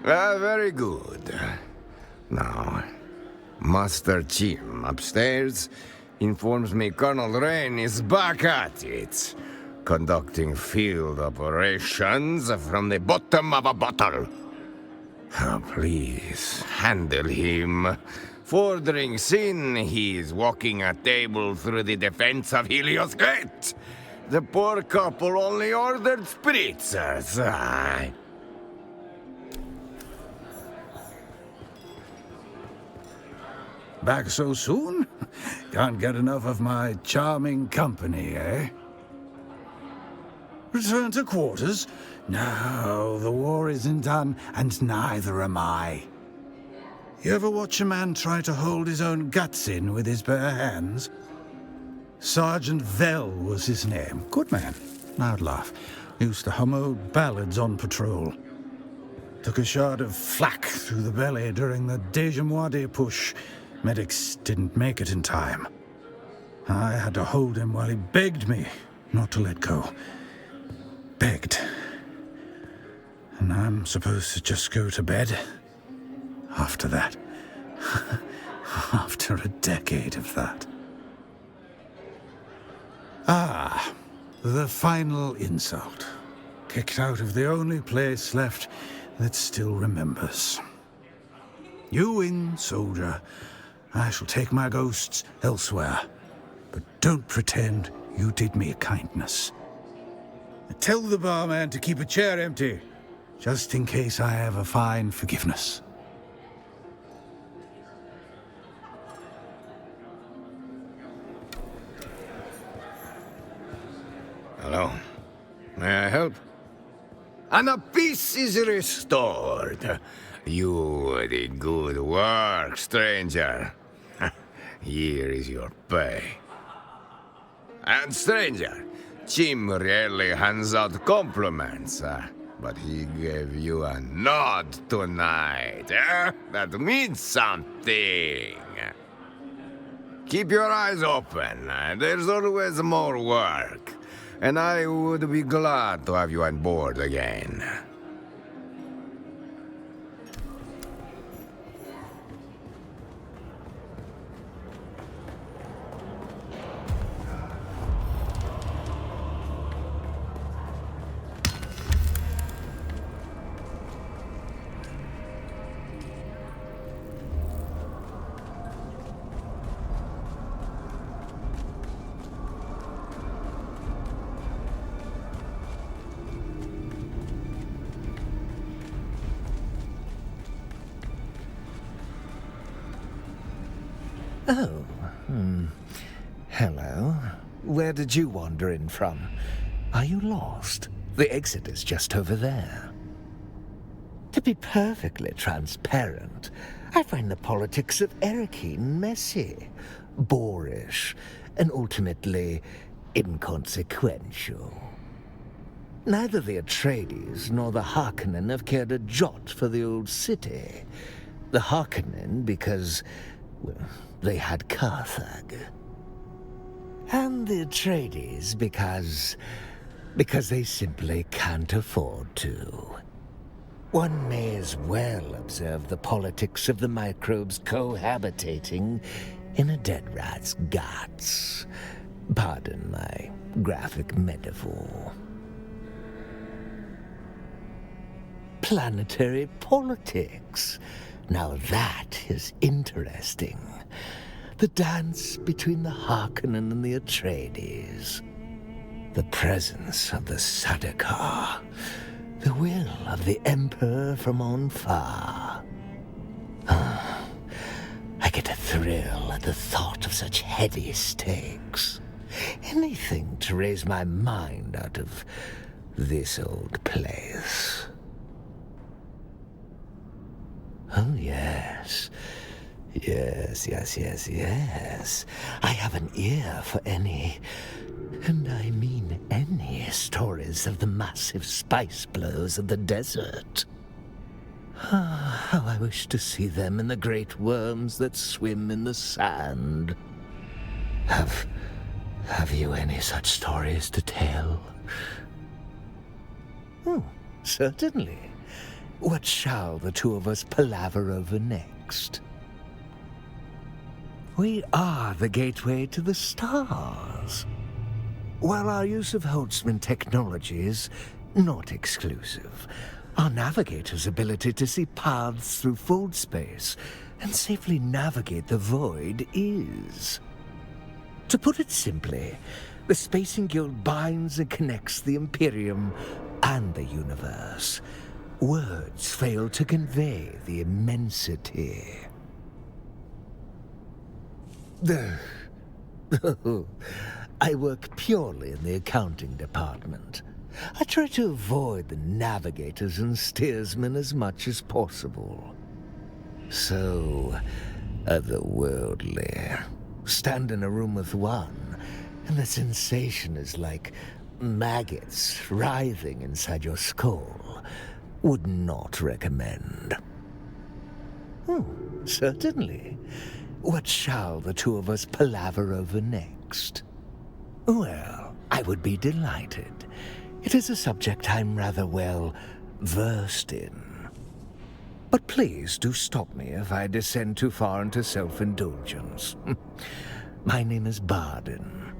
Very good. Now, Master Jim upstairs informs me Colonel Rain is back at it, conducting field operations from the bottom of a bottle. Oh, please, handle him. 4 drinks in, he's walking a table through the defense of Helios Gate. The poor couple only ordered spritzers. Back so soon? Can't get enough of my charming company, eh? Return to quarters? No, the war isn't done, and neither am I. You ever watch a man try to hold his own guts in with his bare hands? Sergeant Vell was his name. Good man. I'd laugh. Used to hum old ballads on patrol. Took a shot of flak through the belly during the Dejamwade push. Medics didn't make it in time. I had to hold him while he begged me not to let go. Begged. And I'm supposed to just go to bed after that. After a decade of that. Ah, the final insult. Kicked out of the only place left that still remembers. You win, soldier. I shall take my ghosts elsewhere. But don't pretend you did me a kindness. Tell the barman to keep a chair empty, just in case I ever find forgiveness. Hello. May I help? And a peace is restored. You did good work, stranger. Here is your pay. And stranger, Jim rarely hands out compliments, but he gave you a nod tonight. That means something. Keep your eyes open. There's always more work. And I would be glad to have you on board again. Oh, hello. Where did you wander in from? Are you lost? The exit is just over there. To be perfectly transparent, I find the politics of Arrackin messy, boorish, and ultimately inconsequential. Neither the Atreydeses nor the Harkonnen have cared a jot for the old city. The Harkonnen because, well, they had Carthage. And the Atreydeses because they simply can't afford to. One may as well observe the politics of the microbes cohabitating in a dead rat's guts. Pardon my graphic metaphor. Planetary politics. Now that is interesting. The dance between the Harkonnen and the Atreydeses. The presence of the Sadakar. The will of the Emperor from on far. I get a thrill at the thought of such heady stakes. Anything to raise my mind out of this old place. Oh, yes. Yes. I have an ear for any, and I mean any, stories of the massive spice blows of the desert. How I wish to see them and the great worms that swim in the sand. Have you any such stories to tell? Oh, certainly. What shall the two of us palaver over next? We are the gateway to the stars. While our use of Holtzman technology is not exclusive, our navigator's ability to see paths through fold space and safely navigate the void is. To put it simply, the Spacing Guild binds and connects the Imperium and the universe. Words fail to convey the immensity. I work purely in the accounting department. I try to avoid the navigators and steersmen as much as possible. So otherworldly. Stand in a room with one, and the sensation is like maggots writhing inside your skull. Would not recommend. Certainly. What shall the two of us palaver over next? Well, I would be delighted. It is a subject I'm rather well versed in. But please do stop me if I descend too far into self-indulgence. My name is Barden.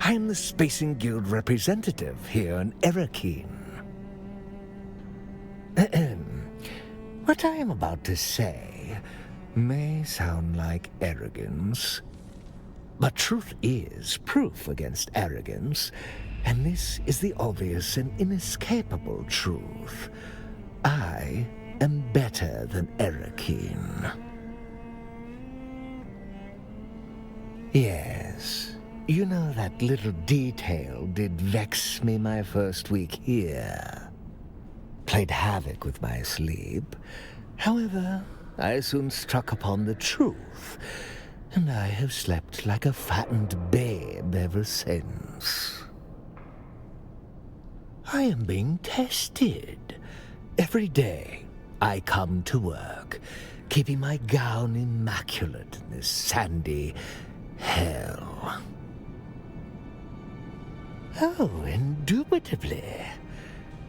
I am the Spacing Guild representative here in Arrakin. What I am about to say may sound like arrogance, but truth is proof against arrogance, and this is the obvious and inescapable truth. I am better than Arrakeen. Yes, you know that little detail did vex me my first week here. Played havoc with my sleep. However, I soon struck upon the truth, and I have slept like a fattened babe ever since. I am being tested. Every day, I come to work, keeping my gown immaculate in this sandy hell. Oh, indubitably.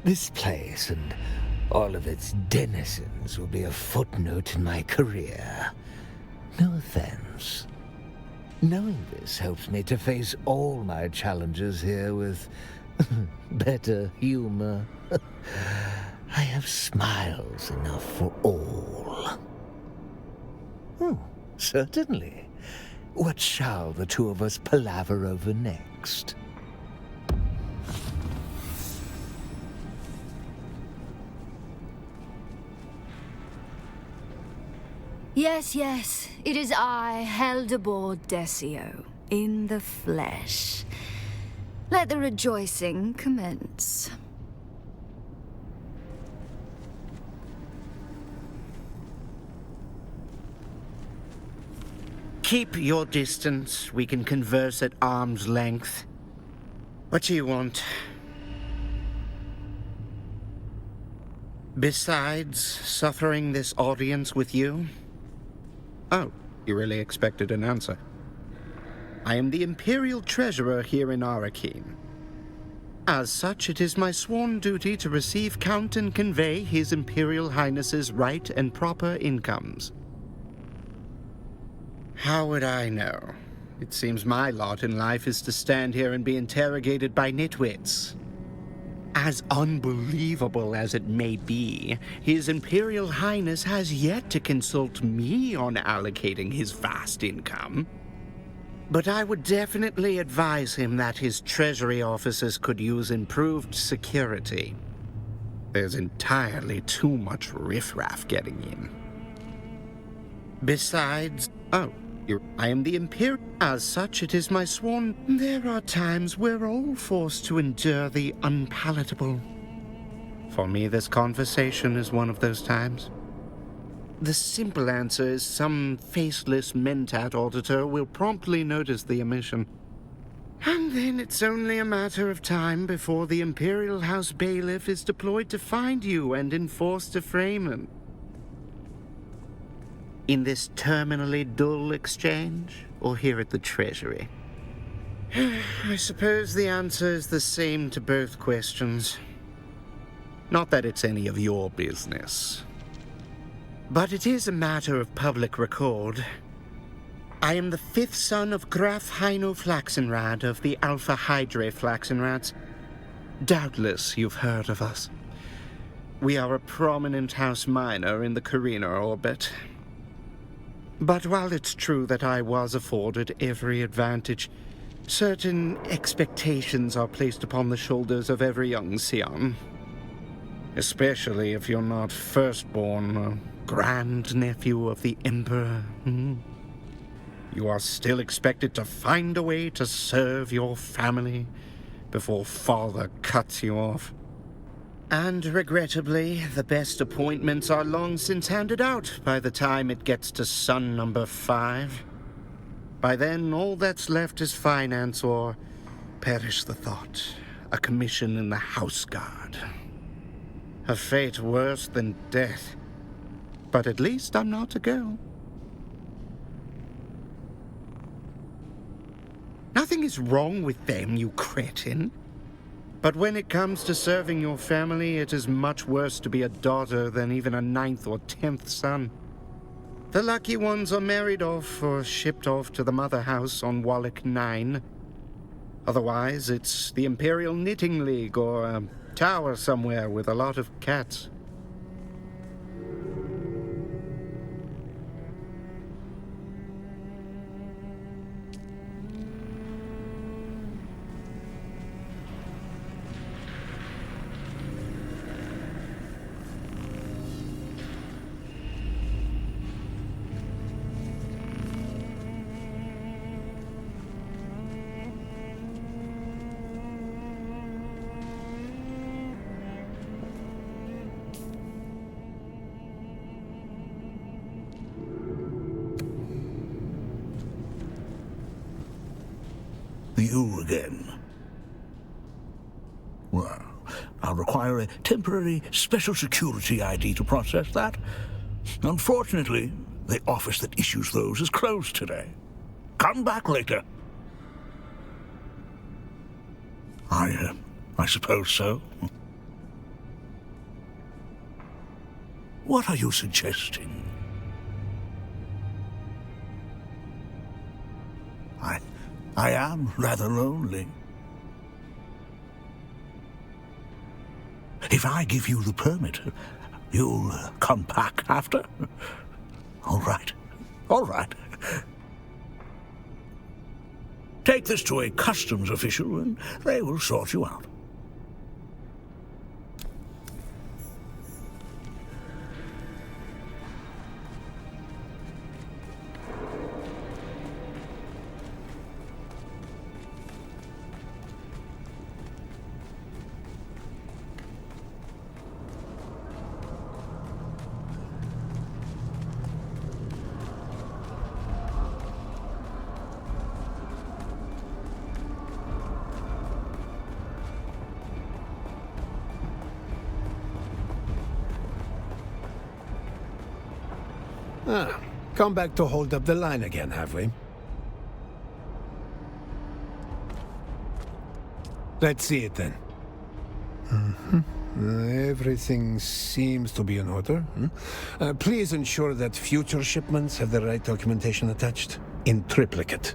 This place and all of its denizens will be a footnote in my career. No offense. Knowing this helps me to face all my challenges here with better humor. I have smiles enough for all. Certainly. What shall the two of us palaver over next? Yes, yes, it is I, Heldebor Desio, in the flesh. Let the rejoicing commence. Keep your distance. We can converse at arm's length. What do you want? Besides suffering this audience with you? Oh, you really expected an answer. I am the Imperial Treasurer here in Arrakeen. As such, it is my sworn duty to receive, count, and convey His Imperial Highness's right and proper incomes. How would I know? It seems my lot in life is to stand here and be interrogated by nitwits. As unbelievable as it may be, His Imperial Highness has yet to consult me on allocating his vast income. But I would definitely advise him that his treasury officers could use improved security. There's entirely too much riffraff getting in. Besides, I am the Imperial. As such, it is my sworn. There are times we're all forced to endure the unpalatable. For me, this conversation is one of those times. The simple answer is some faceless mentat auditor will promptly notice the omission. And then it's only a matter of time before the Imperial House bailiff is deployed to find you and enforce defrayment. In this terminally dull exchange, or here at the Treasury? I suppose the answer is the same to both questions. Not that it's any of your business. But it is a matter of public record. I am the 5th son of Graf Heino Flaxenrad of the Alpha Hydra Flaxenrads. Doubtless you've heard of us. We are a prominent house minor in the Carina orbit. But while it's true that I was afforded every advantage, certain expectations are placed upon the shoulders of every young scion. Especially if you're not firstborn or grandnephew of the Emperor. You are still expected to find a way to serve your family before father cuts you off. And regrettably, the best appointments are long since handed out by the time it gets to son number 5. By then, all that's left is finance or, perish the thought, a commission in the House Guard. A fate worse than death. But at least I'm not a girl. Nothing is wrong with them, you cretin. But when it comes to serving your family, it is much worse to be a daughter than even a 9th or 10th son. The lucky ones are married off or shipped off to the mother house on Wallach 9. Otherwise, it's the Imperial Knitting League or a tower somewhere with a lot of cats. You again. Well, I'll require a temporary special security ID to process that. Unfortunately, the office that issues those is closed today. Come back later. I suppose so. What are you suggesting? I am rather lonely. If I give you the permit, you'll come back after? All right. All right. Take this to a customs official and they will sort you out. Come back to hold up the line again, have we? Let's see it then. Everything seems to be in order. Please ensure that future shipments have the right documentation attached in triplicate.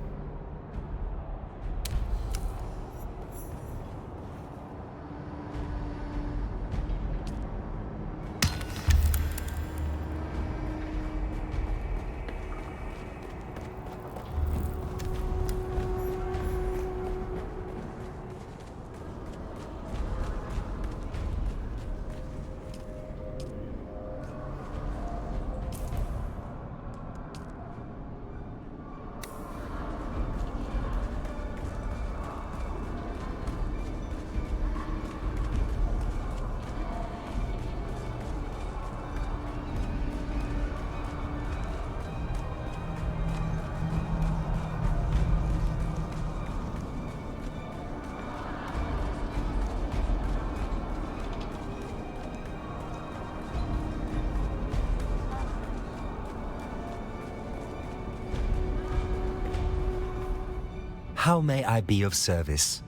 How may I be of service?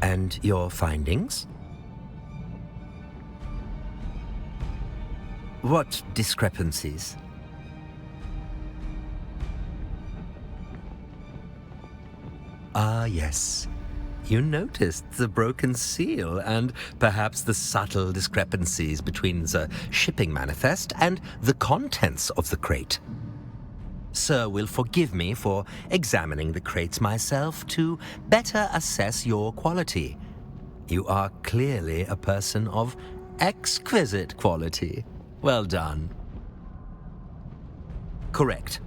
And your findings? What discrepancies? Ah, yes. You noticed the broken seal and perhaps the subtle discrepancies between the shipping manifest and the contents of the crate. Sir will forgive me for examining the crates myself to better assess your quality. You are clearly a person of exquisite quality. Well done. Correct.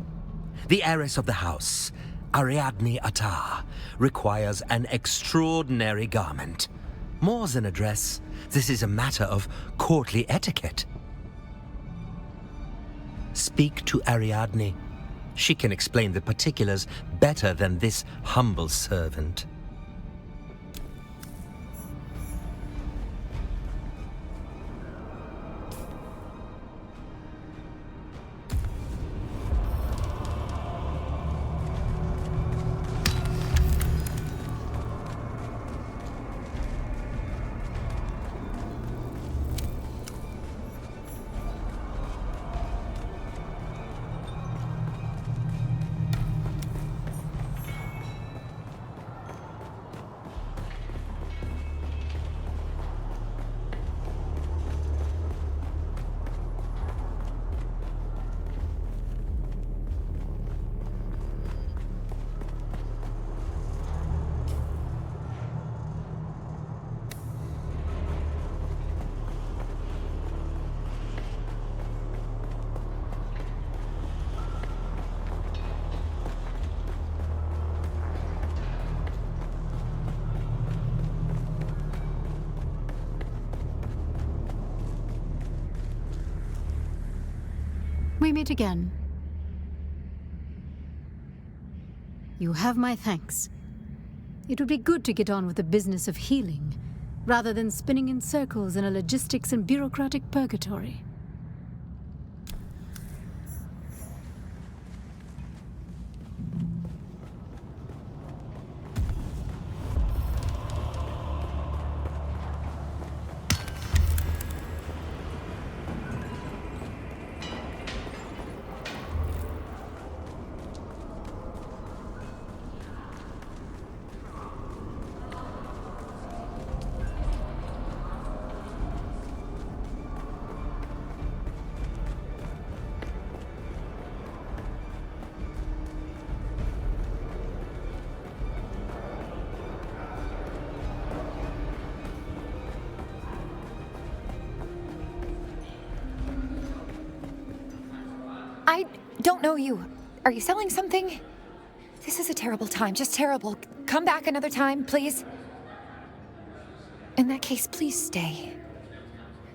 The heiress of the house, Ariadne Attar, requires an extraordinary garment. More than a dress, this is a matter of courtly etiquette. Speak to Ariadne. She can explain the particulars better than this humble servant. We meet again. You have my thanks. It would be good to get on with the business of healing, rather than spinning in circles in a logistics and bureaucratic purgatory. I don't know you. Are you selling something? This is a terrible time, just terrible. Come back another time, please. In that case, please stay.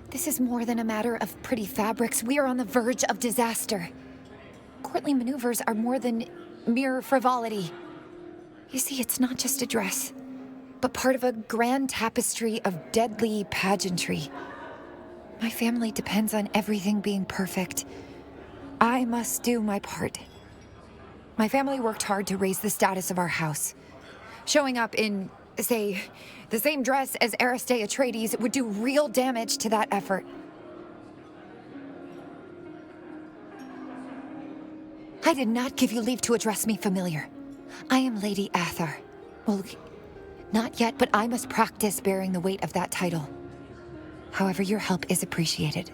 This is more than a matter of pretty fabrics. We are on the verge of disaster. Courtly maneuvers are more than mere frivolity. You see, it's not just a dress, but part of a grand tapestry of deadly pageantry. My family depends on everything being perfect. I must do my part. My family worked hard to raise the status of our house. Showing up in, say, the same dress as Lete Atreydesa would do real damage to that effort. I did not give you leave to address me familiar. I am Lady Attar. Well, not yet, but I must practice bearing the weight of that title. However, your help is appreciated.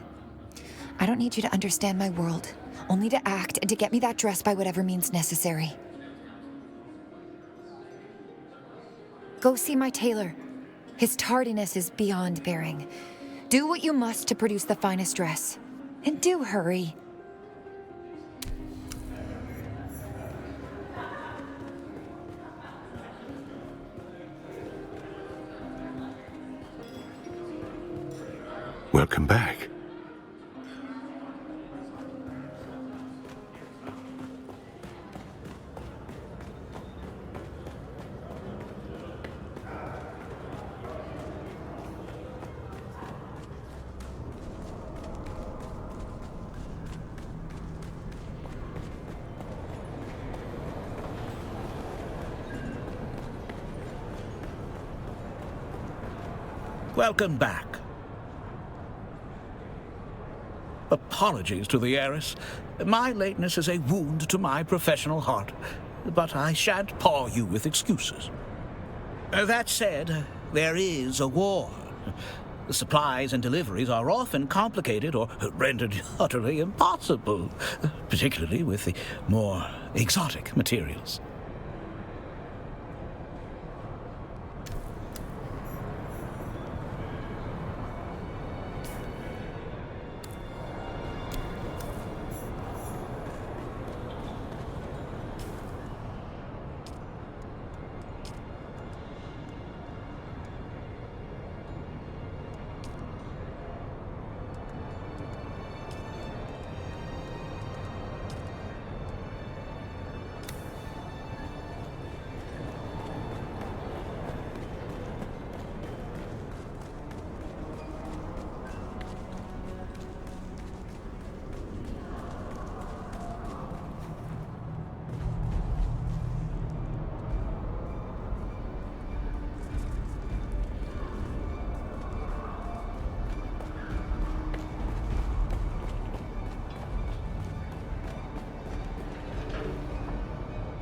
I don't need you to understand my world, only to act and to get me that dress by whatever means necessary. Go see my tailor. His tardiness is beyond bearing. Do what you must to produce the finest dress. And do hurry. Welcome back. Welcome back. Apologies to the heiress. My lateness is a wound to my professional heart, but I shan't paw you with excuses. That said, there is a war. The supplies and deliveries are often complicated or rendered utterly impossible, particularly with the more exotic materials.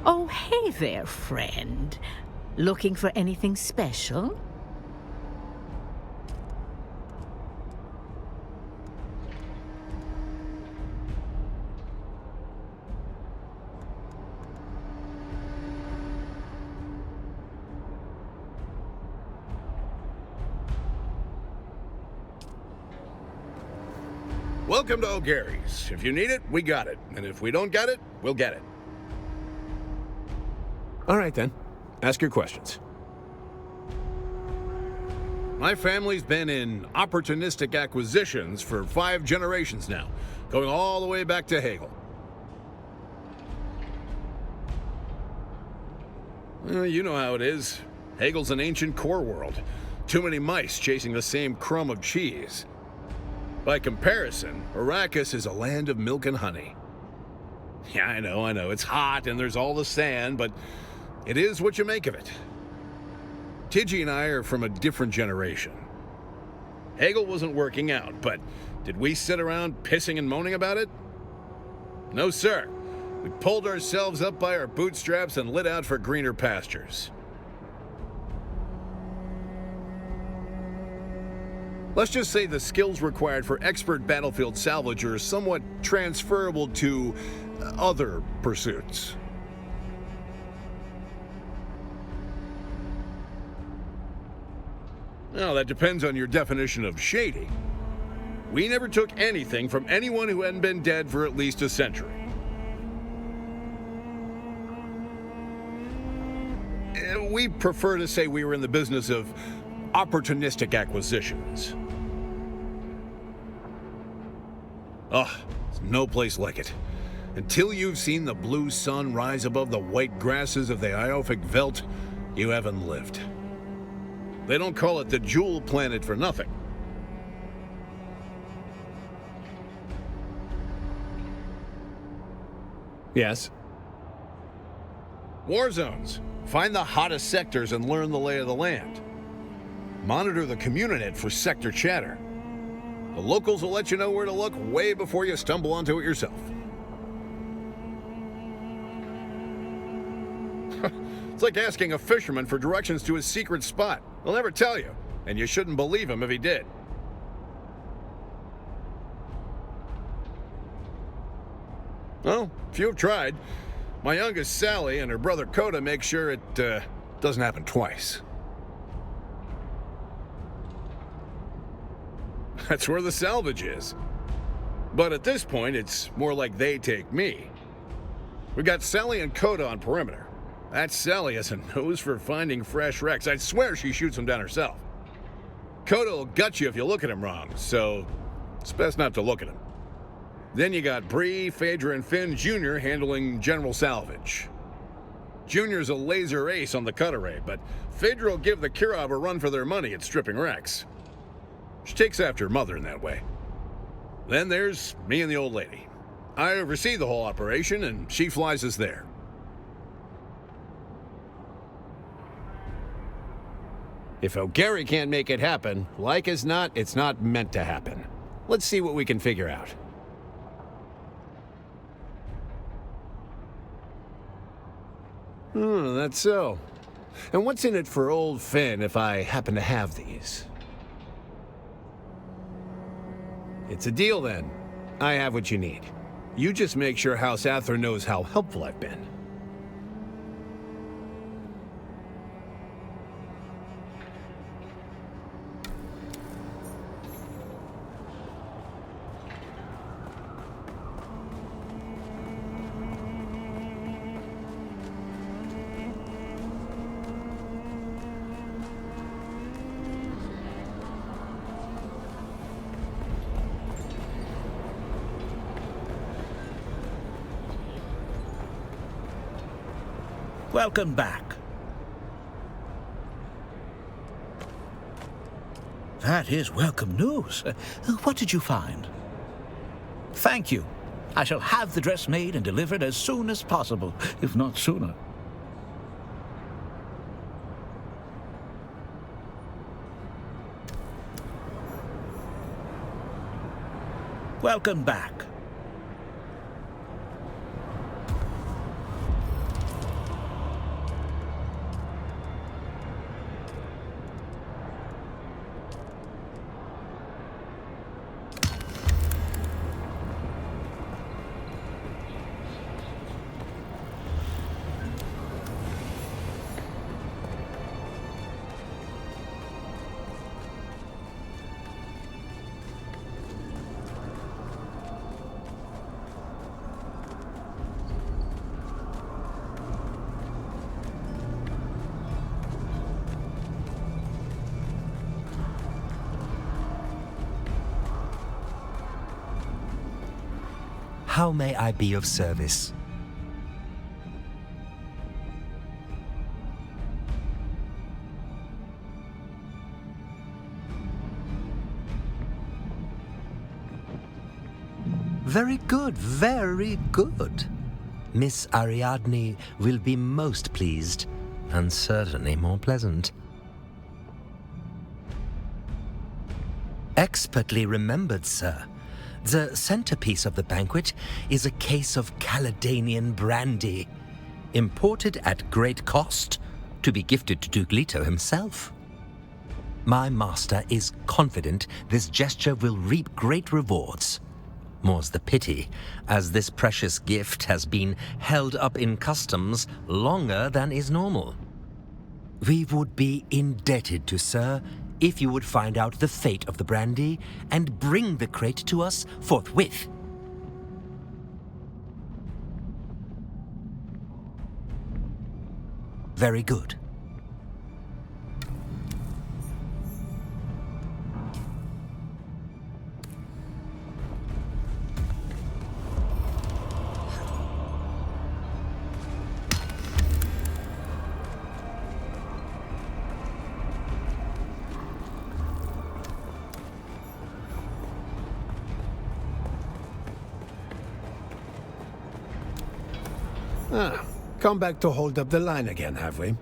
Oh, hey there, friend. Looking for anything special? Welcome to O'Gary's. If you need it, we got it. And if we don't got it, we'll get it. All right, then. Ask your questions. My family's been in opportunistic acquisitions for 5 generations now, going all the way back to Hegel. Well, you know how it is. Hegel's an ancient core world. Too many mice chasing the same crumb of cheese. By comparison, Arrakis is a land of milk and honey. Yeah, I know. It's hot and there's all the sand, but it is what you make of it. Tidgy and I are from a different generation. Hegel wasn't working out, but did we sit around pissing and moaning about it? No, sir. We pulled ourselves up by our bootstraps and lit out for greener pastures. Let's just say the skills required for expert battlefield salvage are somewhat transferable to other pursuits. Well, that depends on your definition of shady. We never took anything from anyone who hadn't been dead for at least a century. We prefer to say we were in the business of opportunistic acquisitions. Ugh, there's no place like it. Until you've seen the blue sun rise above the white grasses of the Iophic Veldt, you haven't lived. They don't call it the Jewel Planet for nothing. Yes? War zones. Find the hottest sectors and learn the lay of the land. Monitor the community for sector chatter. The locals will let you know where to look way before you stumble onto it yourself. It's like asking a fisherman for directions to his secret spot. He'll never tell you, and you shouldn't believe him if he did. Well, few have tried. My youngest, Sally, and her brother Coda make sure it doesn't happen twice. That's where the salvage is. But at this point, it's more like they take me. We got Sally and Coda on perimeter. That Sally has a nose for finding fresh wrecks. I'd swear she shoots them down herself. Coda will gut you if you look at him wrong, so it's best not to look at him. Then you got Bree, Phaedra, and Finn Jr. handling general salvage. Junior's a laser ace on the cut array, but Phaedra will give the Kirov a run for their money at stripping wrecks. She takes after her mother in that way. Then there's me and the old lady. I oversee the whole operation, and she flies us there. If O'Gary can't make it happen, like as not, it's not meant to happen. Let's see what we can figure out. That's so. And what's in it for old Finn if I happen to have these? It's a deal then. I have what you need. You just make sure House Ather knows how helpful I've been. Welcome back. That is welcome news. What did you find? Thank you. I shall have the dress made and delivered as soon as possible, if not sooner. Welcome back. How may I be of service? Very good, very good. Miss Ariadne will be most pleased, and certainly more pleasant. Expertly remembered, sir. The centerpiece of the banquet is a case of Caledonian brandy, imported at great cost to be gifted to Duke Leto himself. My master is confident this gesture will reap great rewards. More's the pity, as this precious gift has been held up in customs longer than is normal. We would be indebted to sir if you would find out the fate of the brandy and bring the crate to us forthwith. Very good. Come back to hold up the line again, have we?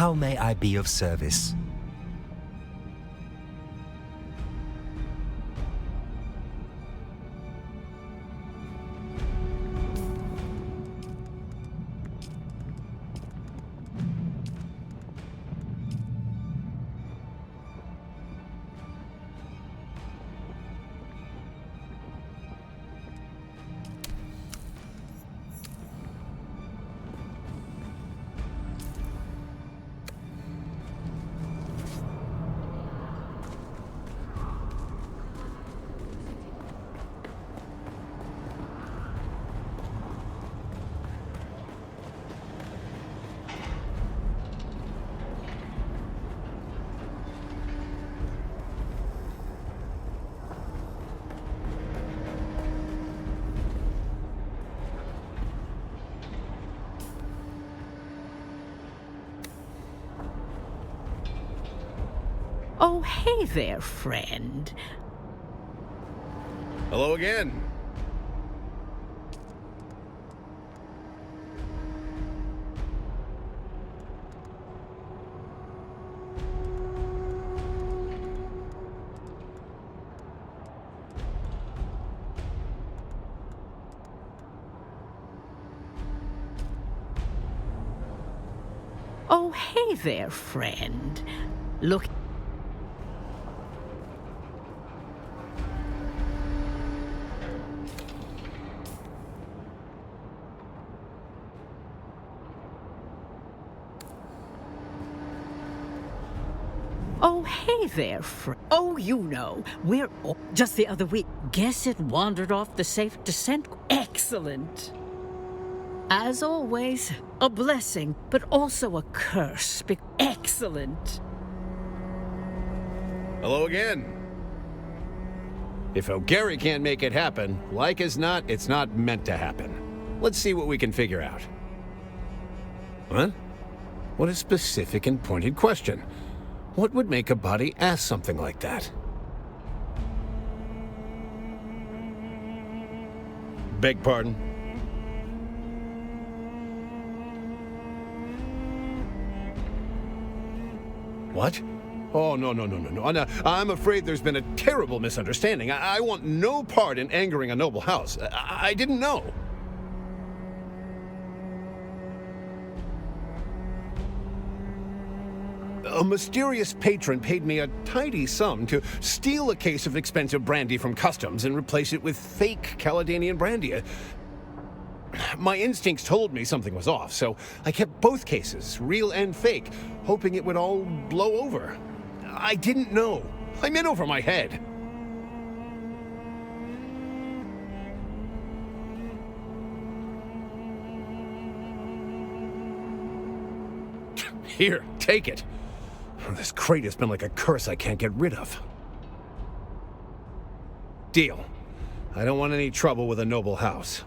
How may I be of service? Oh, hey there, friend. Hello again. Oh, hey there, friend. Look. Oh, hey there, Oh, you know, we're just the other week. Gessert wandered off the safe descent. Excellent. As always, a blessing, but also a curse. Excellent. Hello again. If O'Gary can't make it happen, like as not, it's not meant to happen. Let's see what we can figure out. What? What a specific and pointed question. What would make a body ask something like that? Beg pardon? What? Oh, no. I'm afraid there's been a terrible misunderstanding. I want no part in angering a noble house. I didn't know. A mysterious patron paid me a tidy sum to steal a case of expensive brandy from customs and replace it with fake Caledonian brandy. My instincts told me something was off, so I kept both cases, real and fake, hoping it would all blow over. I didn't know. I'm in over my head. Here, take it. This crate has been like a curse I can't get rid of. Deal. I don't want any trouble with a noble house.